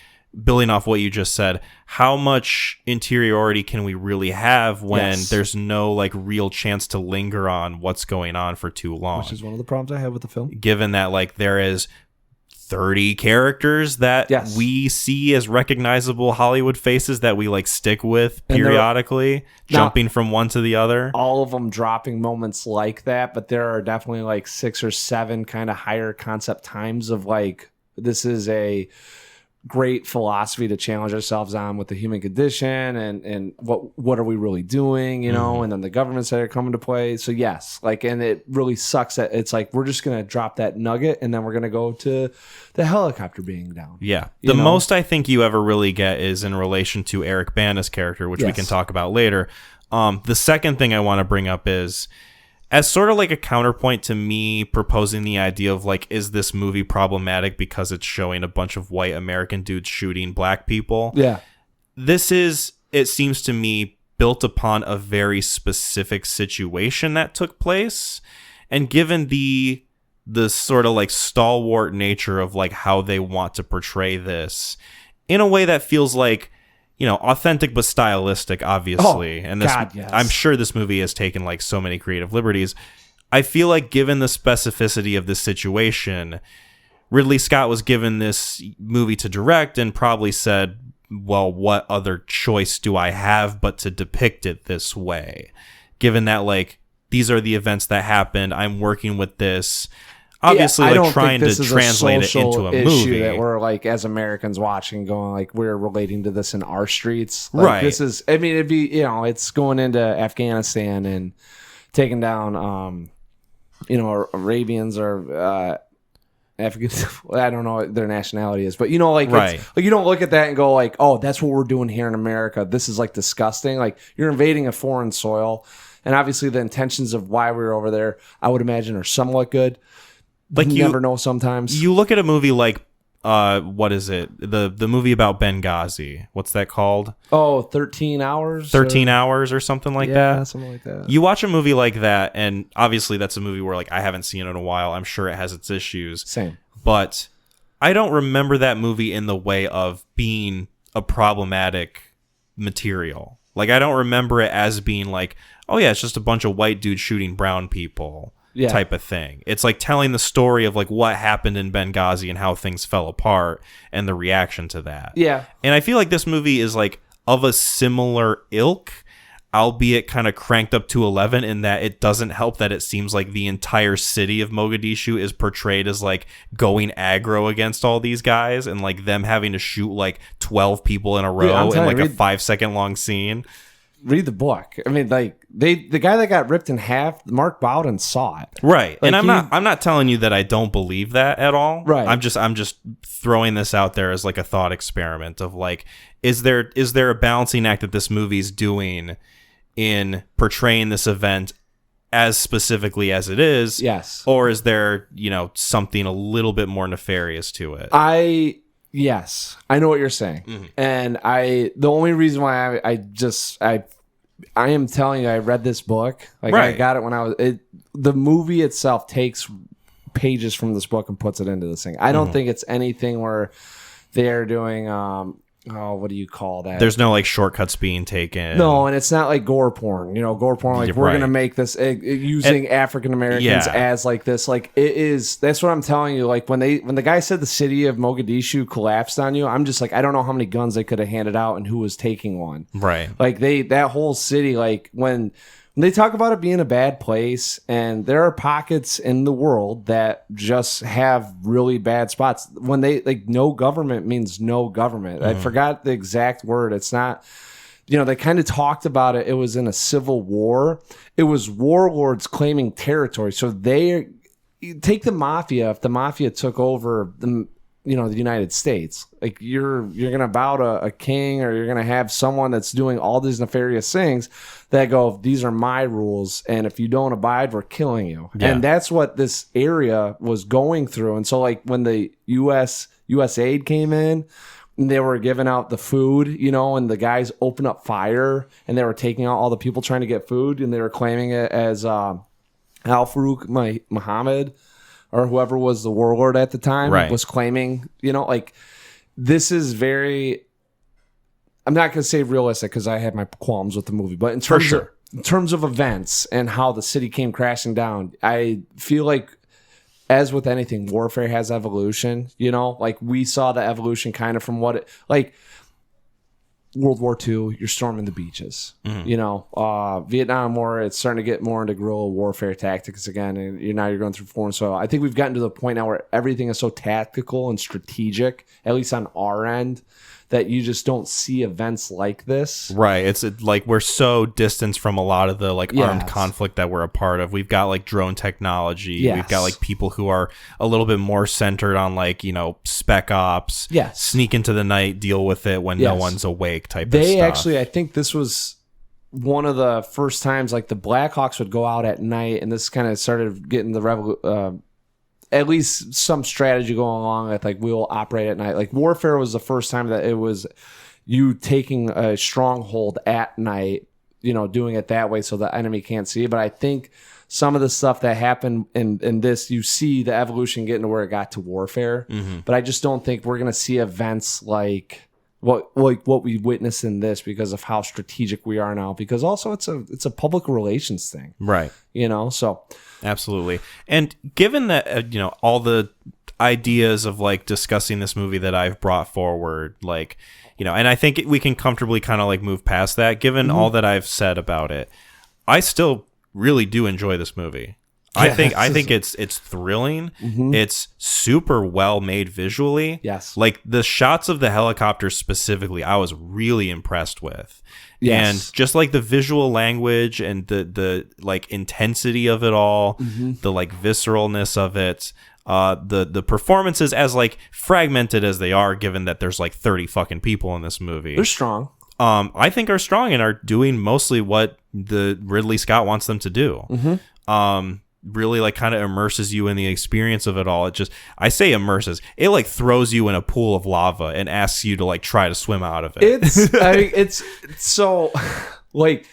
building off what you just said, how much interiority can we really have when there's no, like, real chance to linger on what's going on for too long? Which is one of the problems I have with the film. Given that, like, there is 30 characters that we see as recognizable Hollywood faces that we, like, stick with periodically, jumping from one to the other. All of them dropping moments like that, but there are definitely, like, 6 or 7 kind of higher concept times of, like, this is a great philosophy to challenge ourselves on with the human condition and what are we really doing, and then the governments that are coming to play. So yes, like, and it really sucks that it's like we're just gonna drop that nugget and then we're gonna go to the helicopter being down. Yeah. The most I think you ever really get is in relation to Eric Bana's character, which we can talk about later. The second thing I want to bring up is, as sort of like a counterpoint to me proposing the idea of, like, is this movie problematic because it's showing a bunch of white American dudes shooting black people? Yeah. This is, it seems to me, built upon a very specific situation that took place. And given the sort of, like, stalwart nature of, like, how they want to portray this in a way that feels like, authentic but stylistic, obviously. And this, I'm sure this movie has taken, like, so many creative liberties. I feel like, given the specificity of this situation, Ridley Scott was given this movie to direct and probably said, well, what other choice do I have but to depict it this way? Given that, like, these are the events that happened, I'm working with this. Obviously, like, trying to translate it into a movie that we're, like, as Americans watching, going, like, we're relating to this in our streets. Like, right. This is, I mean, it'd be, it's going into Afghanistan and taking down, Arabians or Africans. I don't know what their nationality is, but, like, right. Like, you don't look at that and go, like, oh, that's what we're doing here in America. This is, like, disgusting. Like, you're invading a foreign soil, and obviously the intentions of why we were over there, I would imagine, are somewhat good. Like, you never know sometimes. You look at a movie like, what is it? The movie about Benghazi. What's that called? Oh, 13 Hours? 13 Hours or something like that? Yeah, something like that. You watch a movie like that, and obviously that's a movie where, like, I haven't seen it in a while. I'm sure it has its issues. Same. But I don't remember that movie in the way of being a problematic material. Like, I don't remember it as being like, oh yeah, it's just a bunch of white dudes shooting brown people. Type of thing. It's like telling the story of, like, what happened in Benghazi and how things fell apart and the reaction to that. Yeah. And I feel like this movie is, like, of a similar ilk, albeit kind of cranked up to 11, in that it doesn't help that it seems like the entire city of Mogadishu is portrayed as, like, going aggro against all these guys and, like, them having to shoot, like, 12 people in a row in, like, a 5-second long scene. Read the book. I mean, like, the guy that got ripped in half, Mark Bowden saw it. Right. Like, and I'm not telling you that I don't believe that at all. Right. I'm just throwing this out there as, like, a thought experiment of, like, is there a balancing act that this movie's doing in portraying this event as specifically as it is? Yes. Or is there, something a little bit more nefarious to it? Yes, I know what you're saying. Mm-hmm. And the only reason why I am telling you, I read this book. Like, right. I got it when the movie itself takes pages from this book and puts it into this thing. I don't think it's anything where they're doing, what do you call that? There's no like shortcuts being taken. No, and it's not like gore porn. Gore porn, like we're gonna make this using African Americans as like this. Like it is. That's what I'm telling you. Like when the guy said the city of Mogadishu collapsed on you, I'm just like, I don't know how many guns they could have handed out and who was taking one. Right. Like that whole city. Like when they talk about it being a bad place, and there are pockets in the world that just have really bad spots. When they like no government means no government. I forgot the exact word. It's not, they kind of talked about it. It was in a civil war. It was warlords claiming territory. So you take the mafia. If the mafia took over the United States, like you're going to bow to a king, or you're going to have someone that's doing all these nefarious things that go, these are my rules, and if you don't abide, we're killing you. Yeah. And that's what this area was going through. And so like when the US aid came in, and they were giving out the food, and the guys opened up fire, and they were taking out all the people trying to get food, and they were claiming it as Al Farouk Muhammad, or whoever was the warlord at the time, was claiming, like this is very, I'm not going to say realistic because I had my qualms with the movie, but in terms of events and how the city came crashing down, I feel like, as with anything, warfare has evolution, like we saw the evolution kind of from like World War II, you're storming the beaches. Vietnam War, it's starting to get more into guerrilla warfare tactics again, and you're going through foreign soil. I think we've gotten to the point now where everything is so tactical and strategic, at least on our end, that you just don't see events like this. Right. It's like we're so distanced from a lot of the like armed conflict that we're a part of. We've got like drone technology. Yes. We've got like people who are a little bit more centered on like, spec ops. Yes. Sneak into the night, deal with it when no one's awake type of stuff. They actually, I think this was one of the first times like the Blackhawks would go out at night, and this kind of started getting the at least some strategy going along with like we'll operate at night. Like warfare was the first time that it was you taking a stronghold at night, doing it that way so the enemy can't see it. But I think some of the stuff that happened in this, you see the evolution getting to where it got to warfare. Mm-hmm. But I just don't think we're going to see events like what we witnessed in this because of how strategic we are now. Because also it's a public relations thing, right? So. Absolutely. And given that, all the ideas of like discussing this movie that I've brought forward, like, and I think we can comfortably kind of like move past that, given all that I've said about it, I still really do enjoy this movie. I think it's thrilling. Mm-hmm. It's super well made visually. Yes. Like the shots of the helicopter specifically, I was really impressed with. Yes. And just like the visual language and the like intensity of it all, the like visceralness of it, the performances, as like fragmented as they are, given that there's like 30 fucking people in this movie. They're strong. I think are strong and are doing mostly what the Ridley Scott wants them to do. Mm-hmm. Really like kind of immerses you in the experience of it all. I say immerses, it like throws you in a pool of lava and asks you to like try to swim out of it. It's so like,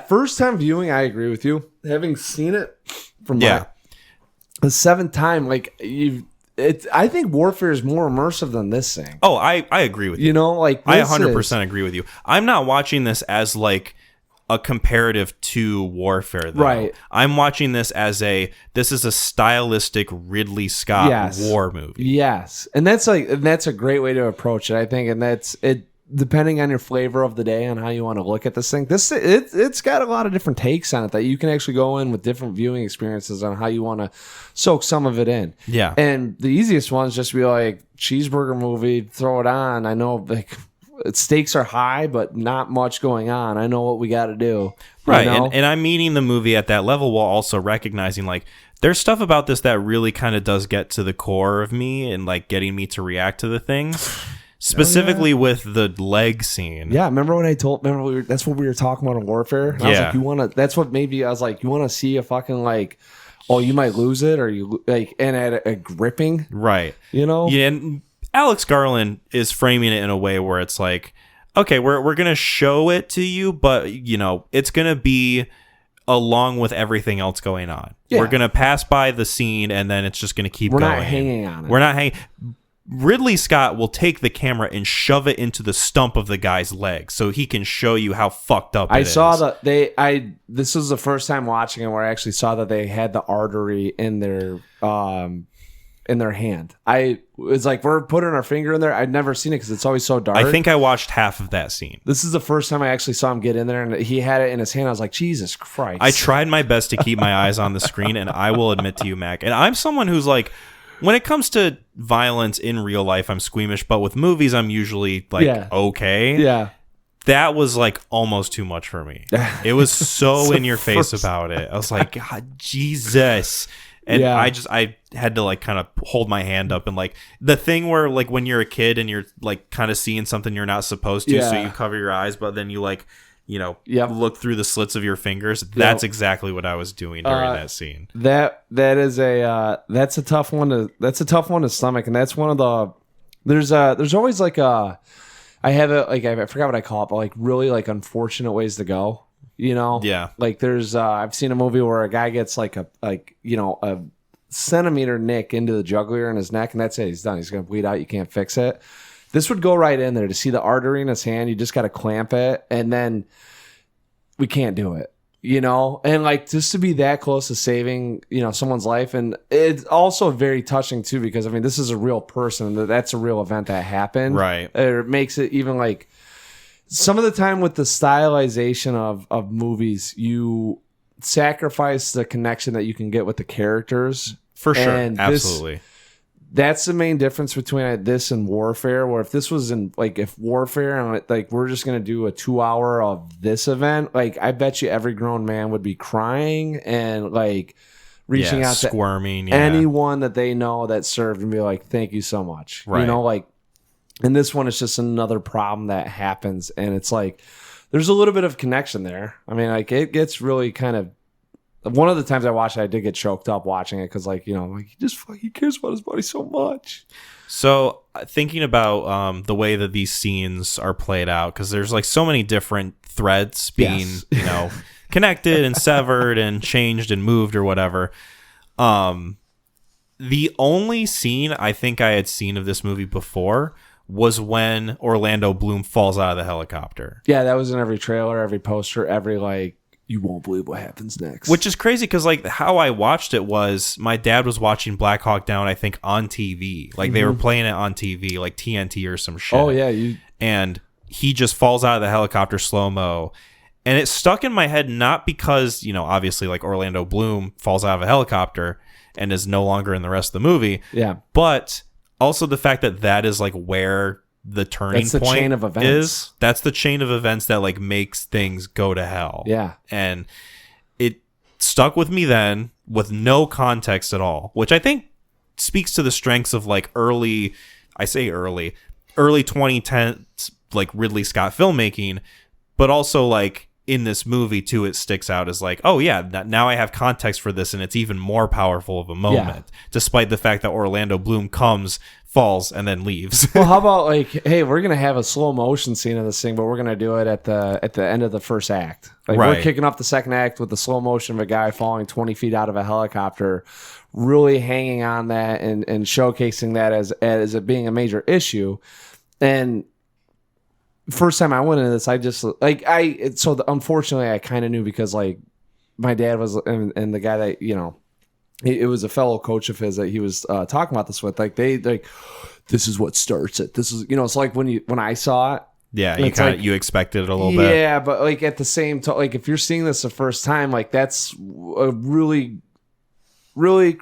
first time viewing, I agree with you. Having seen it from the 7th time, like I think warfare is more immersive than this thing. Oh, I agree with you. Like I 100% agree with you. I'm not watching this as like a comparative to warfare, though. Right. I'm watching this as this is a stylistic Ridley Scott war movie. Yes. And that's a great way to approach it, I think. And that's it, depending on your flavor of the day and how you want to look at this thing. It's got a lot of different takes on it that you can actually go in with different viewing experiences on how you want to soak some of it in. Yeah. And the easiest one is just to be like, cheeseburger movie, throw it on. I know like stakes are high, but not much going on. I know what we got to do. Right. And I'm meeting the movie at that level while also recognizing like there's stuff about this that really kind of does get to the core of me and like getting me to react to the things. Specifically with the leg scene. Yeah, remember that's what we were talking about in warfare? And I was like, you want to, that's what maybe I was like, you want to see a fucking like, oh, you might lose it, or you like, and at a gripping. Right. Yeah. And Alex Garland is framing it in a way where it's like, okay, we're going to show it to you, but it's going to be along with everything else going on. Yeah. We're going to pass by the scene and then it's just going to keep going. We're not hanging on it. We're not hanging. Ridley Scott will take the camera and shove it into the stump of the guy's leg so he can show you how fucked up it is. This was the first time watching it where I actually saw that they had the artery in their hand. It's like we're putting our finger in there. I'd never seen it because it's always so dark. I think I watched half of that scene. This is the first time I actually saw him get in there, and he had it in his hand. I was like, Jesus Christ. I tried my best to keep my eyes on the screen, and I will admit to you, Mac, and I'm someone who's like, when it comes to violence in real life, I'm squeamish, but with movies, I'm usually like, okay. Yeah. That was like almost too much for me. It was so in your face about it. I was like, God, Jesus. And I had to like kind of hold my hand up, and like the thing where like when you're a kid and you're like kind of seeing something you're not supposed to, so you cover your eyes, but then you like, look through the slits of your fingers. That's exactly what I was doing during that scene. That's a tough one to stomach, and that's one of the there's always like I forgot what I call it, but like really like unfortunate ways to go. Yeah. Like there's I've seen a movie where a guy gets like a centimeter nick into the jugular in his neck, and that's it. He's done. He's gonna bleed out. You can't fix it. This would go right in there. To see the artery in his hand, you just got to clamp it, and then we can't do it. And like just to be that close to saving someone's life, and it's also very touching too, because I mean this is a real person. That's a real event that happened. Right. It makes it even like. Some of the time with the stylization of movies, you sacrifice the connection that you can get with the characters. For sure. And absolutely. That's the main difference between this and Warfare, where if this was if Warfare and like we're just going to do a 2 hour of this event, like I bet you every grown man would be crying and like reaching out to squirming, anyone that they know that served and be like, thank you so much. Right. And this one is just another problem that happens, and it's like there's a little bit of connection there. I mean, like it gets really kind of. One of the times I watched it, I did get choked up watching it because, he cares about his buddy so much. So thinking about the way that these scenes are played out, because there's like so many different threads being connected and severed and changed and moved or whatever. The only scene I think I had seen of this movie before was when Orlando Bloom falls out of the helicopter. Yeah, that was in every trailer, every poster, every you won't believe what happens next. Which is crazy because how I watched it was my dad was watching Black Hawk Down, I think, on TV. Like they were playing it on TV, like TNT or some shit. Oh, yeah. And he just falls out of the helicopter slow-mo. And it stuck in my head not because, obviously like Orlando Bloom falls out of a helicopter and is no longer in the rest of the movie. Yeah. But also the fact that is like where the turning point chain of events is. That's the chain of events that like makes things go to hell. Yeah. And it stuck with me then with no context at all, which I think speaks to the strengths of like early 2010s like Ridley Scott filmmaking, but also like in this movie too, it sticks out as like, oh yeah, now I have context for this, and it's even more powerful of a moment, despite the fact that Orlando Bloom comes, falls, and then leaves. Well, how about hey, we're gonna have a slow motion scene of this thing, but we're gonna do it at the end of the first act. We're kicking off the second act with the slow motion of a guy falling 20 feet out of a helicopter, really hanging on that and showcasing that as it being a major issue. And first time I went into this, I just unfortunately I kind of knew because like my dad was and the guy that it was a fellow coach of his that he was talking about this with, like this is what starts it. This is it's like when I saw it. Yeah, you expected it a little bit. Yeah, but like at the same time, like if you're seeing this the first time, like that's a really, really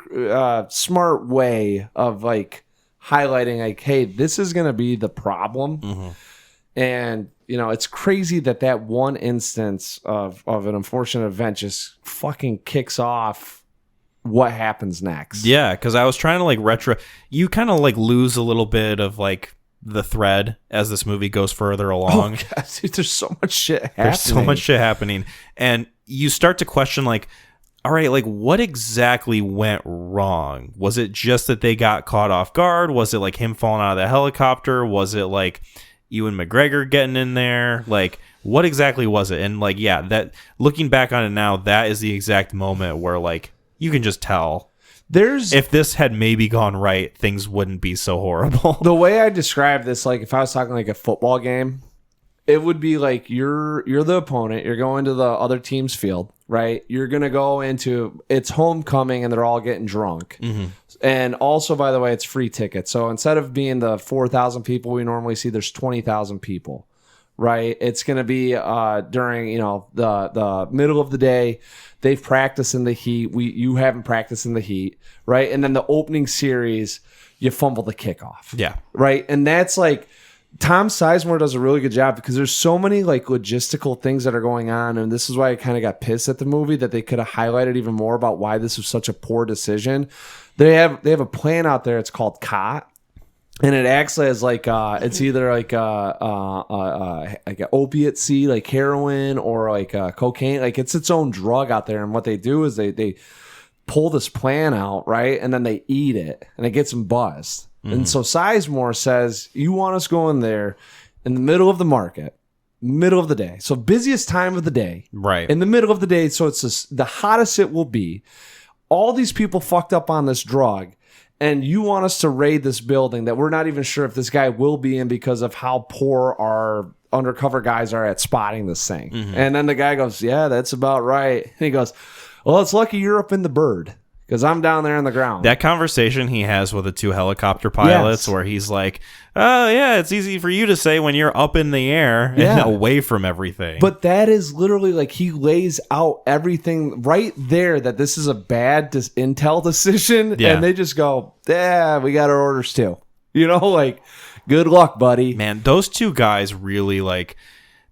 smart way of like highlighting like, hey, this is gonna be the problem. Mm-hmm. And, it's crazy that one instance of an unfortunate event just fucking kicks off what happens next. Yeah, because I was trying to like you kind of like lose a little bit of like the thread as this movie goes further along. Oh, God, dude, there's so much shit happening. There's so much shit happening. And you start to question like, all right, like what exactly went wrong? Was it just that they got caught off guard? Was it like him falling out of the helicopter? Was it like Ewan McGregor getting in there? Like what exactly was it? And like that looking back on it now, that is the exact moment where like you can just tell if this had maybe gone right, things wouldn't be so horrible. The way I describe this, like if I was talking like a football game, it would be like you're the opponent. You're going to the other team's field, right? You're gonna go into it's homecoming, and they're all getting drunk. Mm-hmm. And also, by the way, it's free tickets. So instead of being the 4,000 people we normally see, there's 20,000 people, right? It's gonna be during the middle of the day. They've practiced in the heat. You haven't practiced in the heat, right? And then the opening series, you fumble the kickoff, yeah, right? And that's like. Tom Sizemore does a really good job because there's so many like logistical things that are going on, and this is why I kind of got pissed at the movie that they could have highlighted even more about why this was such a poor decision. They have a plan out there. It's called COT, and it acts as like it's either like an opiate seed, like heroin, or like cocaine. Like it's its own drug out there. And what they do is they pull this plan out, right, and then they eat it, and it gets them buzzed. And so Sizemore says, you want us going there in the middle of the market, middle of the day. So busiest time of the day. Right. In the middle of the day. So it's the hottest it will be. All these people fucked up on this drug. And you want us to raid this building that we're not even sure if this guy will be in because of how poor our undercover guys are at spotting this thing. Mm-hmm. And then the guy goes, yeah, that's about right. And he goes, well, it's lucky you're up in the bird. Because I'm down there on the ground. That conversation he has with the two helicopter pilots where he's like, oh, yeah, it's easy for you to say when you're up in the air and away from everything. But that is literally like he lays out everything right there that this is a bad intel decision. Yeah. And they just go, yeah, we got our orders too. Like, good luck, buddy. Man, those two guys really like...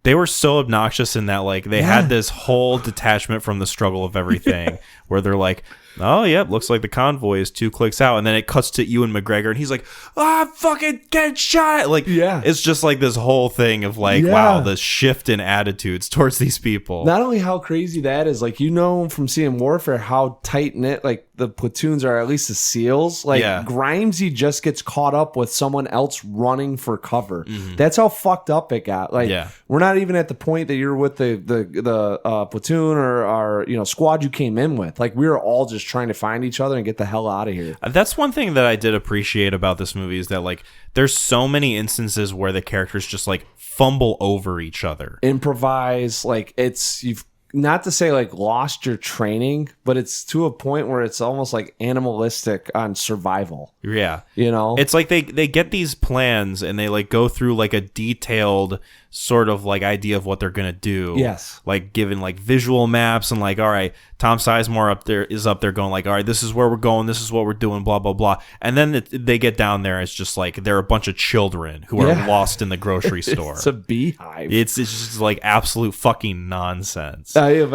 They were so obnoxious in that, like, they had this whole detachment from the struggle of everything where they're like, oh, yep, looks like the convoy is 2 clicks out. And then it cuts to Ewan McGregor, and he's like, fucking get shot. Like, it's just like this whole thing of like, wow, the shift in attitudes towards these people. Not only how crazy that is, like, from seeing Warfare, how tight-knit, like, the platoons are, at least the SEALs. Like, Grimesy just gets caught up with someone else running for cover. Mm-hmm. That's how fucked up it got. Like, we're not even at the point that you're with the platoon or squad you came in with. Like, we were all just trying to find each other and get the hell out of here. That's one thing that I did appreciate about this movie is that, like, there's so many instances where the characters just, like, fumble over each other. Improvise. Like, you've not to say like lost your training, but it's to a point where it's almost like animalistic on survival. Yeah. It's like they get these plans and they like go through like a detailed sort of like idea of what they're going to do. Yes. Like given like visual maps and like, all right, Tom Sizemore is up there going like, all right, this is where we're going. This is what we're doing, blah, blah, blah. And then they get down there. It's just like they're a bunch of children who are lost in the grocery store. It's a beehive. It's just like absolute fucking nonsense. I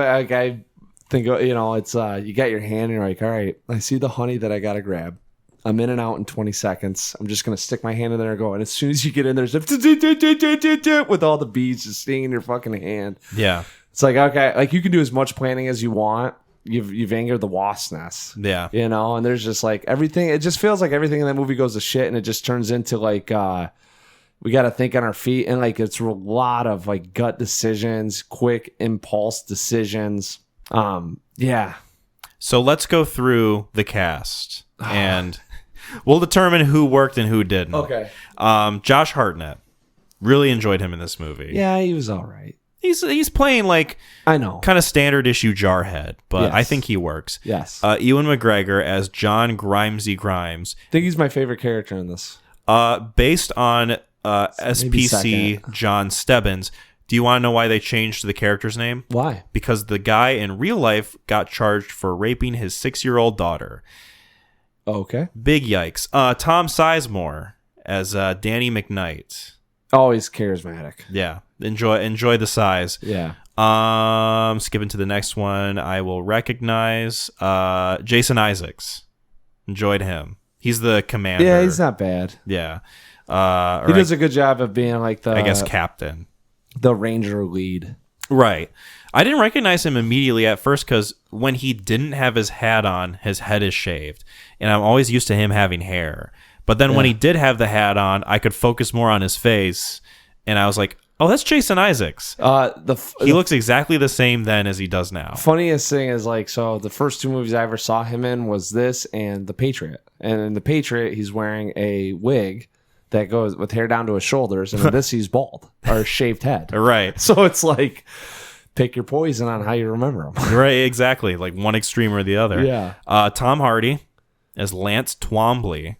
think, it's you got your hand and you're like, all right, I see the honey that I got to grab. I'm in and out in 20 seconds. I'm just going to stick my hand in there and go. And as soon as you get in there, with all the bees just staying in your fucking hand. Yeah. It's like, okay, like you can do as much planning as you want. You've angered the wasp nest. Yeah. And there's just like everything. It just feels like everything in that movie goes to shit. And it just turns into like, we got to think on our feet. And like, it's a lot of like gut decisions, quick impulse decisions. Yeah. So let's go through the cast and we'll determine who worked and who didn't. Okay. Josh Hartnett. Really enjoyed him in this movie. Yeah, he was all right. He's playing like I know kind of standard issue jarhead, but yes. I think he works. Yes. Ewan McGregor as John Grimesy Grimes. I think he's my favorite character in this. Based on SPC John Stebbins. Do you want to know why they changed the character's name? Why? Because the guy in real life got charged for raping his 6-year-old daughter. Okay. Big yikes. Tom Sizemore as Danny McKnight. Always charismatic. Yeah. Enjoy the size. Yeah. Skipping to the next one, I will recognize Jason Isaacs. Enjoyed him. He's the commander. Yeah, he's not bad. Yeah. He does a good job of being like the... I guess captain. The ranger lead. Right. I didn't recognize him immediately at first because when he didn't have his hat on, his head is shaved. And I'm always used to him having hair. But then when he did have the hat on, I could focus more on his face. And I was like, Oh, that's Jason Isaacs. He looks exactly the same then as he does now. Funniest thing is like, so the first 2 movies I ever saw him in was this and The Patriot. And in The Patriot, he's wearing a wig that goes with hair down to his shoulders, and in this he's bald or shaved head. Right. So it's like, pick your poison on how you remember him. Right, exactly. Like one extreme or the other. Yeah. Tom Hardy as Lance Twombly.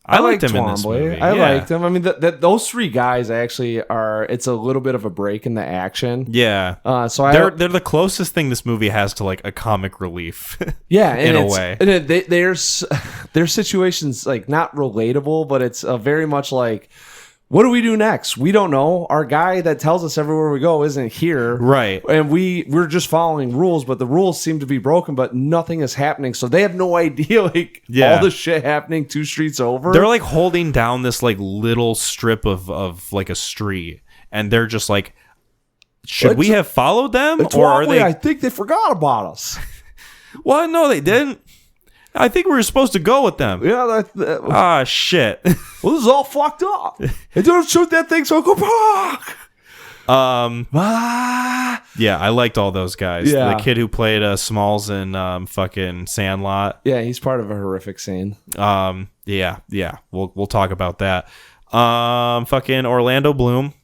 I liked him in this movie. I liked him. I mean, those 3 guys actually are. It's a little bit of a break in the action. Yeah. They're the closest thing this movie has to like a comic relief. Yeah, in a way. And there's situations like not relatable, but it's very much like, what do we do next? We don't know. Our guy that tells us everywhere we go isn't here. Right. And we're just following rules, but the rules seem to be broken, but nothing is happening. So they have no idea, like, all the shit happening 2 streets over. They're like holding down this like little strip of like a street, and they're just like, should we have followed them? Or are they? I think they forgot about us. Well, no, they didn't. I think we were supposed to go with them. Yeah, shit. Well, this is all fucked up. They don't shoot that thing, so go back. Yeah, I liked all those guys. Yeah. The kid who played Smalls in fucking Sandlot. Yeah, he's part of a horrific scene. Yeah. We'll talk about that. Fucking Orlando Bloom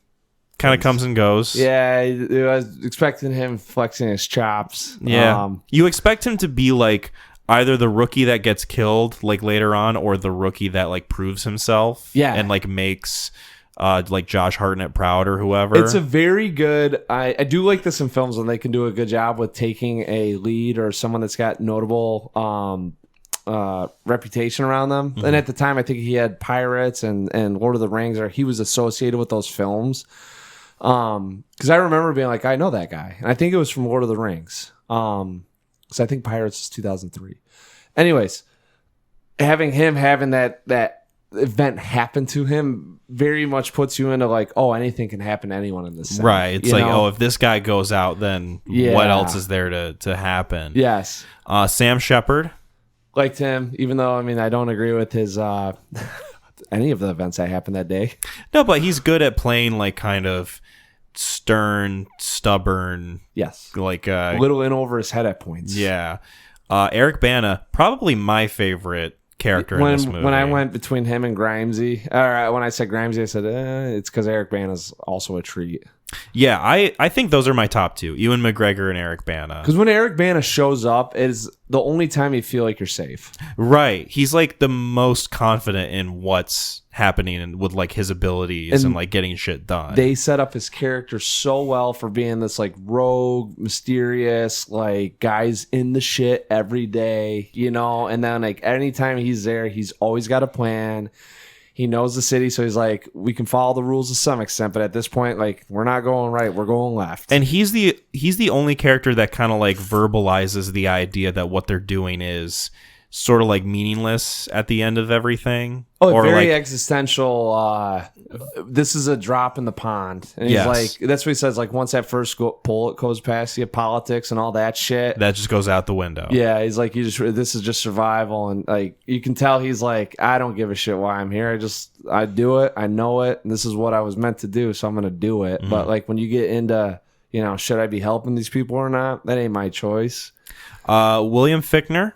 kind of comes and goes. Yeah, I was expecting him flexing his chops. Yeah. You expect him to be like either the rookie that gets killed like later on, or the rookie that like proves himself. Yeah. And like makes like Josh Hartnett proud or whoever. It's a very good. I do like this in films when they can do a good job with taking a lead or someone that's got notable reputation around them. Mm-hmm. And at the time, I think he had Pirates and Lord of the Rings, or he was associated with those films. Because I remember being like, I know that guy, and I think it was from Lord of the Rings. Because I think Pirates is 2003. Anyways, having that event happen to him very much puts you into like, oh, anything can happen to anyone in this set. Right. It's like, oh, if this guy goes out, then what else is there to happen? Yes. Sam Shepard. Liked him, even though, I mean, I don't agree with his any of the events that happened that day. No, but he's good at playing like kind of stern, stubborn. Yes. Like a little in over his head at points. Yeah. Eric Bana, probably my favorite character in this movie. When I went between him and Grimesy, or when I said Grimesy, I said it's because Eric Bana's also a treat. Yeah, I think those are my top 2, Ewan McGregor and Eric Bana. Because when Eric Bana shows up, it is the only time you feel like you're safe. Right. He's like the most confident in what's happening and with like his abilities and like getting shit done. They set up his character so well for being this like rogue, mysterious, like guy's in the shit every day, you know? And then like anytime he's there, he's always got a plan. He knows the city, so he's like, we can follow the rules to some extent, but at this point, like, we're not going right, we're going left. And he's the only character that kind of like verbalizes the idea that what they're doing is sort of like meaningless at the end of everything. Oh, or very like, existential. This is a drop in the pond. And he's like, that's what he says. Like, once that first bullet goes past you, politics and all that shit, that just goes out the window. Yeah, he's like, this is just survival. And like, you can tell he's like, I don't give a shit why I'm here. I do it. I know it. And this is what I was meant to do. So I'm going to do it. Mm-hmm. But like, when you get into, you know, should I be helping these people or not? That ain't my choice. William Fichtner.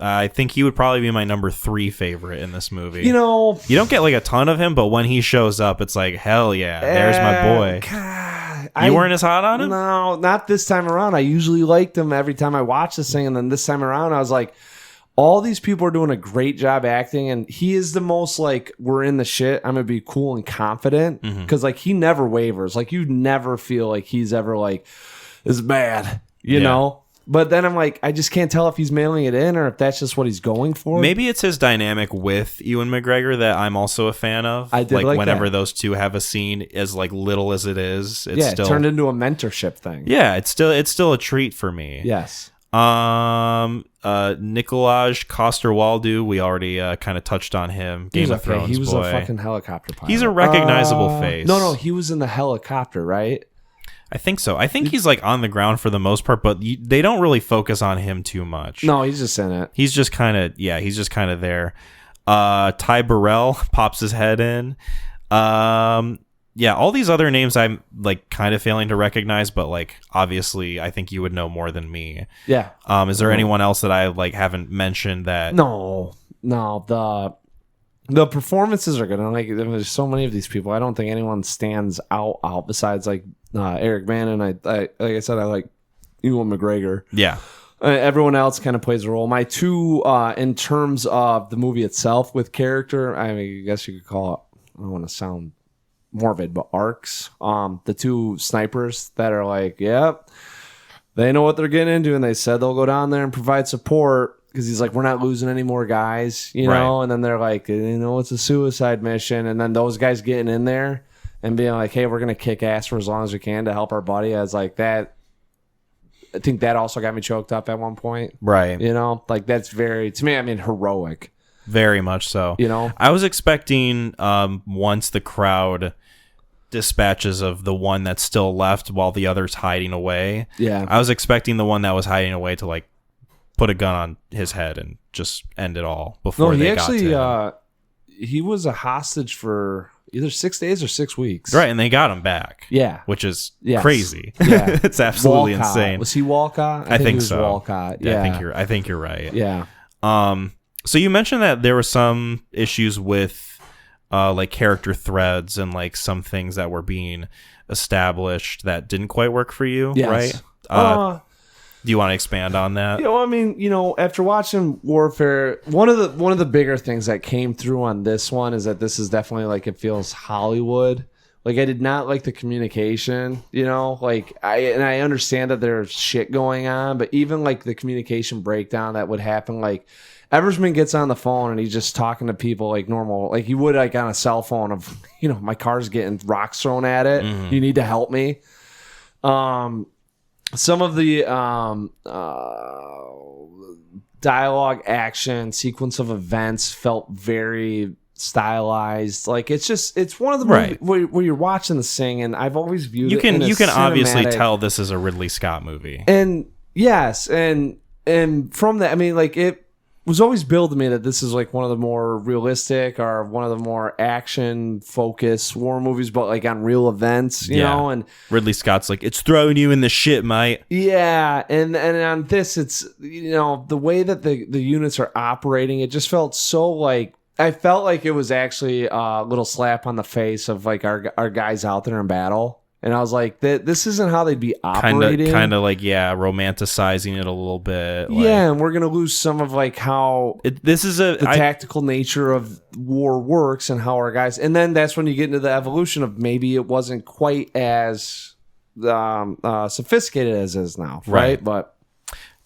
I think he would probably be my number 3 favorite in this movie. You know, you don't get like a ton of him, but when he shows up, it's like, hell yeah, there's my boy. God, you weren't as hot on him? No, not this time around. I usually liked him every time I watched this thing, and then this time around, I was like, all these people are doing a great job acting, and he is the most like, we're in the shit, I'm gonna be cool and confident, because like he never wavers. Like you never feel like he's ever like, this is bad, you know? But then I'm like, I just can't tell if he's mailing it in or if that's just what he's going for. Maybe it's his dynamic with Ewan McGregor that I'm also a fan of. I did like whenever that. Those two have a scene, as like little as it is, it's still, it turned into a mentorship thing. Yeah, it's still a treat for me. Yes. Nikolaj Coster-Waldau, we already kind of touched on him. Game of Thrones. He was boy. a fucking helicopter pilot. He's a recognizable face. No, he was in the helicopter, right? I think so. I think he's like on the ground for the most part, but they don't really focus on him too much. No, he's just in it. He's just kind of there. Ty Burrell pops his head in. Yeah, all these other names I'm like kind of failing to recognize, but like obviously I think you would know more than me. Yeah. Is there anyone else that I like haven't mentioned that? No. The performances are good. And like there's so many of these people. I don't think anyone stands out besides like Eric Bana, and I like I said, I like Ewan McGregor. Yeah. Everyone else kind of plays a role. My two, in terms of the movie itself with character, I mean, I guess you could call it, I don't want to sound morbid, but arcs. The two snipers that are like, yep, they know what they're getting into, and they said they'll go down there and provide support because he's like, we're not losing any more guys, you know? Right. And then they're like, you know, it's a suicide mission. And then those guys getting in there and being like, hey, we're going to kick ass for as long as we can to help our buddy. I was like, that. I think that also got me choked up at one point. Right. You know, like that's very, to me, I mean, heroic. Very much so. You know? I was expecting once the crowd dispatches of the one that's still left while the other's hiding away. Yeah. I was expecting the one that was hiding away to like put a gun on his head and just end it all before they got to him. He was a hostage for either 6 days or 6 weeks. Right, and they got him back. Yeah. Which is Yes. crazy. Yeah. It's absolutely Walcott. insane. Was he Walcott? I think he was so. Walcott. Yeah, Yeah. I think you're right. Yeah. So you mentioned that there were some issues with like character threads and like some things that were being established that didn't quite work for you, Yes. right? Do you want to expand on that? You know, I mean, you know, after watching Warfare, one of the bigger things that came through on this one is that this is definitely like, it feels Hollywood. Like I did not like the communication, you know, like I understand that there's shit going on, but even like the communication breakdown that would happen, like Eversman gets on the phone and he's just talking to people like normal, like you would like on a cell phone of, you know, my car's getting rocks thrown at it. You need to help me. Some of the dialogue, action, sequence of events felt very stylized. Like it's one of the movies where you're watching the thing, and I've always viewed you it can in a obviously cinematic- tell this is a Ridley Scott movie. And yes, and from that, I mean, like it was always billed to me that this is like one of the more realistic or one of the more action focused war movies, but like on real events, you know. And Ridley Scott's like, it's throwing you in the shit, mate. yeah, and on this, it's, you know, the way that the units are operating, it just felt so like, I felt like it was actually a little slap on the face of like our guys out there in battle. And I was like, this isn't how they'd be operating. Kind of like, yeah, romanticizing it a little bit. Like, yeah, and we're going to lose some of like how the tactical nature of war works and how our guys... And then that's when you get into the evolution of maybe it wasn't quite as sophisticated as it is now, right? But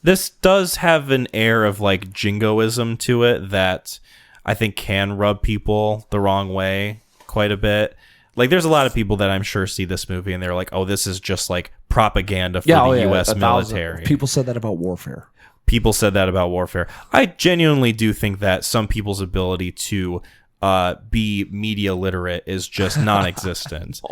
this does have an air of like jingoism to it that I think can rub people the wrong way quite a bit. Like, there's a lot of people that I'm sure see this movie and they're like, oh, this is just like propaganda for the U.S. military. People said that about Warfare. People said that about Warfare. I genuinely do think that some people's ability to be media literate is just non-existent.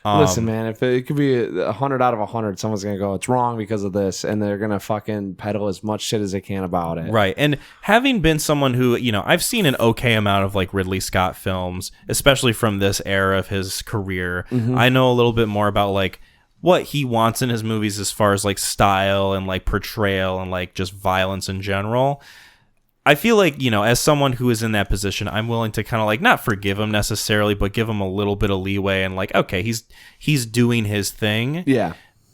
Listen, man, if it could be 100 out of 100, someone's going to go, it's wrong because of this, and they're going to fucking peddle as much shit as they can about it. Right. And having been someone who, you know, I've seen an okay amount of like Ridley Scott films, especially from this era of his career, I know a little bit more about like what he wants in his movies as far as like style and like portrayal and like just violence in general. I feel like, you know, as someone who is in that position, I'm willing to kind of like not forgive him necessarily, but give him a little bit of leeway and like, okay, he's doing his thing. Yeah.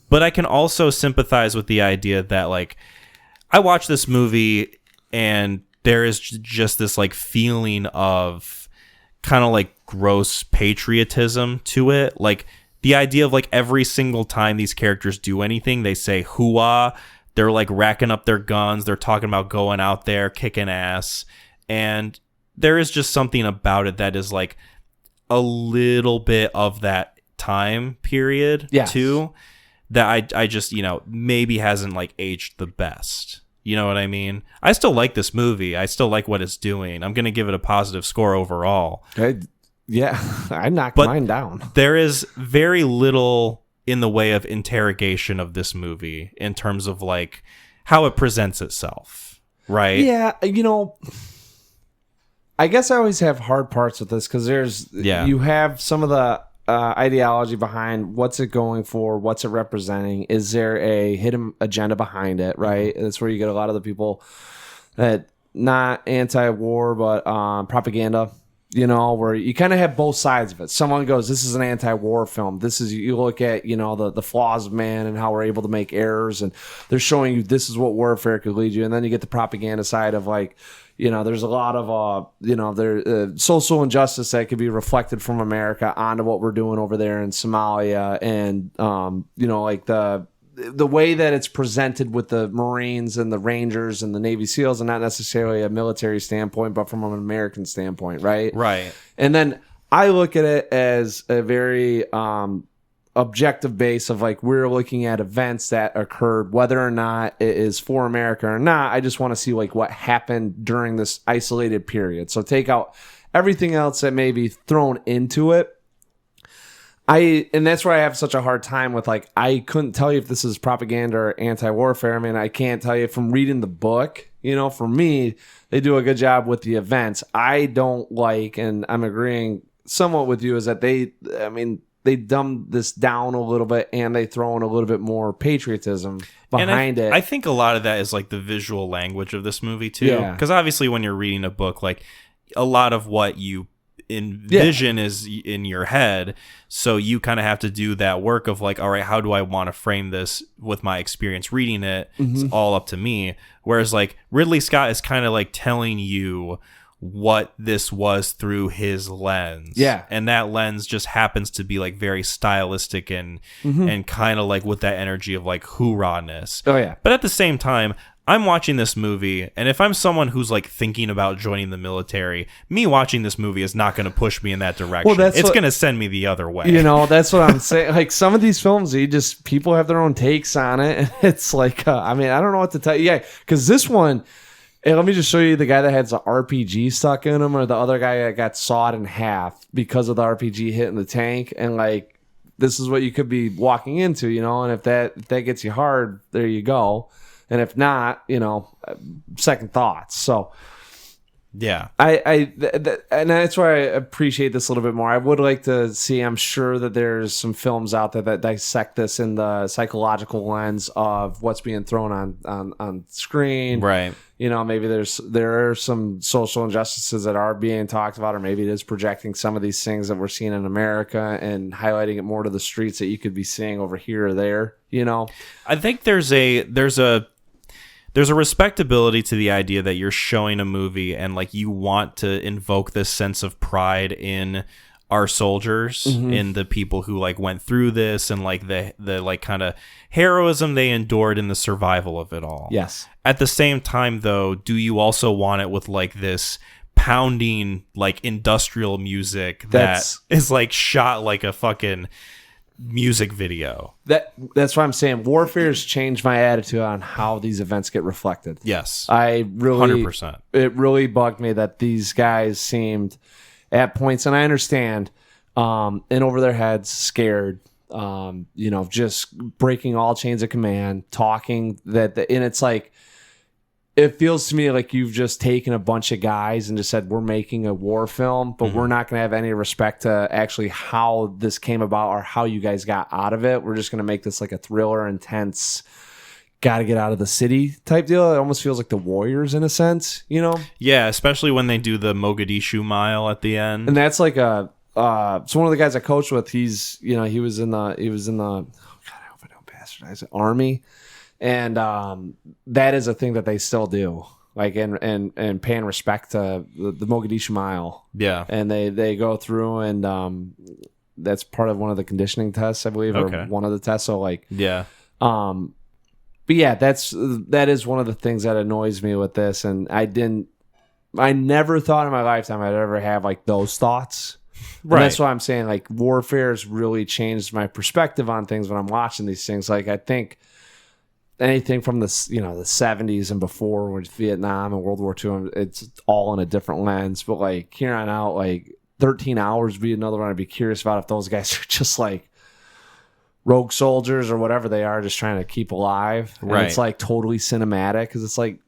But I can also sympathize with the idea that like I watch this movie and there is just this like feeling of kind of like gross patriotism to it. Like the idea of like every single time these characters do anything, they say hooah. They're like racking up their guns. They're talking about going out there, kicking ass. And there is just something about it that is like a little bit of that time period too, that I just, you know, maybe hasn't like aged the best. You know what I mean? I still like this movie. I still like what it's doing. I'm going to give it a positive score overall. I knocked mine down. There is very little in the way of interrogation of this movie in terms of like how it presents itself, right? Yeah, you know, I guess I always have hard parts with this because you have some of the ideology behind what's it going for, what's it representing. Is there a hidden agenda behind it, right? And that's where you get a lot of the people that not anti-war but propaganda, where you kind of have both sides of it. Someone goes, this is an anti-war film. This is, you look at, the flaws of man and how we're able to make errors, and they're showing you this is what warfare could lead you. And then you get the propaganda side of like, there's a lot of, social injustice that could be reflected from America onto what we're doing over there in Somalia. And, like the way that it's presented with the Marines and the Rangers and the Navy SEALs, and not necessarily a military standpoint, but from an American standpoint, right? Right. And then I look at it as a very objective base of like, we're looking at events that occurred, whether or not it is for America or not. I just want to see like what happened during this isolated period. So take out everything else that may be thrown into it. And that's where I have such a hard time with, like, I couldn't tell you if this is propaganda or anti-warfare. I mean, I can't tell you from reading the book. For me, they do a good job with the events. I don't like, and I'm agreeing somewhat with you, is that they dumb this down a little bit, and they throw in a little bit more patriotism behind it. I think a lot of that is like the visual language of this movie too. Yeah. Because obviously when you're reading a book, like a lot of what you envision is in your head, so you kind of have to do that work of like, all right, how do I want to frame this with my experience reading it? It's all up to me. Whereas like Ridley Scott is kind of like telling you what this was through his lens. Yeah. And that lens just happens to be like very stylistic and kind of like with that energy of like hoorah-ness. Oh yeah. But at the same time, I'm watching this movie, and if I'm someone who's like thinking about joining the military, me watching this movie is not going to push me in that direction. Well, it's going to send me the other way. That's what I'm saying. Like some of these films, people have their own takes on it, and it's like, I don't know what to tell you. Yeah, because this one, and let me just show you the guy that has the RPG stuck in him, or the other guy that got sawed in half because of the RPG hitting the tank, and like this is what you could be walking into, and if that gets you hard, there you go. And if not, second thoughts. So, yeah, and that's why I appreciate this a little bit more. I would like to see. I'm sure that there's some films out there that dissect this in the psychological lens of what's being thrown on screen. Right. Maybe there are some social injustices that are being talked about, or maybe it is projecting some of these things that we're seeing in America and highlighting it more to the streets that you could be seeing over here or there. I think there's a respectability to the idea that you're showing a movie and like you want to invoke this sense of pride in our soldiers, in the people who like went through this, and like the like kind of heroism they endured in the survival of it all. Yes. At the same time though, do you also want it with like this pounding like industrial music that is like shot like a fucking music video? That's why I'm saying warfare has changed my attitude on how these events get reflected. Yes. I really 100%. It really bugged me that these guys seemed at points, and I understand, and over their heads, scared, just breaking all chains of command, talking and it's like, it feels to me like you've just taken a bunch of guys and just said, we're making a war film, but we're not going to have any respect to actually how this came about or how you guys got out of it. We're just going to make this like a thriller, intense, got to get out of the city type deal. It almost feels like the Warriors in a sense, Yeah, especially when they do the Mogadishu Mile at the end. And that's like so one of the guys I coached with, he was in the, oh God, I hope I don't bastardize it, Army. And that is a thing that they still do, like and paying respect to the Mogadishu Mile. Yeah, and they go through, and that's part of one of the conditioning tests, I believe, or one of the tests. So like, yeah, but yeah, that is one of the things that annoys me with this, and I never thought in my lifetime I'd ever have like those thoughts. Right. And that's why I'm saying like warfare has really changed my perspective on things when I'm watching these things. Like I think anything from the 70s and before, with Vietnam and World War II, it's all in a different lens. But like here on out, like 13 Hours would be another one I'd be curious about, if those guys are just like rogue soldiers or whatever they are, just trying to keep alive. And it's like totally cinematic, because it's like,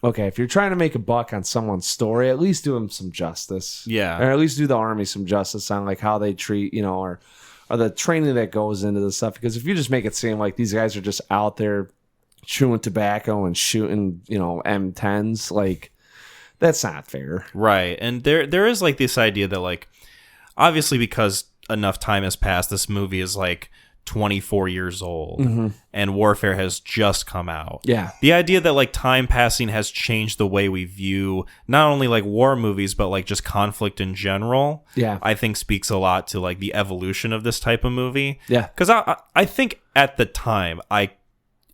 okay, if you're trying to make a buck on someone's story, at least do them some justice. Yeah. Or at least do the Army some justice on like how they treat, or the training that goes into this stuff. Because if you just make it seem like these guys are just out there chewing tobacco and shooting, M10s, like that's not fair. Right. And there is like this idea that like, obviously because enough time has passed, this movie is like 24 years old and Warfare has just come out. Yeah. The idea that like time passing has changed the way we view not only like war movies, but like just conflict in general. Yeah. I think speaks a lot to like the evolution of this type of movie. Yeah. Because I think at the time, I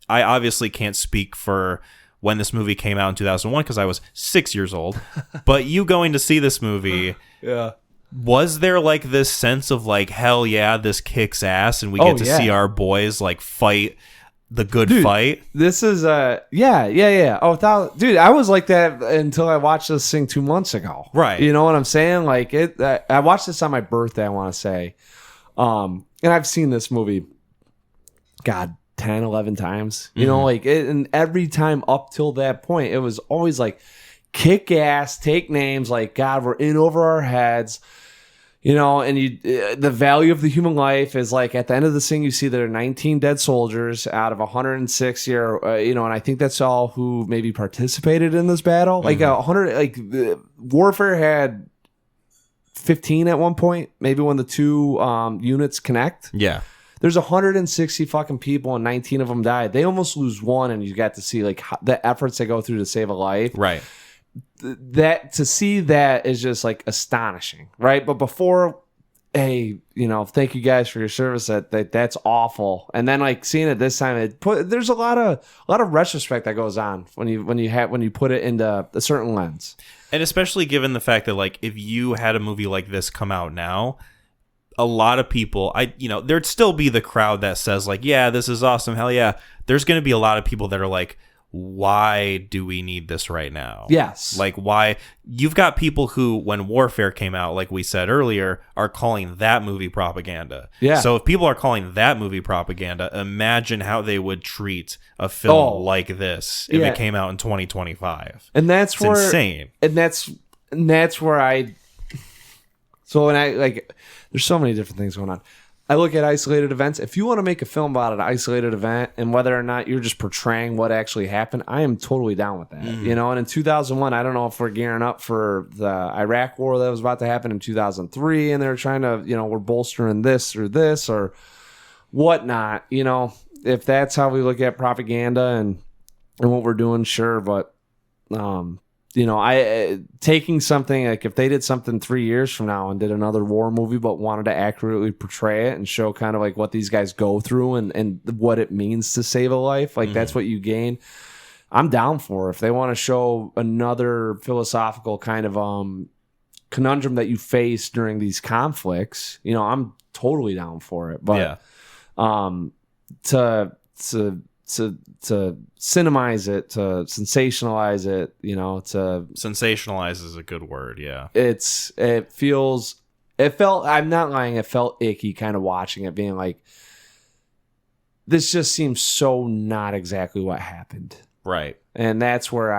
obviously can't speak for when this movie came out in 2001 because I was 6 years old. But you going to see this movie... Yeah. Was there like this sense of like, hell yeah, this kicks ass and we get to see our boys like fight the good fight? This is yeah. Oh, dude, I was like that until I watched this thing 2 months ago. Right. You know what I'm saying? Like I watched this on my birthday, I want to say. And I've seen this movie, God, 10, 11 times. You know, like and every time up till that point, it was always like kick ass, take names, like God, we're in over our heads. And the value of the human life is like at the end of this thing, you see there are 19 dead soldiers out of 106 year, and I think that's all who maybe participated in this battle. Like 100, like Warfare had 15 at one point, maybe when the two units connect. Yeah. There's 160 fucking people and 19 of them died. They almost lose one, and you got to see like the efforts they go through to save a life. Right. That to see that is just like astonishing, right? But before, hey, thank you guys for your service. That's awful. And then like seeing it this time, there's a lot of retrospect that goes on when you put it into a certain lens. And especially given the fact that like if you had a movie like this come out now, a lot of people, there'd still be the crowd that says like, yeah, this is awesome, hell yeah. There's going to be a lot of people that are like, why do we need this right now? Yes. Like, why? You've got people who, when Warfare came out, like we said earlier, are calling that movie propaganda. Yeah. So if people are calling that movie propaganda, imagine how they would treat a film like this if it came out in 2025. And that's insane. And that's where I... So when I, like, there's so many different things going on. I look at isolated events. If you want to make a film about an isolated event and whether or not you're just portraying what actually happened, I am totally down with that. And in 2001, I don't know if we're gearing up for the Iraq war that was about to happen in 2003, and they're trying to, we're bolstering this or whatnot. If that's how we look at propaganda and what we're doing, sure. But, I taking something like if they did something 3 years from now and did another war movie, but wanted to accurately portray it and show kind of like what these guys go through and what it means to save a life, like that's what you gain. I'm down for if they want to show another philosophical kind of conundrum that you face during these conflicts. I'm totally down for it. But to cinemize it, to sensationalize it, to sensationalize is a good word. Yeah. I'm not lying. It felt icky kind of watching it being like, this just seems so not exactly what happened. Right. And that's where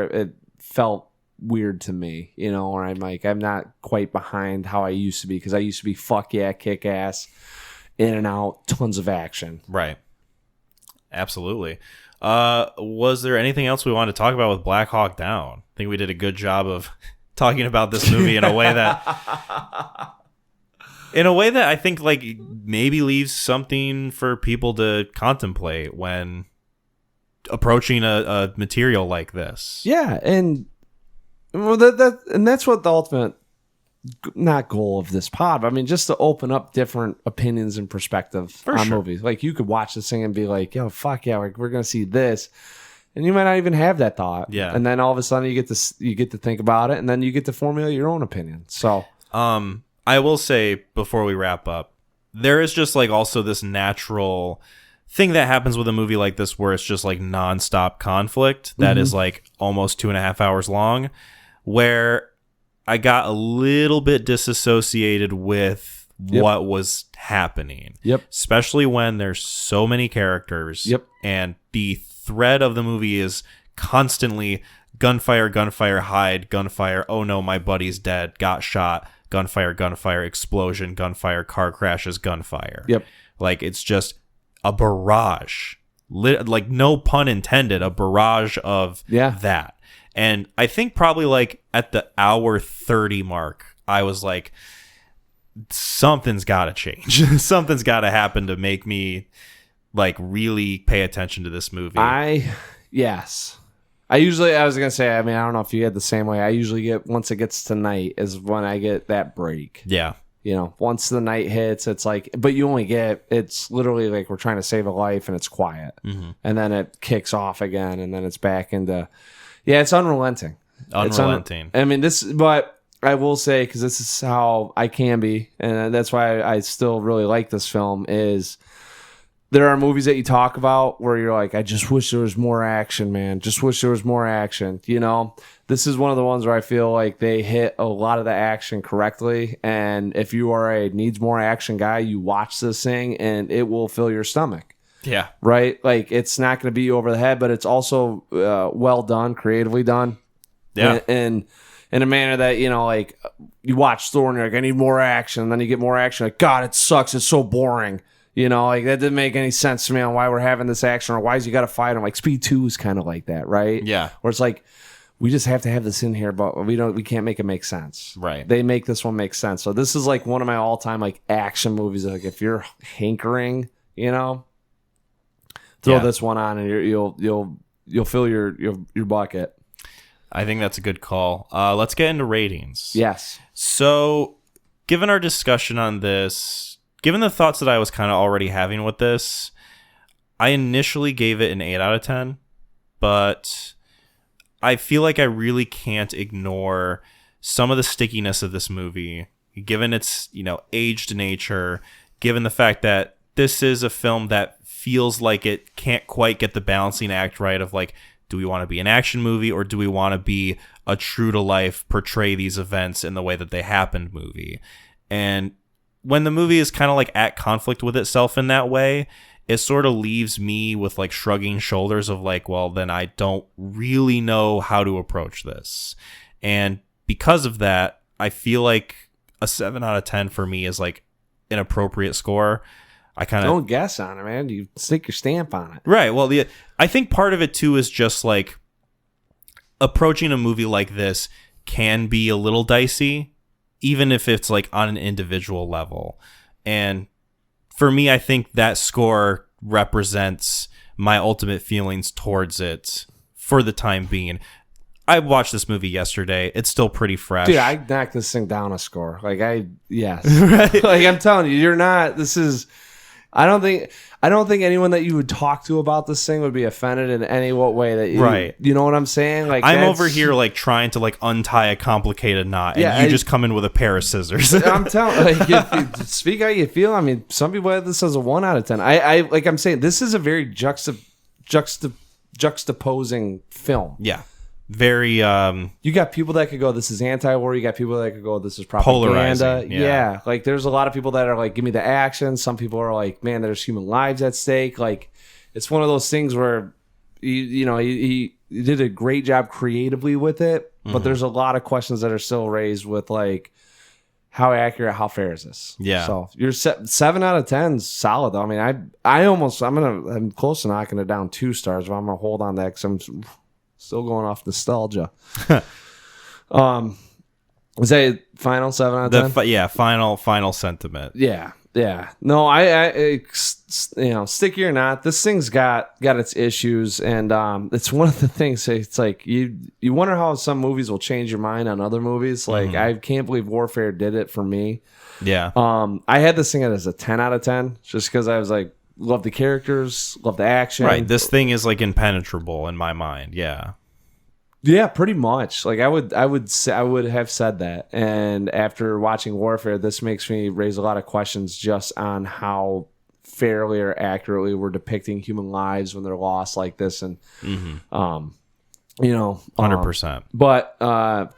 it felt weird to me, where I'm like, I'm not quite behind how I used to be. Cause I used to be fuck yeah, kick ass, in and out, tons of action. Right. Absolutely. Was there anything else we wanted to talk about with Black Hawk Down? I think we did a good job of talking about this movie in a way that I think like maybe leaves something for people to contemplate when approaching a material like this. Yeah, and that's what the ultimate not goal of this pod, but I mean just to open up different opinions and perspective on movies. Like you could watch this thing and be like, yo, fuck yeah, we're gonna see this, and you might not even have that thought. Yeah, and then all of a sudden you get to think about it, and then you get to formulate your own opinion. So I will say before we wrap up, there is just like also this natural thing that happens with a movie like this where it's just like nonstop conflict that is like almost 2.5 hours long, where I got a little bit disassociated with what was happening. Yep. Especially when there's so many characters. Yep. And the thread of the movie is constantly gunfire, hide, gunfire, oh no, my buddy's dead, got shot, gunfire, explosion, gunfire, car crashes, gunfire. Yep. Like, it's just a barrage. Like, no pun intended, a barrage of that. And I think probably like at the hour 30 mark, I was like, something's got to change. Something's got to happen to make me like really pay attention to this movie. Yes. I was going to say, I mean, I don't know if you had the same way. I usually get, once it gets to night is when I get that break. Yeah. You know, once the night hits, it's like, but you only get, it's literally like we're trying to save a life and it's quiet. Mm-hmm. And then it kicks off again and then it's back into, it's unrelenting. I mean, but I will say, because this is how I can be, and that's why I still really like this film, is there are movies that you talk about where you're like, I just wish there was more action, man. Just wish there was more action. You know, this is one of the ones where I feel like they hit a lot of the action correctly. And if you are a needs more action guy, you watch this thing and it will fill your stomach. Yeah. Right? Like, it's not going to be over the head, but it's also well done, creatively done. Yeah. And in a manner that, you know, like, you watch Thor and you're like, I need more action. And then you get more action. Like, God, it sucks. It's so boring. You know, like, that didn't make any sense to me on why we're having this action or why is you got to fight him. Like, Speed 2 is kind of like that, right? Yeah. Where it's like, we just have to have this in here, but we can't make it make sense. Right. They make this one make sense. So this is like one of my all-time like action movies. Like, if you're hankering, you know, throw this one on and you'll fill your bucket. I think that's a good call. Let's get into ratings. Yes. So, given our discussion on this, given the thoughts that I was kind of already having with this, I initially gave it an 8 out of 10, but I feel like I really can't ignore some of the stickiness of this movie, given its, you know, aged nature, given the fact that this is a film that feels like it can't quite get the balancing act right of like, do we want to be an action movie or do we want to be a true to life, portray these events in the way that they happened movie? And when the movie is kind of like at conflict with itself in that way, it sort of leaves me with like shrugging shoulders of like, well, then I don't really know how to approach this. And because of that, I feel like a 7 out of 10 for me is like an appropriate score. I kind of don't guess on it, man. You stick your stamp on it. Right. Well, I think part of it too is just like approaching a movie like this can be a little dicey, even if it's like on an individual level. And for me, I think that score represents my ultimate feelings towards it for the time being. I watched this movie yesterday. It's still pretty fresh. Dude, I knocked this thing down a score. Like, yes. Right. Like, I'm telling you, you're not, this is, I don't think anyone that you would talk to about this thing would be offended in any way that you, right. You know what I'm saying? Like, I'm over here like trying to like untie a complicated knot, and you just come in with a pair of scissors. I'm telling, like, you speak how you feel. I mean, some people have this as a 1 out of 10. I like I'm saying, this is a very juxtaposing film. Yeah. Very you got people that could go, this is anti-war. You got people that could go, this is propaganda. Polarizing. Yeah. Like, there's a lot of people that are like, give me the action. Some people are like, man, there's human lives at stake. Like, it's one of those things where he did a great job creatively with it, but there's a lot of questions that are still raised with like, how accurate, how fair is this? Yeah. So you're 7 out of 10 is solid though. I mean, I'm close to knocking it down 2 stars, but I'm gonna hold on to that because I'm still going off nostalgia. Was that final 7 out of 10? Final sentiment. Yeah. No, I sticky or not, this thing's got its issues, and it's one of the things. It's like you wonder how some movies will change your mind on other movies. Like, I can't believe Warfare did it for me. Yeah. I had this thing as a 10 out of 10 just because I was like, love the characters, love the action. Right. This thing is like impenetrable in my mind. Yeah. Yeah, pretty much. Like, I would have said that. And after watching Warfare, this makes me raise a lot of questions just on how fairly or accurately we're depicting human lives when they're lost like this. And 100%. But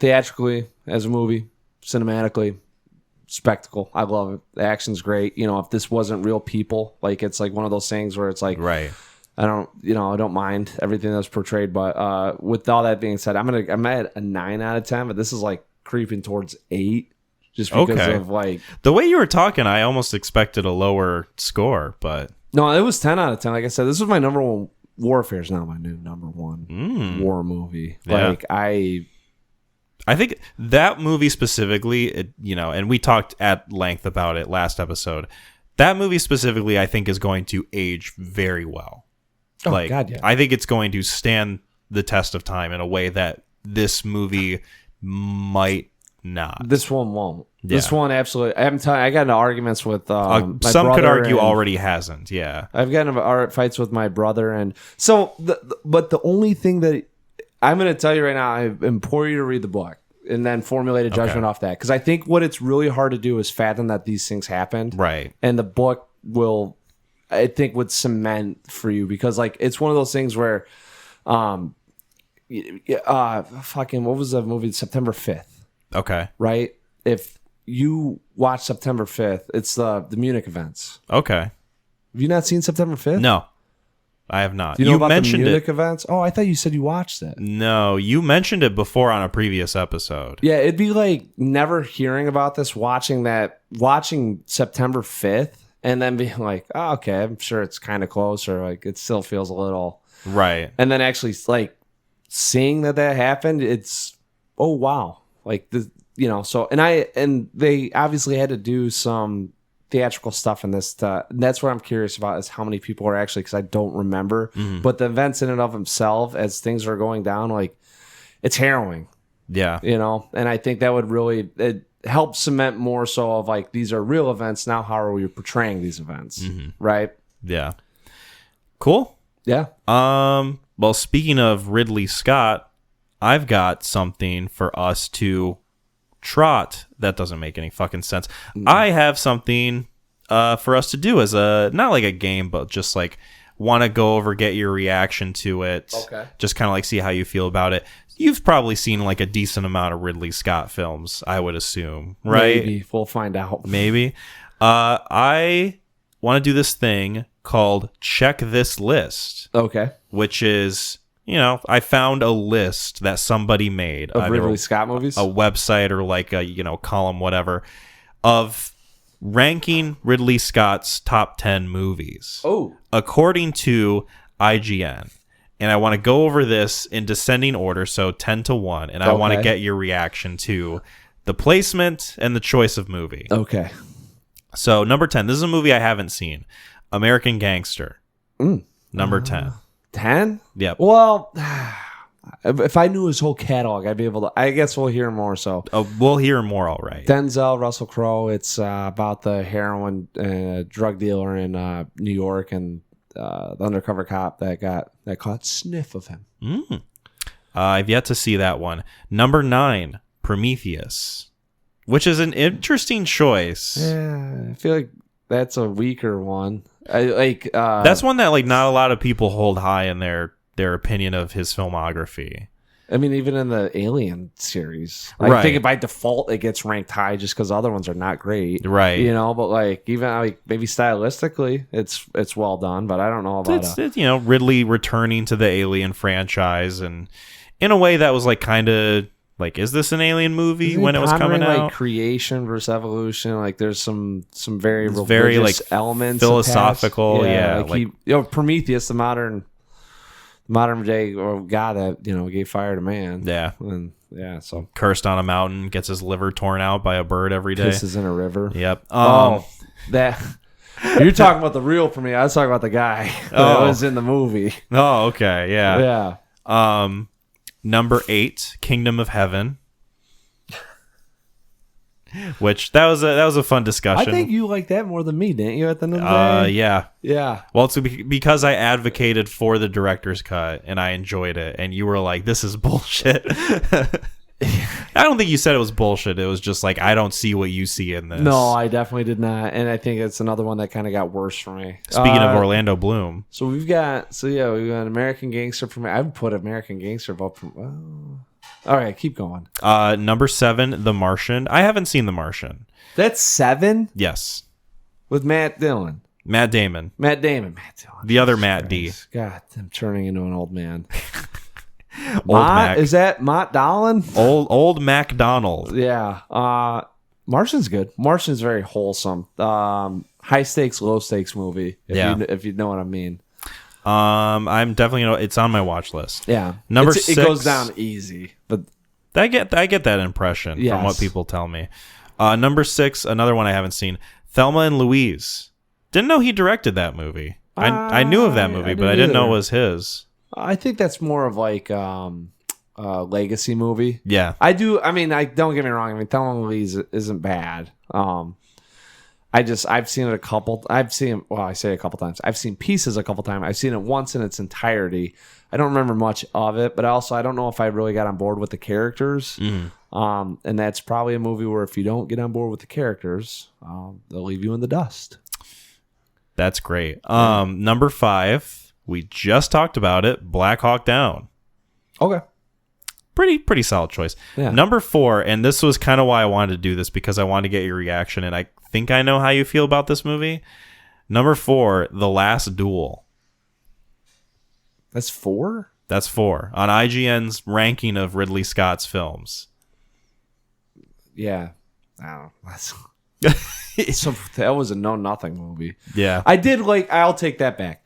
theatrically, as a movie, cinematically, spectacle. I love it. The action's great. You know, if this wasn't real people, like, it's like one of those things where it's like, right. I don't mind everything that's portrayed, but with all that being said, I'm at a 9 out of 10, but this is like creeping towards 8 just because of like the way you were talking. I almost expected a lower score, but no, it was 10 out of 10. Like I said, this was my number one. Warfare is now my new number one war movie. Yeah. Like I think that movie specifically, and we talked at length about it last episode. That movie specifically, I think, is going to age very well. Oh, God, yeah. I think it's going to stand the test of time in a way that this movie might not. This one won't. Yeah. This one absolutely. I got into arguments with some could argue already hasn't. Yeah, I've gotten into fights with my brother, and so. But the only thing that I'm going to tell you right now, I implore you to read the book and then formulate a judgment off that, because I think what it's really hard to do is fathom that these things happened. Right, and the book will, I think, would cement for you, because like it's one of those things where, fucking what was the movie? September 5th. Okay. Right? If you watch September 5th, it's the Munich events. Okay. Have you not seen September 5th? No, I have not. Do you know about mentioned the Munich events? Oh, I thought you said you watched it. No, you mentioned it before on a previous episode. Yeah, it'd be like never hearing about this, watching September 5th, and then being like, oh, okay, I'm sure it's kind of close, or like it still feels a little. Right. And then actually like seeing that happened, it's, oh, wow. Like so, and they obviously had to do some theatrical stuff in this. That's what I'm curious about, is how many people are actually, because I don't remember. Mm-hmm. But the events in and of themselves, as things are going down, like it's harrowing. Yeah, and I think that would really help cement more so of like, these are real events. Now, how are we portraying these events? Mm-hmm. Right? Yeah. Cool. Yeah. Well, speaking of Ridley Scott, I've got something for us to trot. That doesn't make any fucking sense. I have something for us to do as not like a game, but just like want to go over, get your reaction to it. Okay. Just kind of like see how you feel about it. You've probably seen like a decent amount of Ridley Scott films, I would assume, right? Maybe. We'll find out. Maybe. I want to do this thing called Check This List. Okay. Which is, I found a list that somebody made of Ridley Scott movies, a website or like a column, whatever, of ranking Ridley Scott's top 10 movies. Oh, according to IGN. And I want to go over this in descending order, so 10 to 1, and I want to get your reaction to the placement and the choice of movie. Okay. So number 10, this is a movie I haven't seen, American Gangster. Number 10. 10? Yep. Well, if I knew his whole catalog, I'd be able to. I guess we'll hear more. So we'll hear more. All right. Denzel, Russell Crowe. It's about the heroin drug dealer in New York, and the undercover cop that caught sniff of him. I've yet to see that one. Number 9, Prometheus, which is an interesting choice. Yeah, I feel like that's a weaker one. That's one that like not a lot of people hold high in their opinion of his filmography. I mean, even in the Alien series, I think by default it gets ranked high just because other ones are not great, right? But like even like maybe stylistically, it's well done, but I don't know about it's Ridley returning to the Alien franchise, and in a way that was like kind of. Like, is this an Alien movie when it was coming out? Like creation versus evolution. Like, there's some very religious very like elements, philosophical. Yeah, like Prometheus, the modern day god that gave fire to man. Yeah, and so cursed on a mountain, gets his liver torn out by a bird every day. Pisses in a river. Yep. That. You're talking about the real Prometheus. I was talking about the guy that was in the movie. Oh, okay, yeah, yeah. Number 8, Kingdom of Heaven, which that was a fun discussion. I think you liked that more than me, didn't you? At the end of the day, yeah. Well, it's because I advocated for the director's cut and I enjoyed it, and you were like, "This is bullshit." I don't think you said it was bullshit. It was just like, I don't see what you see in this. No, I definitely did not, and I think it's another one that kind of got worse for me. Speaking of Orlando Bloom, so we've got American Gangster for me. I would put American Gangster above. All right, keep going. Number 7, The Martian. I haven't seen The Martian. That's 7? Yes, with Matt Dillon. Matt Damon. Matt Damon. The other Matt D. God, I'm turning into an old man. Old Mac. Is that Matt Dillon? Old MacDonald. Yeah. Martian's good. Martian's very wholesome. High stakes, low stakes movie. If you know what I mean. I'm definitely it's on my watch list. Yeah. Number 6. It goes down easy, but I get that impression from what people tell me. Number 6, another one I haven't seen. Thelma and Louise. Didn't know he directed that movie. I knew of that movie, but I didn't know it was his. I think that's more of like a legacy movie. Yeah. I do. I mean, don't get me wrong. I mean, Thelma and Louise isn't bad. I've seen it a couple. I say a couple times. I've seen pieces a couple times. I've seen it once in its entirety. I don't remember much of it, but I don't know if I really got on board with the characters. And that's probably a movie where if you don't get on board with the characters, they'll leave you in the dust. That's great. Number 5, we just talked about it. Black Hawk Down. Okay. Pretty solid choice. Yeah. Number 4, and this was kind of why I wanted to do this, because I wanted to get your reaction, and I think I know how you feel about this movie. Number 4, The Last Duel. That's 4? That's 4 on IGN's ranking of Ridley Scott's films. Yeah. I don't know. That was a no-nothing movie. Yeah. I'll take that back.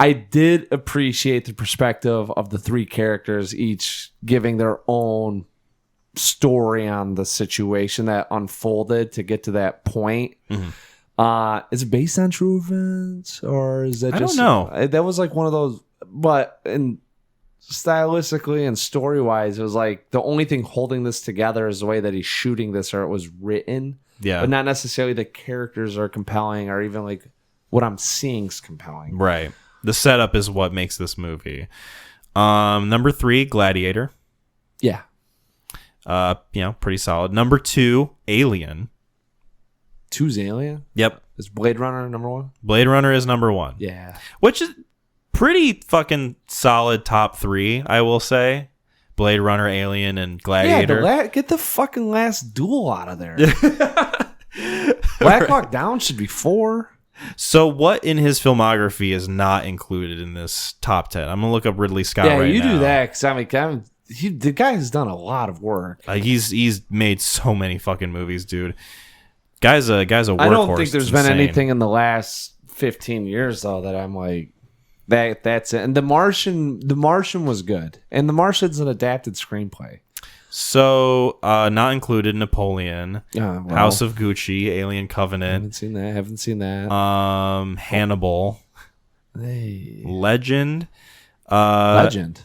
I did appreciate the perspective of the 3 characters, each giving their own story on the situation that unfolded to get to that point. Mm-hmm. Is it based on true events, or is that just... I don't know. That was like one of those... But stylistically and story-wise, it was like the only thing holding this together is the way that he's shooting this, or it was written. Yeah. But not necessarily the characters are compelling, or even like what I'm seeing is compelling. Right. The setup is what makes this movie. Number 3, Gladiator. Yeah. Pretty solid. Number 2, Alien. 2's Alien? Yep. Is Blade Runner number 1? Blade Runner is number 1. Yeah. Which is pretty fucking solid top 3, I will say. Blade Runner, Alien, and Gladiator. Yeah, get the fucking Last Duel out of there. Black Hawk Down should be 4. So what in his filmography is not included in this top 10? I'm going to look up Ridley Scott right now. Yeah, you do that, because the guy has done a lot of work. He's made so many fucking movies, dude. Guy's a workhorse. I don't think there's been anything in the last 15 years, though, that I'm like, that's it. And The Martian was good. And The Martian's an adapted screenplay. So, not included, Napoleon, House of Gucci, Alien Covenant. Haven't seen that. Hannibal. Hey. Legend. Legend.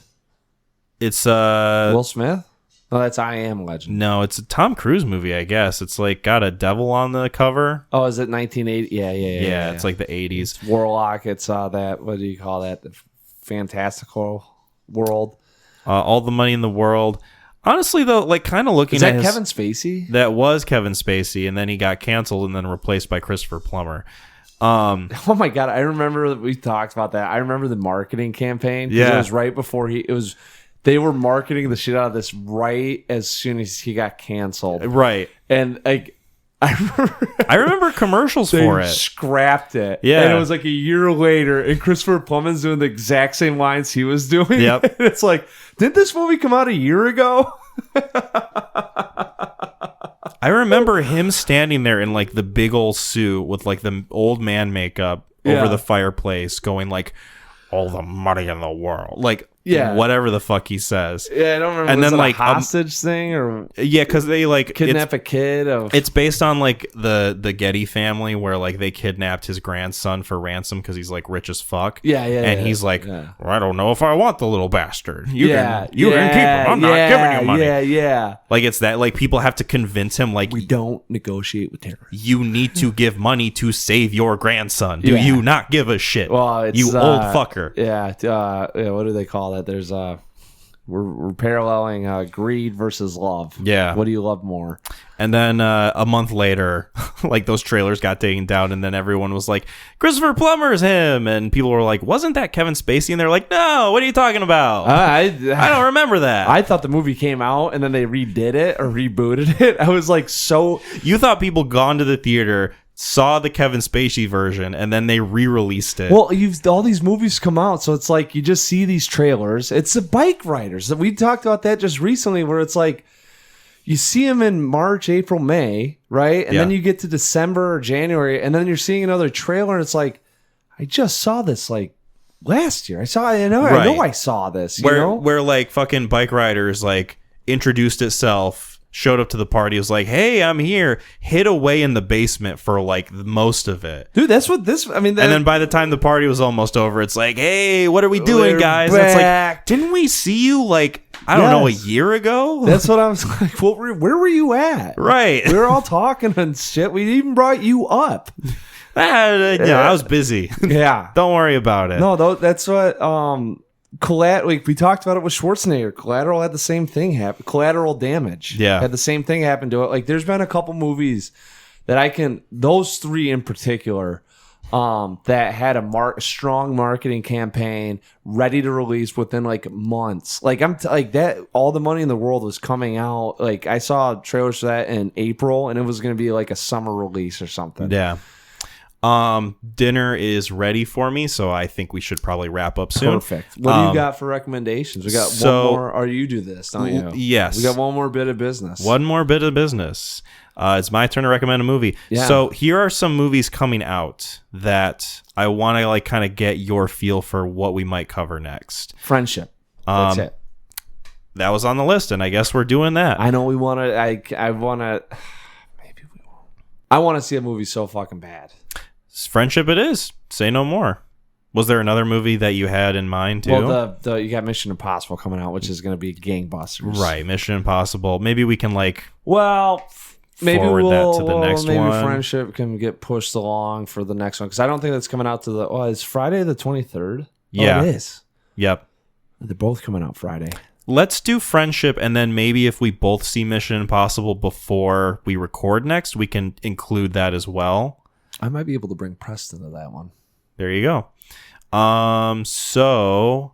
It's Will Smith? Oh, that's I Am Legend. No, it's a Tom Cruise movie, I guess. It's like got a devil on the cover. Oh, is it 1980? Yeah. It's like the 80s. It's Warlock. It's that, what do you call that? The fantastical world. All the Money in the World. Honestly, though, like kind of looking at Kevin Spacey? That was Kevin Spacey, and then he got canceled and then replaced by Christopher Plummer. Oh my God, I remember we talked about that. I remember the marketing campaign. Yeah. It was right before they were marketing the shit out of this right as soon as he got canceled. Right. And like I remember commercials for it. Scrapped it. Yeah. And it was like a year later, and Christopher Plummer's doing the exact same lines he was doing. Yep. And it's like, didn't this movie come out a year ago? I remember him standing there in like the big old suit with like the old man makeup over the fireplace going like, all the money in the world. Like, whatever the fuck he says. Yeah, I don't remember. And then like a hostage thing or because they like kidnap a kid. It's based on like the Getty family where like they kidnapped his grandson for ransom because he's like rich as fuck. And he's like, well, I don't know if I want the little bastard. You can keep him. I'm not giving you money. Yeah. Like it's that like people have to convince him like we don't negotiate with terrorists. You need to give money to save your grandson. Do you not give a shit? Well, it's, you old fucker. Yeah. What do they call that? There's we're paralleling greed versus love. Yeah. What do you love more? And then a month later, like those trailers got taken down, and then everyone was like, Christopher Plummer's him, and people were like, wasn't that Kevin Spacey? And they're like, no, what are you talking about? I don't remember that. I thought the movie came out and then they redid it or rebooted it. I was like, so you thought people gone to the theater, saw the Kevin Spacey version, and then they re-released it. Well, all these movies come out, so it's like you just see these trailers. It's the bike riders. We talked about that just recently, where it's like you see them in March, April, May, right? And then you get to December or January, and then you're seeing another trailer, and it's like, I just saw this like last year. I know I saw this. Where like fucking Bike Riders like introduced itself. Showed up to the party, was like, hey, I'm here, hid away in the basement for like most of it. Dude, that's what this, I mean. And then by the time the party was almost over, it's like, hey, what are we doing, guys? And it's like, didn't we see you like, I don't know, a year ago? That's what I was like, where were you at? Right. We were all talking and shit. We even brought you up. I was busy. Yeah. Don't worry about it. No, that's what, like we talked about it with Schwarzenegger. Collateral had the same thing happen. Collateral Damage had the same thing happen to it. Like there's been a couple movies that those three in particular, that had a strong marketing campaign ready to release within like months. Like like that, all the money in the world was coming out. Like I saw trailers for that in April, and it was going to be like a summer release or something. Yeah. Dinner is ready for me, so I think we should probably wrap up soon. Perfect. What do you got for recommendations? We got one more, or you do this, don't you? Yes. We got one more bit of business. One more bit of business. It's my turn to recommend a movie. Yeah. So here are some movies coming out that I want to like kind of get your feel for what we might cover next. Friendship. That's it. That was on the list, and I guess we're doing that. I know we want to. I want to. Maybe we won't. I want to see a movie so fucking bad. Friendship it is. Say no more. Was there another movie that you had in mind too? Well, you got Mission Impossible coming out, which is going to be gangbusters. Right, Mission Impossible. Maybe we can like maybe forward that to the next one. Maybe Friendship can get pushed along for the next one, because I don't think that's coming out to it's Friday the 23rd. Yeah, it is. Yep, they're both coming out Friday. Let's do Friendship, and then maybe if we both see Mission Impossible before we record next, we can include that as well. I might be able to bring Preston to that one. There you go. So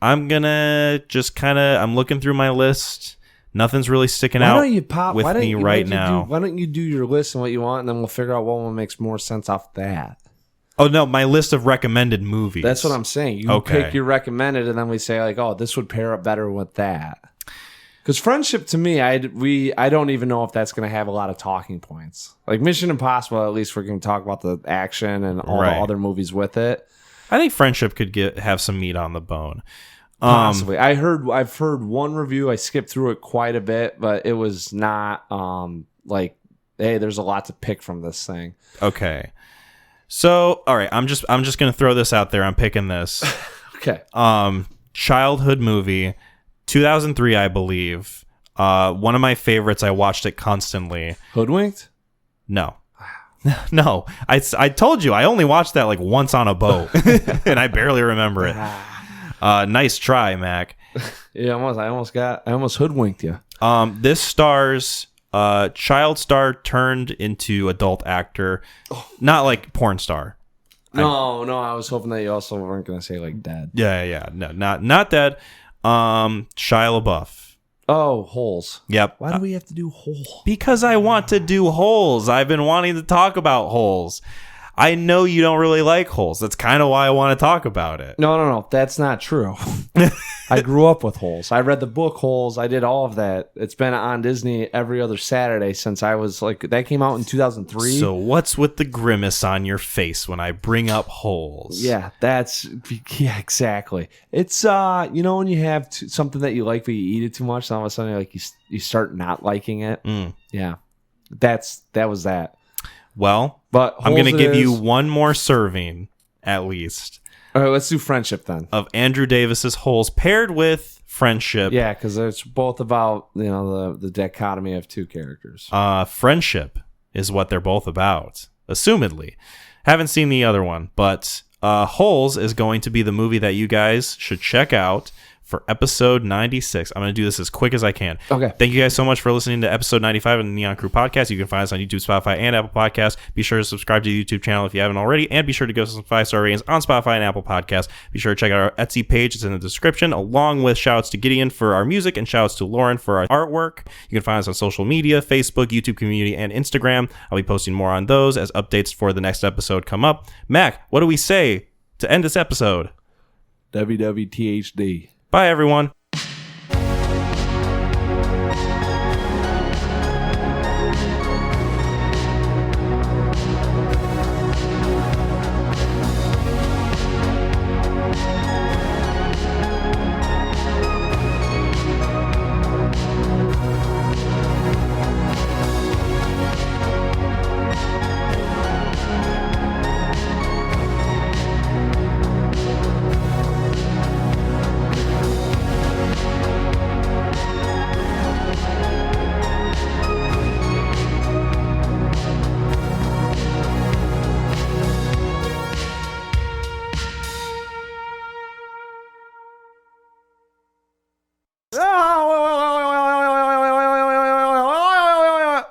I'm gonna just I'm looking through my list. Nothing's really sticking out with me right now. Why don't you do your list and what you want, and then we'll figure out what one makes more sense off that. Oh no, my list of recommended movies. That's what I'm saying. You pick your recommended, and then we say like, oh, this would pair up better with that. Because Friendship, to me, I don't even know if that's going to have a lot of talking points. Like Mission Impossible, at least we're going to talk about the action and all the other movies with it. I think Friendship could have some meat on the bone. Possibly. I've heard one review. I skipped through it quite a bit, but it was not like, hey, there's a lot to pick from this thing. Okay. So, all right, I'm just going to throw this out there. I'm picking this. Okay. Childhood movie. 2003, I believe. One of my favorites. I watched it constantly. Hoodwinked? No. No. I told you, I only watched that like once on a boat, and I barely remember it. Nice try, Mac. Yeah, I almost hoodwinked you. This stars child star turned into adult actor, not like porn star. No, I was hoping that you also weren't going to say like dead. Yeah. No, not dead. Shia LaBeouf. Oh, Holes. Yep. Why do we have to do Holes? Because I want to do Holes. I've been wanting to talk about Holes. I know you don't really like Holes. That's kind of why I want to talk about it. No. That's not true. I grew up with Holes. I read the book Holes. I did all of that. It's been on Disney every other Saturday since I was like, that came out in 2003. So what's with the grimace on your face when I bring up Holes? Yeah, exactly. It's, when you have something that you like, but you eat it too much, then all of a sudden like you start not liking it. Yeah, that was that. Well, but I'm going to give you one more serving, at least. All right, let's do Friendship then. Of Andrew Davis's Holes paired with Friendship. Yeah, because it's both about the dichotomy of two characters. Friendship is what they're both about, assumedly. Haven't seen the other one, but Holes is going to be the movie that you guys should check out for episode 96. I'm going to do this as quick as I can. Okay. Thank you guys so much for listening to episode 95 of the Neon Crew podcast. You can find us on YouTube, Spotify, and Apple Podcasts. Be sure to subscribe to the YouTube channel if you haven't already, and be sure to give us some 5-star ratings on Spotify and Apple Podcasts. Be sure to check out our Etsy page. It's in the description, along with shout-outs to Gideon for our music and shout-outs to Lauren for our artwork. You can find us on social media, Facebook, YouTube community, and Instagram. I'll be posting more on those as updates for the next episode come up. Mac, what do we say to end this episode? WWTHD. Bye, everyone.